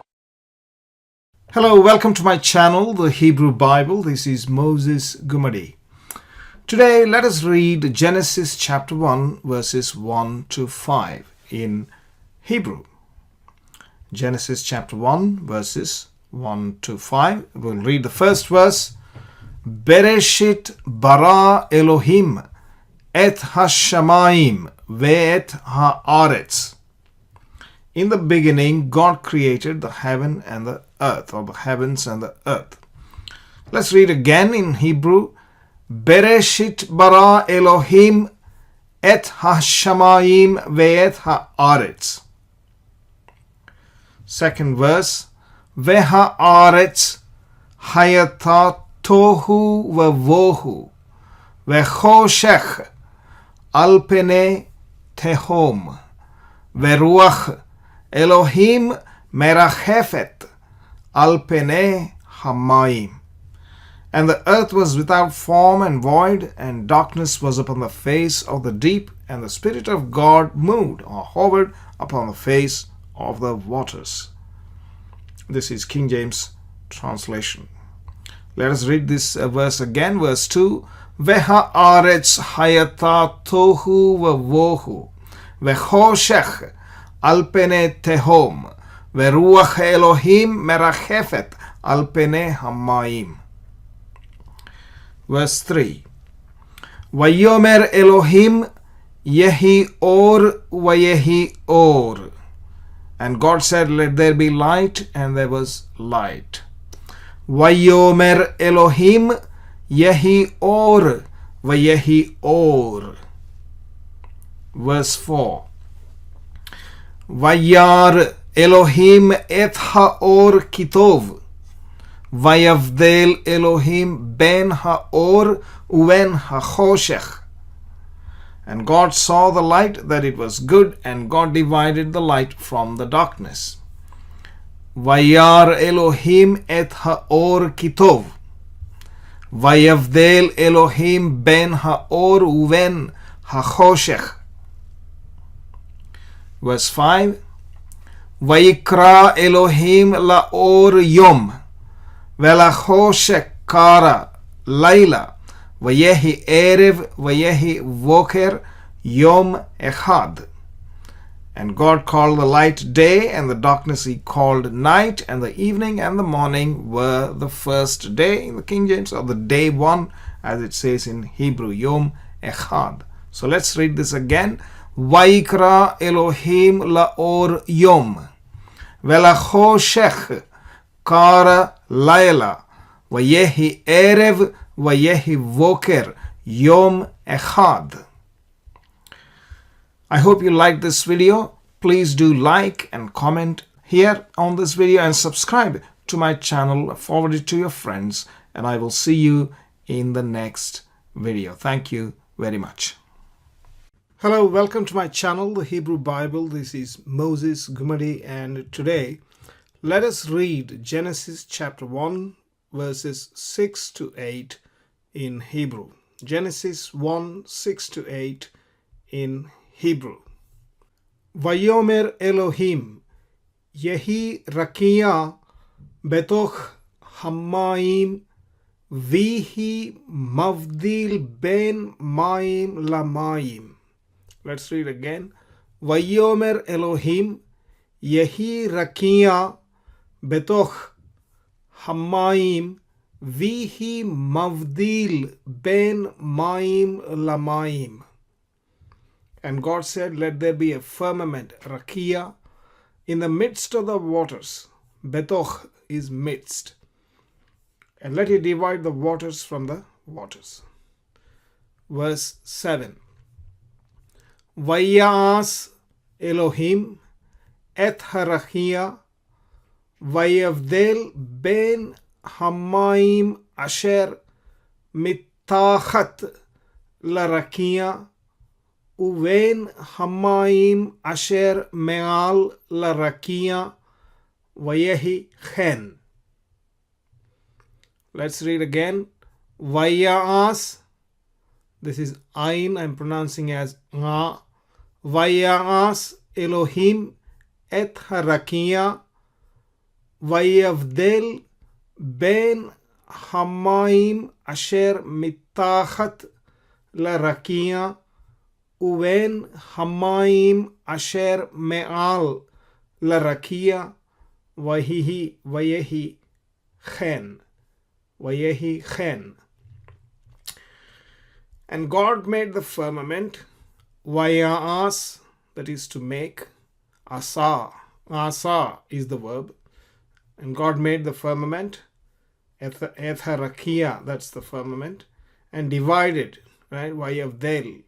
Hello, welcome to my channel, The Hebrew Bible. This is Moses Gumadi. Today, let us read Genesis chapter 1, verses 1 to 5 in Hebrew. Genesis chapter 1, verses 1 to 5. We'll read the first verse. Bereshit bara Elohim et hashamayim ve'et haaretz. In the beginning, God created the heaven and the earth, or the heavens and the earth. Let's read again in Hebrew. Bereshit bara Elohim et hashamayim ve'et haaretz. Second verse. Ve'haaretz hayata tohu vavohu ve'choshech al pene tehom ve'ruach Elohim merachefet al pene hamayim. And the earth was without form and void, and darkness was upon the face of the deep, and the Spirit of God moved or hovered upon the face of the waters. This is King James translation. Let us read this verse again, verse 2. Ve'haaretz hayata tohu vavohu ve'choshech al pene tehom ve'ruach Elohim merachefet al pene hamayim. Verse 3. Vayomer Elohim yehi or vayehi or. And God said, let there be light, and there was light. Vayomer Elohim yehi or vayehi or. Verse 4. Vayar Elohim et haor kitov. Vayavdel Elohim ben haor uven hachoshech. And God saw the light, that it was good, and God divided the light from the darkness. Vayar Elohim et haor kitov. Vayavdel Elohim ben haor uven hachoshech. Verse 5. Vayikra Elohim laor yom. Velachoshech kara laila. Vayehi erev vayehi voker yom echad. And God called the light day, and the darkness he called night, and the evening and the morning were the first day in the King James, or the day one, as it says in Hebrew, yom echad. So let's read this again. Vayikra Elohim laor yom. Velachoshech kara laila. Vayehi erev vayehi voker yom echad. I hope you liked this video. Please do like and comment here on this video, and subscribe to my channel, forward it to your friends, and I will see you in the next video. Thank you very much. Hello, welcome to my channel, The Hebrew Bible. This is Moses Gumadi, and today let us read Genesis chapter 1, verses 6 to 8 in Hebrew. Genesis 1, 6 to 8 in Hebrew. Vayomer Elohim yehi rakia betoch hamayim Vihi mavdil ben maim lamayim. Let's read again. Vayomer Elohim yehi rakia betoch hamayim vihi mavdil ben maim lamayim. And God said, let there be a firmament, rakia, in the midst of the waters. Betoch is midst. And let it divide the waters from the waters. Verse 7. Vayas Elohim et harachia vayavdel ben hamayim asher mitachat larakia uven hamayim asher me'al larakia vayehi chen. Let's read again. Vayas, this is Ain, I'm pronouncing as Nga. Vayas Elohim et harakia vayavdel ben hamayim asher mitachat larakia uven hamayim asher me'al larakia vayehi chen. Vayehi chen. And God made the firmament, vayas, that is to make, asa, asa is the verb, and God made the firmament, etharakia, that's the firmament, and divided, right, vayavdel,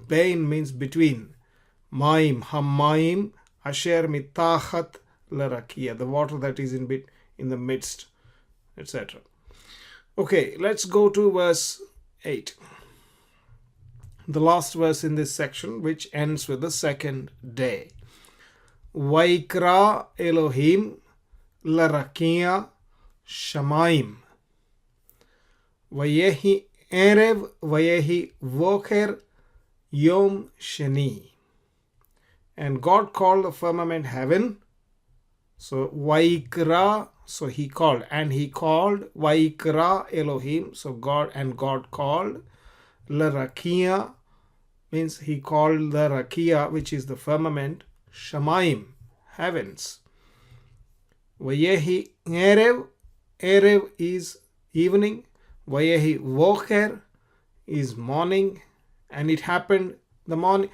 bein means between, maim, hamayim, asher mitachat larakia, the water that is in the midst, etc. Okay, let's go to verse 8. The last verse in this section, which ends with the second day. Vaikra Elohim larakia shamayim. Vayehi erev vayehi voker yom sheni. And God called the firmament heaven. So Vaikra, so he called, and he called Vaikra Elohim, so God, and God called larakia, means he called the rakia, which is the firmament, shamayim, heavens. Vayehi erev, erev is evening, vayehi voker is morning, and it happened the morning,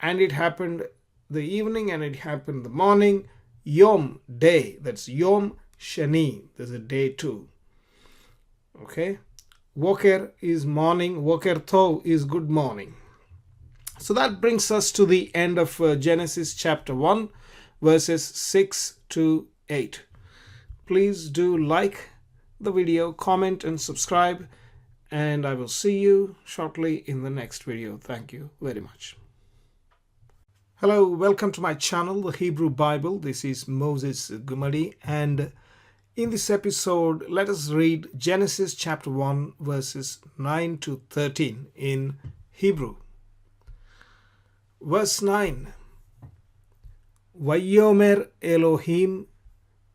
and it happened the evening, and it happened the morning. Yom, day, that's Yom Shani, there's a day too. Okay, Voker is morning, Voker Tov is good morning. So that brings us to the end of Genesis chapter 1, verses 6 to 8. Please do like the video, comment and subscribe, and I will see you shortly in the next video. Thank you very much. Hello, welcome to my channel, The Hebrew Bible. This is Moses Gumadi, and in this episode, let us read Genesis chapter 1, verses 9 to 13 in Hebrew. Verse 9. Vayomer Elohim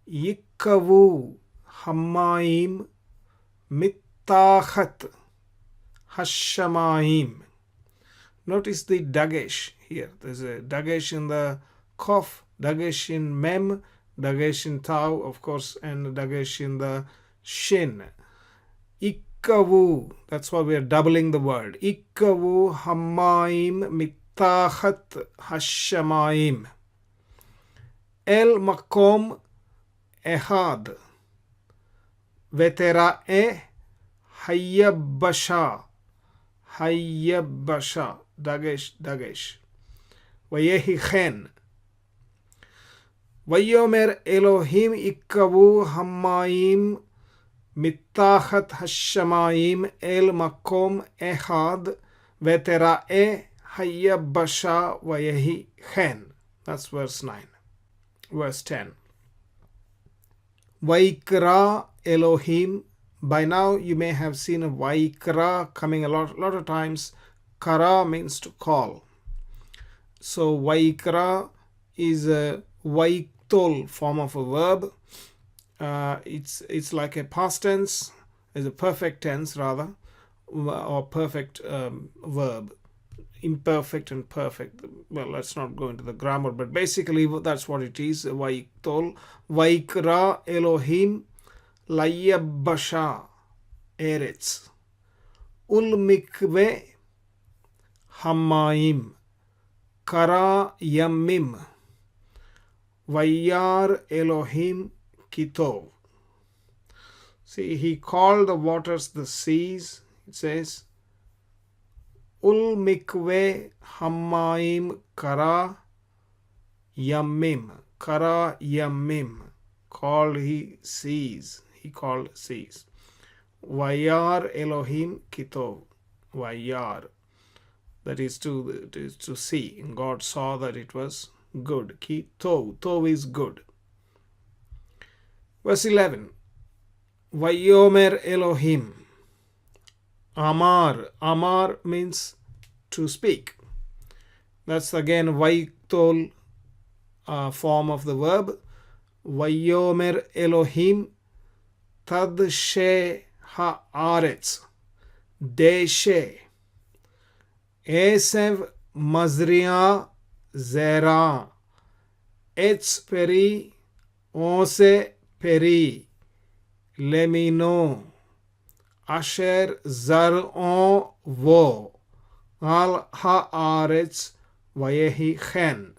yikavu hamayim mitachat hashamayim. Notice the Dagesh here. There's a Dagesh in the Kof, Dagesh in Mem, Dagesh in Tau, of course, and Dagesh in the Shin. Ikkavu, that's why we are doubling the word. Ikkavu hamayim mitachat hashamayim. El makom ehad. Vetera'e hayyabasha. Hayyabasha. Dagesh. Vayehi chen. Vayomer Elohim ikkavu hamayim mitachat hashamayim el makom ehad vetera'e hayyabasha vayehi chen. That's verse 9. Verse 10. Vaikra Elohim. By now you may have seen a Vaikra coming a lot of times. Kara means to call. So Vaikra is a Vaiktol form of a verb. It's like a past tense, is a perfect tense rather, or perfect verb. Imperfect and perfect. Well, let's not go into the grammar, but basically that's what it is. Vaiktol, Vaikra Elohim, Layabasha, Eretz, Ulmikve, Hamaim, Kara Yamim, Vayar Elohim Kitov. See, he called the waters the seas. It says, Ul mikve hamaim kara yamim. Kara yamim. Called he seas. He called seas. Vayar Elohim kitov. Vayar. That is to see. And God saw that it was good. Kitov. Tov is good. Verse 11. Vayomer Elohim. Amar. Amar means to speak. That's again Vaiktol form of the verb. Vayomer Elohim tad she haaretz deshe esev mazria zera etz peri ose peri lemino asher zar'o vo al haaretz YHVH.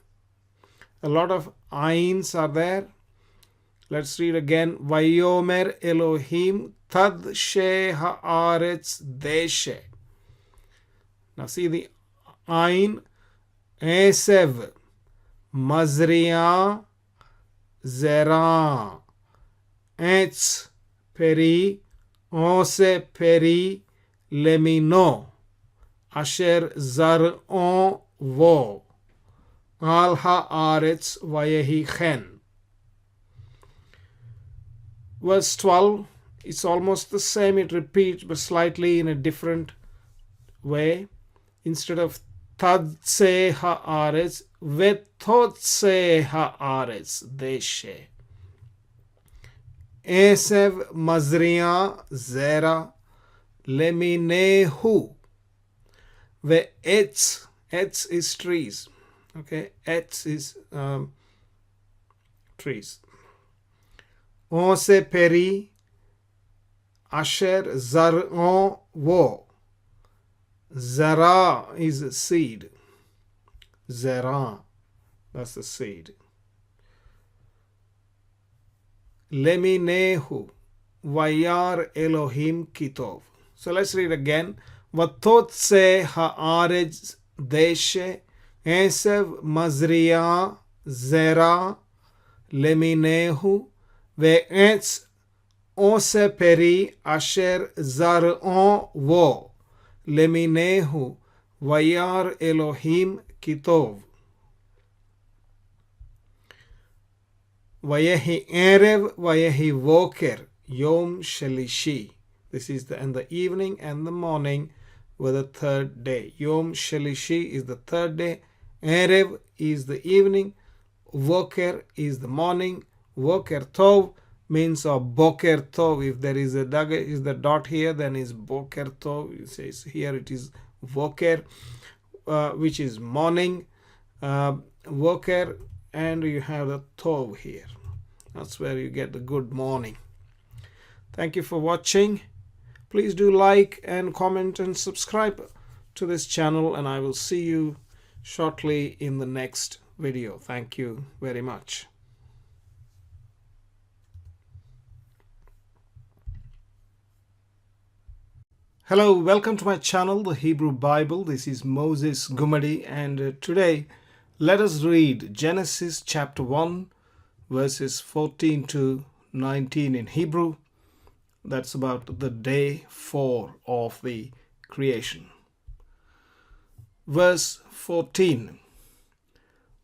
A lot of ayns are there. Let's read again. Vayomer Elohim tad she haaretz deshe. Now see the ayn. Esev mazria zera etz peri ose peri lemino asher zar'o vo al haaretz YHVH. Verse 12, it's almost the same. It repeats but slightly in a different way. Instead of tadse haaretz, vetotse haaretz deshe. Esev mazria zera leminehu. Ve etz. Etz is trees. Okay, etz is trees. Ose peri asher zar'o vo. Zara is a seed. Zara, that's the seed. Leminehu vayar Elohim kitov. So let's read again. Vatotse haaretz deshe esev mazria zera leminehu ve'etz ose peri asher zar'o vo leminehu vayar Elohim kitov. Vayehi erev vayehi voker yom shelishi. This is and the evening and the morning were the third day. Yom shelishi is the third day. Erev is the evening. Voker is the morning. Voker tov means of boker tov. If there is a Dagesh, is the dot here, then is boker tov. It says here it is voker, which is morning. Voker, and you have the tov here. That's where you get the good morning. Thank you for watching. Please do like and comment and subscribe to this channel, and I will see you shortly in the next video. Thank you very much. Hello, welcome to my channel, the Hebrew Bible. This is Moses Gumadi, and today let us read Genesis chapter 1, verses 14 to 19 in Hebrew. That's about the day 4 of the creation. Verse 14.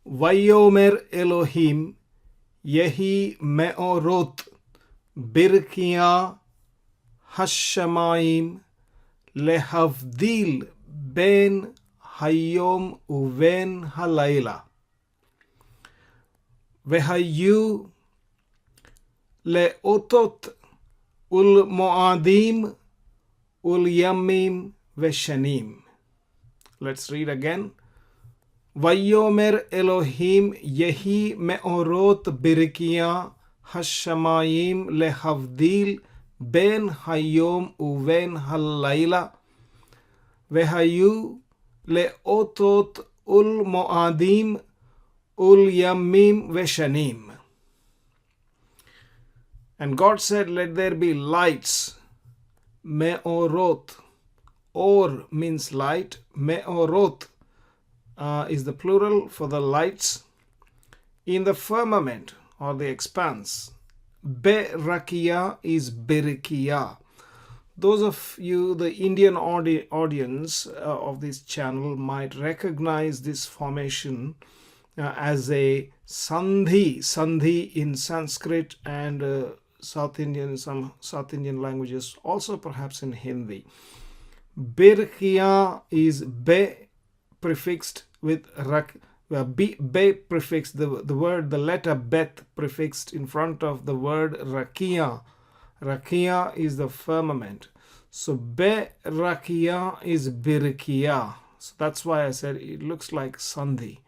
Vayomer Elohim Yehi me'orot birkia hashamayim lehavdil ben hayom uven halayla vehayu leotot ul mo'adim ul yamim veshanim. Let's read again. Vayomer Elohim yehi me'orot birikia hashamayim lehavdil ben hayom uven halayla vehayu leotot ul mo'adim ul yamim veshanim. And God said, let there be lights. Me'orot. Or means light. Me'orot is the plural for the lights in the firmament or the expanse. Berakia is birikia. Those of you, the Indian audience of this channel, might recognize this formation as a sandhi in Sanskrit and South Indian, some South Indian languages, also perhaps in Hindi. Birkia is be prefixed with rak, be prefixed, the word, the letter bet prefixed in front of the word rakia. Rakia is the firmament. So be rakia is birkia. So that's why I said it looks like sandhi.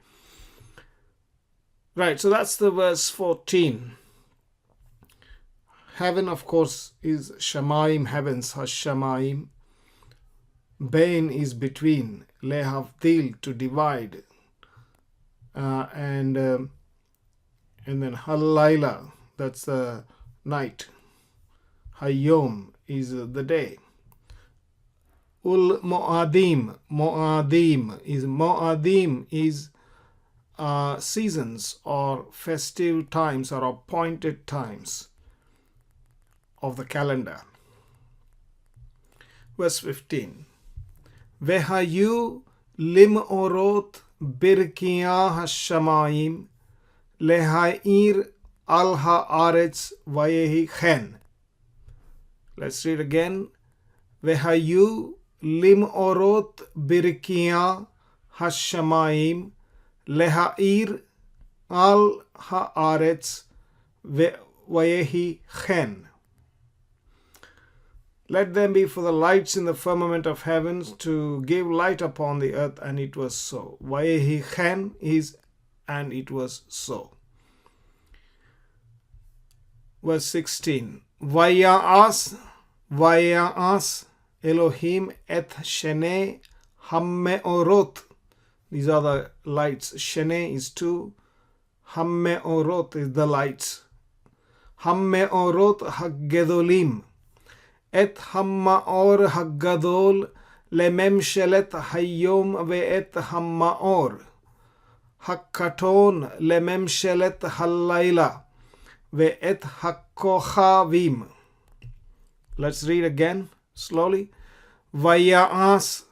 Right, so that's the verse 14. Heaven, of course, is Shamayim, heavens, Hashamayim. Bain is between, Lehavdil, to divide. And then Halayla, that's the night. Hayom is the day. Ul Mo'adim, Mo'adim is seasons or festive times or appointed times of the calendar. Verse 15. Vehayu lim orot birkia hashamayim lehair al haaretz YHVH. Let's read again. Vehayu lim orot birkia hashamayim lehair al haaretz YHVH. Let them be for the lights in the firmament of heavens to give light upon the earth, and it was so. YHVH is, and it was so. Verse 16. Vaya'as Elohim et shene hammeorot. These are the lights. Shene is two. Hammeorot is the lights. Hammeorot haggedolim. Et hammaor haggadol lememshelet hayom ve'et hammaor. Hakkaton lememshelet hallayla ve'et hakkochavim. Let's read again slowly. Vaya'as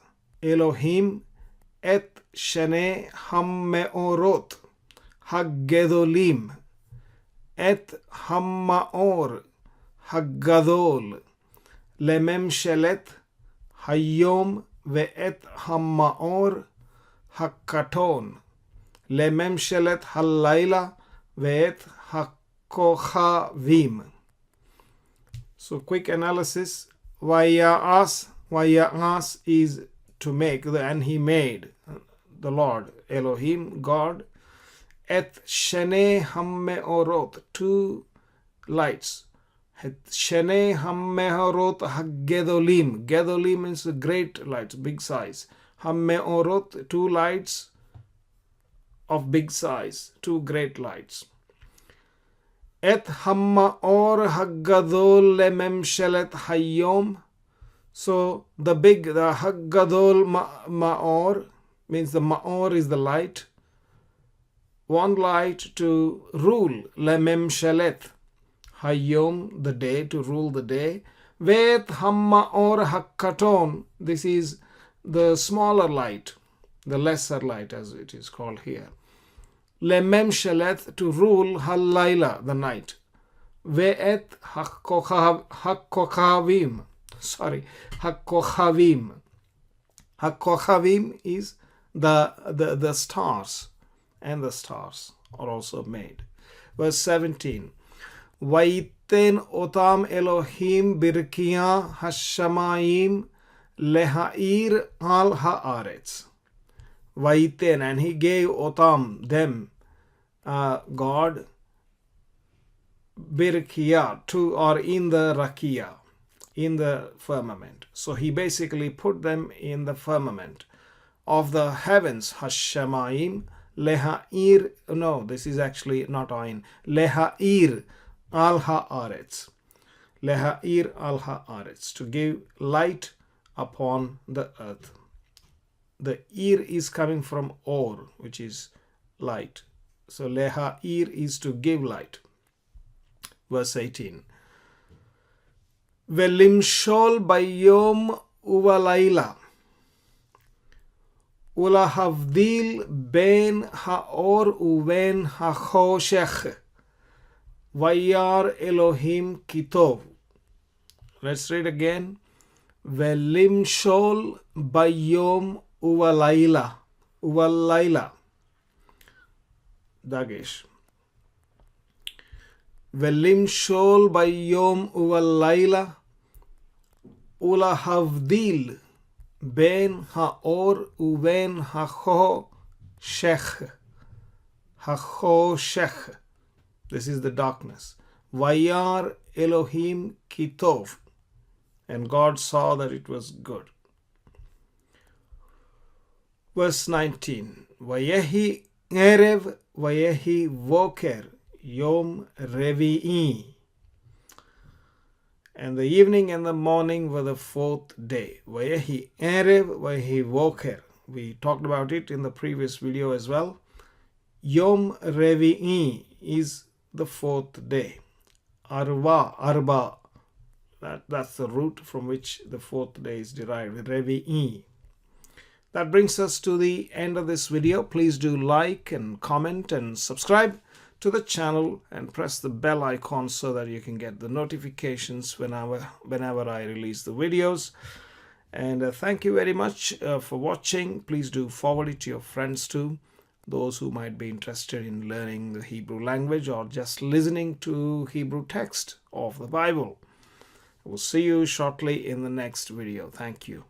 Elohim et shene hammeorot haggedolim et hammaor haggadol לממשלת היום ואת המאור הקטון, לממשלת הלילה ואת הכוכבים. So quick analysis. Vaya'as is to make, and he made, the Lord, Elohim, God. Et shene hammeorot, two lights. Shene hammeorot haggedolim. Gedolim is great lights, big size. Hammeorot, two lights of big size, two great lights. Et hammaor haggadol lememshelet hayom. So the haggadol maor means the maor is the light. One light to rule, lememshelet. Hayom, the day, to rule the day. Vet hammaor hakkaton, this is the smaller light, the lesser light as it is called here. Lememshelet, to rule halayla, the night. Ve'et hakkochavim. Hakkochavim. Hakkochavim is the stars, and the stars are also made. Verse 17. Vayitara Vayiten otam Elohim birkia hashamayim lehair al haaretz. Vayiten, and he gave otam, them, God, birkia, to or in the rakia, in the firmament. So he basically put them in the firmament of the heavens. Hashamayim lehair, no, this is actually not ayin, lehair al haaretz, lehair al haaretz, to give light upon the earth. The ir is coming from or, which is light. So lehair is to give light. Verse 18. Velimshol bayom uvalayla ulahavdil ben haor uven hachoshech vayar Elohim kitov. Let's read again. Velimshol bayom uvalayla, uvalayla, Dagesh. Velimshol bayom uvalayla ulahavdil ben haor uven hachoshech, hachoshech. This is the darkness. Vayar Elohim kitov, and God saw that it was good. Verse 19. Vayehi erev vayehi voker yom revi'i. And the evening and the morning were the fourth day. Vayehi erev vayehi voker. We talked about it in the previous video as well. Yom revi'i is the fourth day. Arba. That's the root from which the fourth day is derived. Revi'i. That brings us to the end of this video. Please do like and comment and subscribe to the channel and press the bell icon so that you can get the notifications whenever I release the videos. And thank you very much for watching. Please do forward it to your friends too, those who might be interested in learning the Hebrew language or just listening to Hebrew text of the Bible. We'll see you shortly in the next video. Thank you.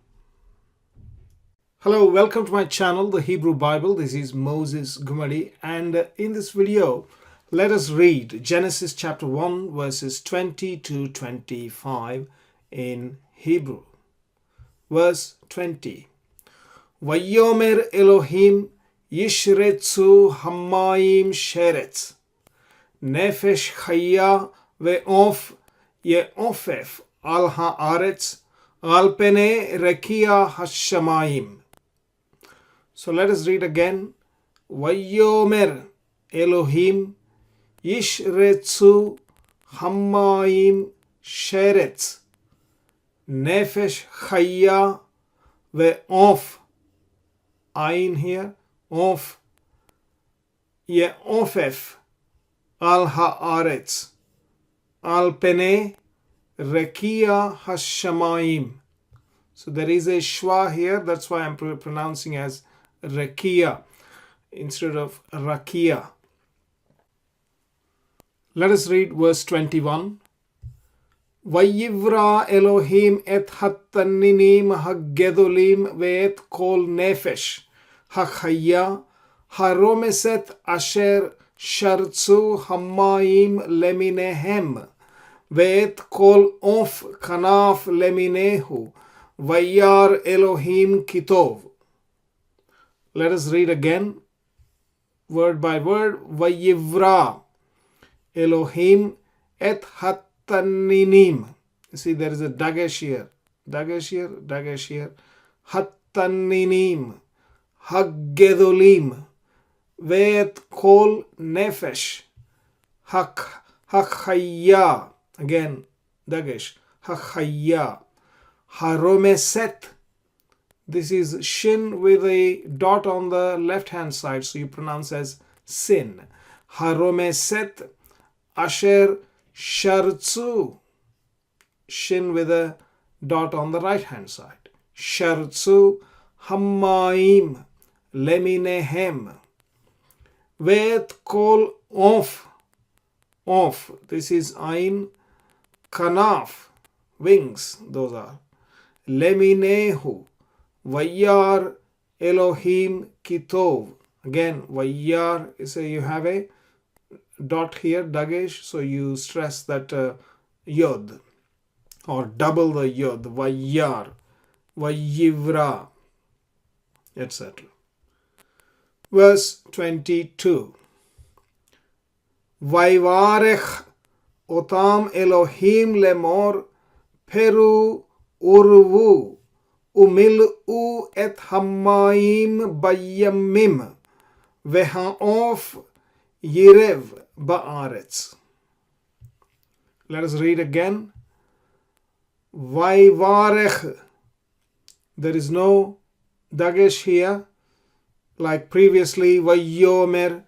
Hello, welcome to my channel, The Hebrew Bible. This is Moses Gumadi, and in this video, let us read Genesis chapter 1, verses 20 to 25 in Hebrew. Verse 20. Vayomer Elohim yishretzu hamayim sheretz nefesh chaya ve'of ye'ofef al haaretz al pene rekia hashamayim. So let us read again. Vayomer Elohim yishretzu hamayim sheretz nefesh chaya ve'of, ayin here, of ye'ofef al haaretz al pene rekia hashamayim. So there is a shwa here, that's why I'm pronouncing as rekia instead of rakia. Let us read verse 21. Vayivra Elohim et hattaninim haggedolim ve'et kol nefesh hachaya haromeset asher shartzu hamayim leminehem ve'et kol of kanaf leminehu vayar Elohim kitov. Let us read again, word by word. Vayivra Elohim et hattaninim. You see, there is a Dagesh here. Dagesh here, Dagesh here. Hattaninim. Haggedolim. Ve'et kol nefesh. Hachaya. Again, Dagesh. Hachaya. Haromeset. This is shin with a dot on the left hand side, so you pronounce as sin. Haromeset asher shartzu, shin with a dot on the right hand side. Shartzu hamayim leminehem. Ve'et kol of, this is ayin kanaf, wings, those are. Leminehu, Vayar Elohim Kitov. Again, Vayar, so you have a dot here, Dagesh, so you stress that yod, or double the yod, Vayar, Vayivra, etc. Verse 22. Vayvarech otam Elohim lemor peru urvu umil'u et hamayim bayamim veha'of yirev ba'aretz. Let us read again. Vayvarech. There is no Dagesh here. Like previously, Vayomer,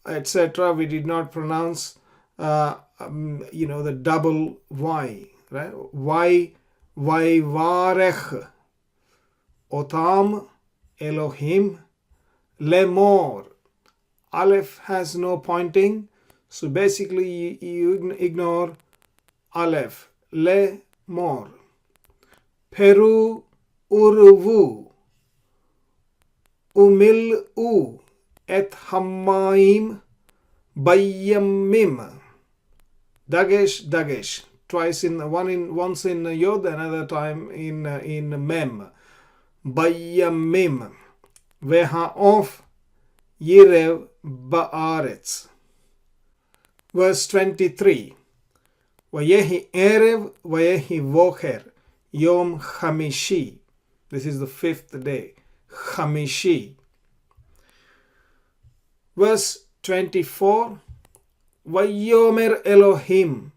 etc. We did not pronounce, the double Y, right? Vayvarech otam Elohim lemor. Aleph has no pointing, so basically you ignore Aleph. Lemor. Peru urvu umil'u et hamayim bayamim. Dagesh. Twice once in yod, another time in mem. Bayamim. Veha'of yirev ba'aretz. Verse 23. Vayehi erev, vayehi vocher, yom chamishi. This is the fifth day. Chamishi. Verse 24. Vayomer Elohim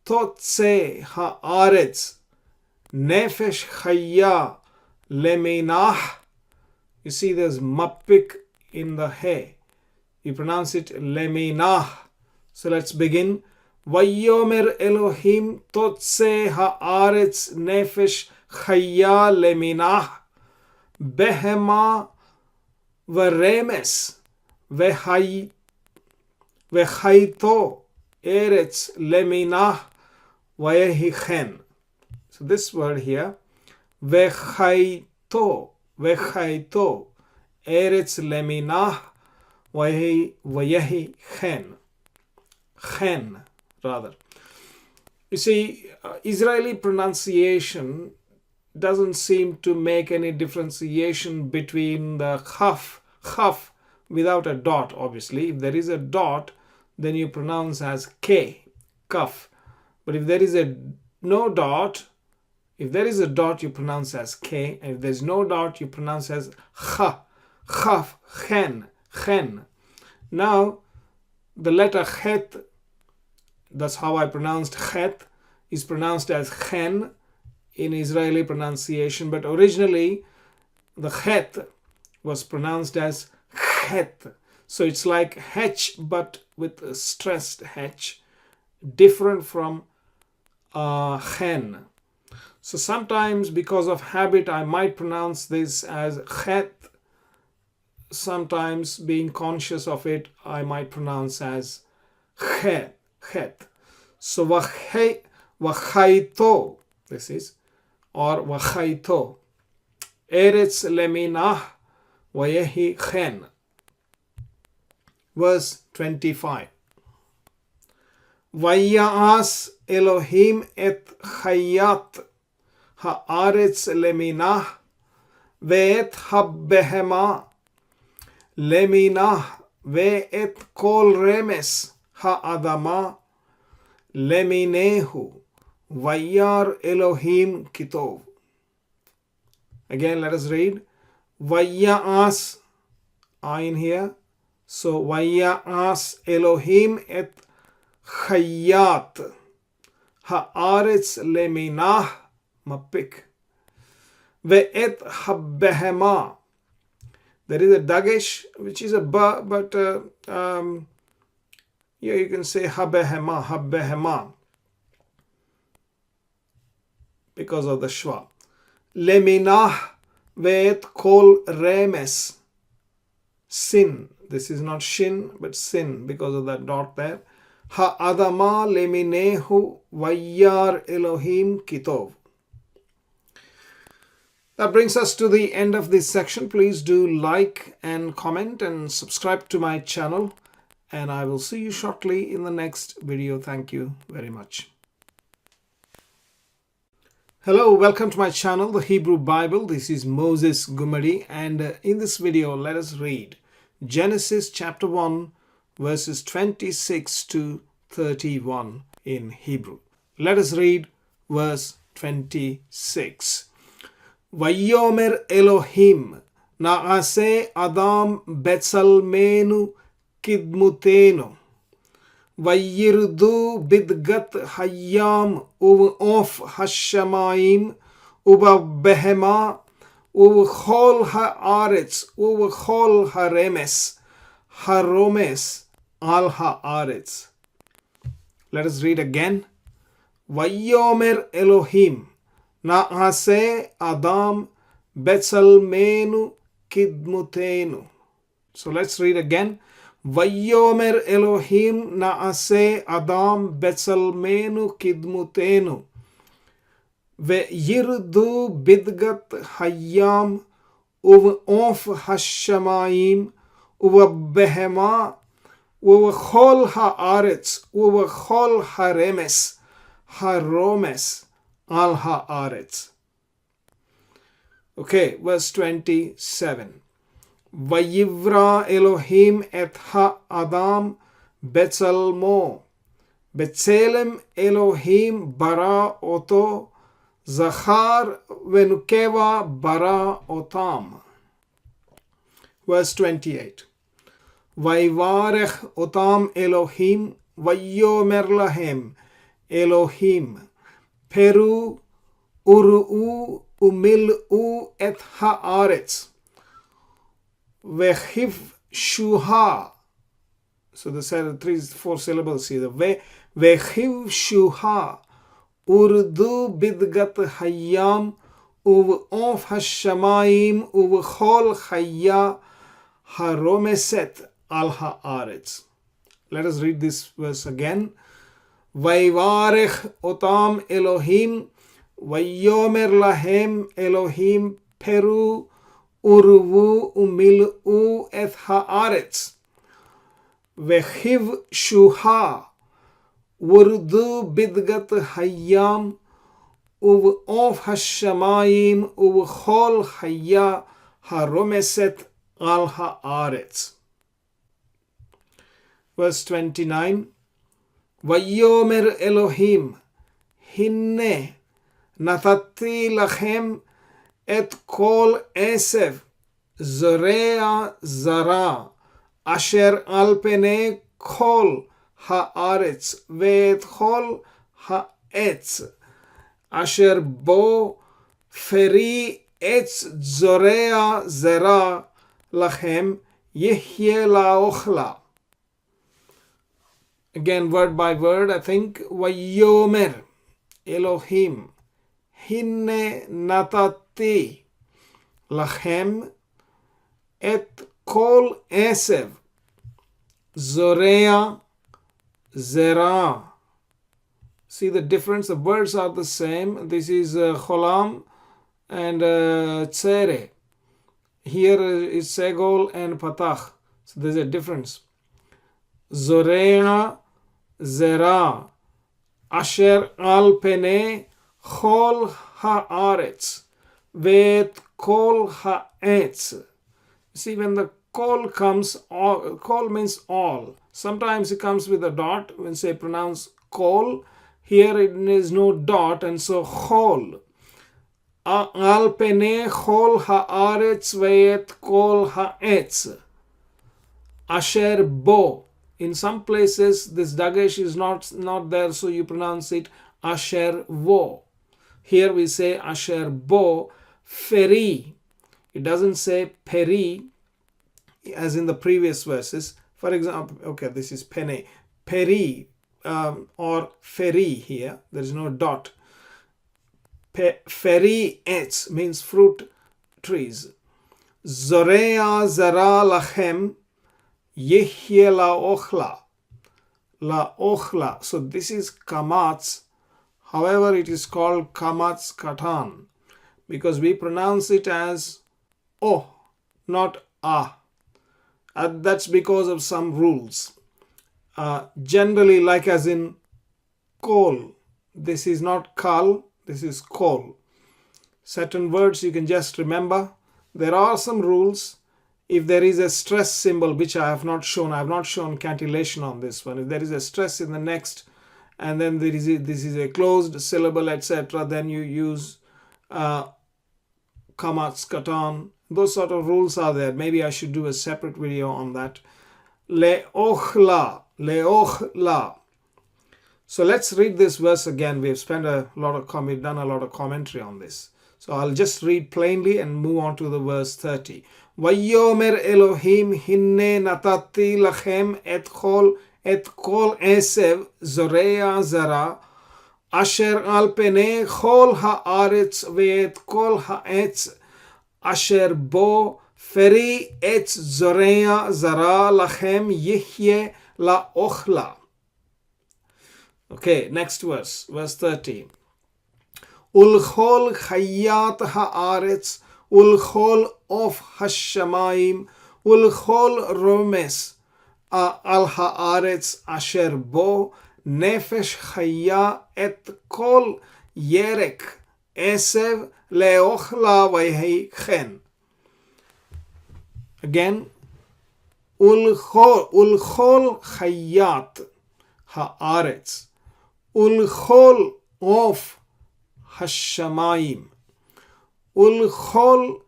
totse haaretz nefesh chaya leminah. You see there's mapik in the he. You pronounce it leminah. So let's begin. Vayomer Elohim totse haaretz nefesh chaya leminah behema v'remes v'chayto eretz leminah vayehi. So this word here, v'chayto eretz leminah vayehi chen rather. You see, Israeli pronunciation doesn't seem to make any differentiation between the chaf without a dot, obviously. If there is a dot, then you pronounce as k, kaf. But if there is no dot, if there is a dot, you pronounce as k. And if there's no dot, you pronounce as chaf, chen. Now, the letter chet, that's how I pronounced chet, is pronounced as chen in Israeli pronunciation, but originally the chet was pronounced as chet. So it's like h but with a stressed h, different from chen. So sometimes because of habit I might pronounce this as chet. Sometimes being conscious of it I might pronounce as chet. So vachayto, this is, or vachayto eretz leminah vayehi chen. Verse 25. Vayas Elohim et chayat haaretz leminah ve'et habehema leminah ve'et kol remes ha'adama leminehu vayar Elohim kitov. Again, let us read. Vayas, in here. So, Vayas Elohim et chayat haaretz leminah mapik ve'et habehema. There is a Dagesh, which is a ba, but here you can say habehema, because of the shva. Leminah ve'et kol remes, sin. This is not shin, but sin, because of that dot there. ha'adama leminehu vayyar Elohim kitov. That brings us to the end of this section. Please do like and comment and subscribe to my channel. And I will see you shortly in the next video. Thank you very much. Hello, welcome to my channel, the Hebrew Bible. This is Moses Gumadi, and in this video, let us read Genesis chapter 1, verses 26 to 31 in Hebrew. Let us read verse 26. Vayomer Elohim na'aseh Adam betsalmenu kidmutenu. Vayirdu bidgat hayyam of hashamayim behema chol haaretz chol haromes al haaretz. Let us read again. Vayomer Elohim na'aseh Adam betsalmenu kidmutenu. So let's read again. Vayomer Elohim na'aseh Adam betsalmenu kidmutenu. Ve'yirdu bidgat hayyam of hashamayim behema chol haaretz chol haromes al haaretz. Okay, verse 27. Vayivra Elohim et ha-Adam betsalmo. Betselem Elohim bara oto. Zachar venukeva bara otam. Verse 28. Vayvarech otam Elohim. Vayomer lahem Elohim. Peru uru umil'u et haaretz. Vehiv shuha. So the 4 syllables here. Vehiv shuha. Urdu bidgat hayyam. Of hashamayim. Chol hayya. Haromeset al haaretz. Let us read this verse again. Vayvarech otam Elohim. Vayomer lahem Elohim. Peru urvu umil'u et haaretz. Vehiv shuha. Urdu bidgat hayyam. Of hashamayim. Chol hayya. Haromeset al haaretz. Verse 29. Vayomer Elohim. Hinne natati lachem et kol esev zorea zara asher al pene kol haaretz ve'et kol haetz asher bo feri etz zorea zera lachem yehye laochla. Again, word by word, I think. Vayomer Elohim hinne natati lachem et kol esev zorea zera. See the difference? The words are the same. This is cholam and tsere. Here is segol and patach. So there's a difference. Zorea zera asher al pene chol haaretz ve'et kol haetz. See, when the kol comes, kol means all. Sometimes it comes with a dot. When say pronounce kol, here it is no dot, and so chol. Al pene chol haaretz ve'et kol haetz asher bo. In some places, this Dagesh is not there, so you pronounce it Asher Vo. Here we say Asher Bo Feri. It doesn't say Peri as in the previous verses. For example, okay, this is Pene. Peri or Feri here. There is no dot. Feri etz means fruit trees. Zorea zara lachem. Yehye laochla. la ochla. So this is Qamats. However, it is called Qamats qatan because we pronounce it as O, not A. That's because of some rules. Generally, like as in kol, this is not kal, this is kol. Certain words you can just remember. There are some rules. If there is a stress symbol, which I have not shown cantillation on this one. If there is a stress in the next, and then this is a closed syllable, etc., then you use Qamats qatan. Those sort of rules are there. Maybe I should do a separate video on that. Le'ochla, le'ochla. So let's read this verse again. We've spent done a lot of commentary on this. So I'll just read plainly and move on to the verse 30. Vayomer Elohim hinne natati lachem et kol esev zorea zara asher al pene kol haaretz ve'et kol haetz asher bo feri etz zorea zara lachem yihye la ochla. Okay, next verse 30. Ulchol chayat haaretz, ulchol of hashamayim, ulchol romes al haaretz asher bo nefesh chaya et kol yerek esev leochla vayhi chen. Again, ulchol chayat haaretz, ulchol of hashamayim, ulchol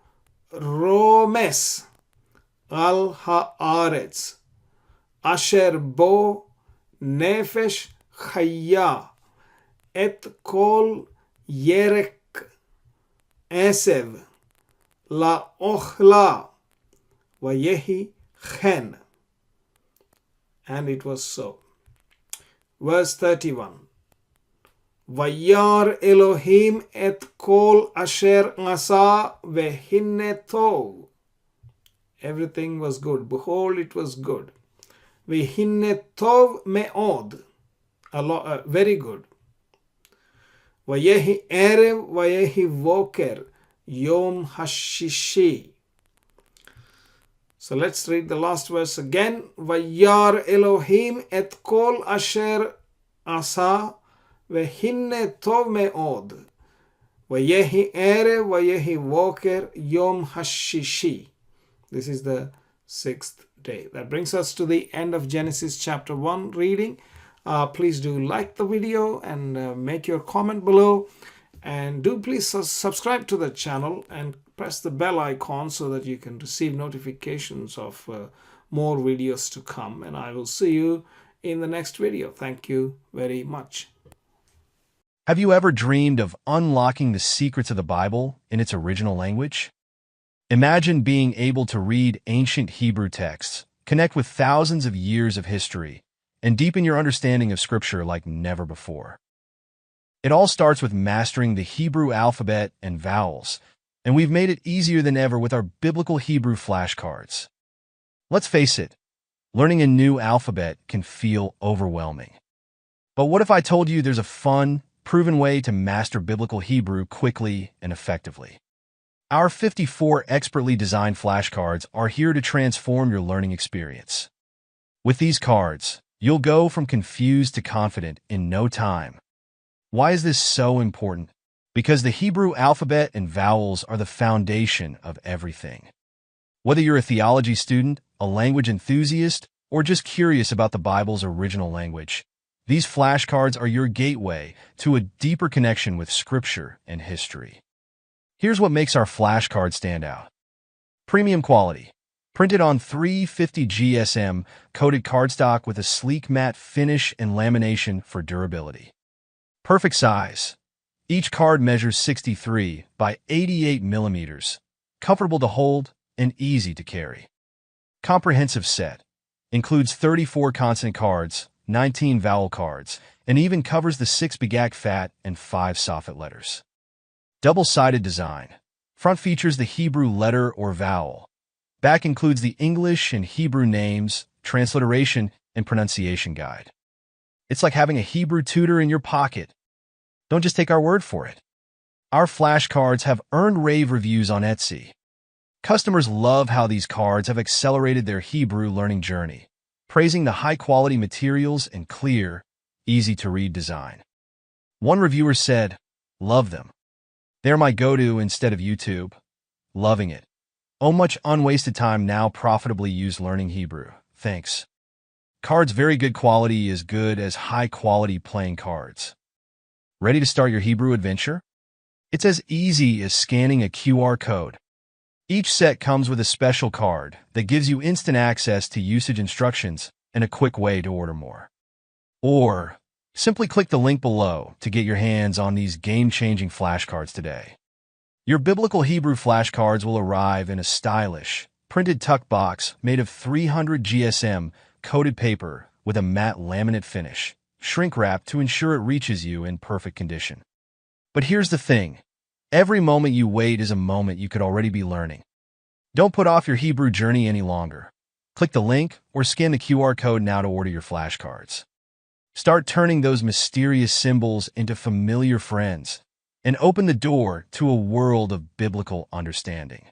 romes al haaretz asher bo nefesh chaya et kol yerek esev la ochla vayehi chen. And it was so. Verse 31. Vayar Elohim et kol asher asa vehinne tov. Everything was good. Behold, it was good. Vehinne tov me'od. Very good. Vayehi erev vayehi voker yom hashishi. So let's read the last verse again. Vayar Elohim et kol asher asa vehinne tov me'od. Vayehi erev vayehi voker yom hashishi. This is the 6th day. That brings us to the end of Genesis chapter 1 reading. Please do like the video and make your comment below. And do please subscribe to the channel and press the bell icon so that you can receive notifications of more videos to come. And I will see you in the next video. Thank you very much. Have you ever dreamed of unlocking the secrets of the Bible in its original language? Imagine being able to read ancient Hebrew texts, connect with thousands of years of history, and deepen your understanding of Scripture like never before. It all starts with mastering the Hebrew alphabet and vowels, and we've made it easier than ever with our biblical Hebrew flashcards. Let's face it, learning a new alphabet can feel overwhelming. But what if I told you there's a fun, proven way to master biblical Hebrew quickly and effectively? Our 54 expertly designed flashcards are here to transform your learning experience. With these cards, you'll go from confused to confident in no time. Why is this so important? Because the Hebrew alphabet and vowels are the foundation of everything. Whether you're a theology student, a language enthusiast, or just curious about the Bible's original language, these flashcards are your gateway to a deeper connection with Scripture and history. Here's what makes our flashcard stand out. Premium quality. Printed on 350 GSM, coated cardstock with a sleek matte finish and lamination for durability. Perfect size. Each card measures 63 by 88 millimeters, comfortable to hold and easy to carry. Comprehensive set. Includes 34 consonant cards, 19 vowel cards, and even covers the 6 Begadkefat and 5 soffit letters. Double-sided design. Front features the Hebrew letter or vowel. Back includes the English and Hebrew names, transliteration, and pronunciation guide. It's like having a Hebrew tutor in your pocket. Don't just take our word for it. Our flashcards have earned rave reviews on Etsy. Customers love how these cards have accelerated their Hebrew learning journey, praising the high-quality materials and clear, easy-to-read design. One reviewer said, "Love them. They're my go-to instead of YouTube. Loving it. Oh, much unwasted time now profitably used learning Hebrew. Thanks." Cards very good quality, as good as high-quality playing cards. Ready to start your Hebrew adventure? It's as easy as scanning a QR code. Each set comes with a special card that gives you instant access to usage instructions and a quick way to order more. Or simply click the link below to get your hands on these game-changing flashcards today. Your biblical Hebrew flashcards will arrive in a stylish, printed tuck box made of 300 GSM coated paper with a matte laminate finish, shrink-wrapped to ensure it reaches you in perfect condition. But here's the thing. Every moment you wait is a moment you could already be learning. Don't put off your Hebrew journey any longer. Click the link or scan the QR code now to order your flashcards. Start turning those mysterious symbols into familiar friends and open the door to a world of biblical understanding.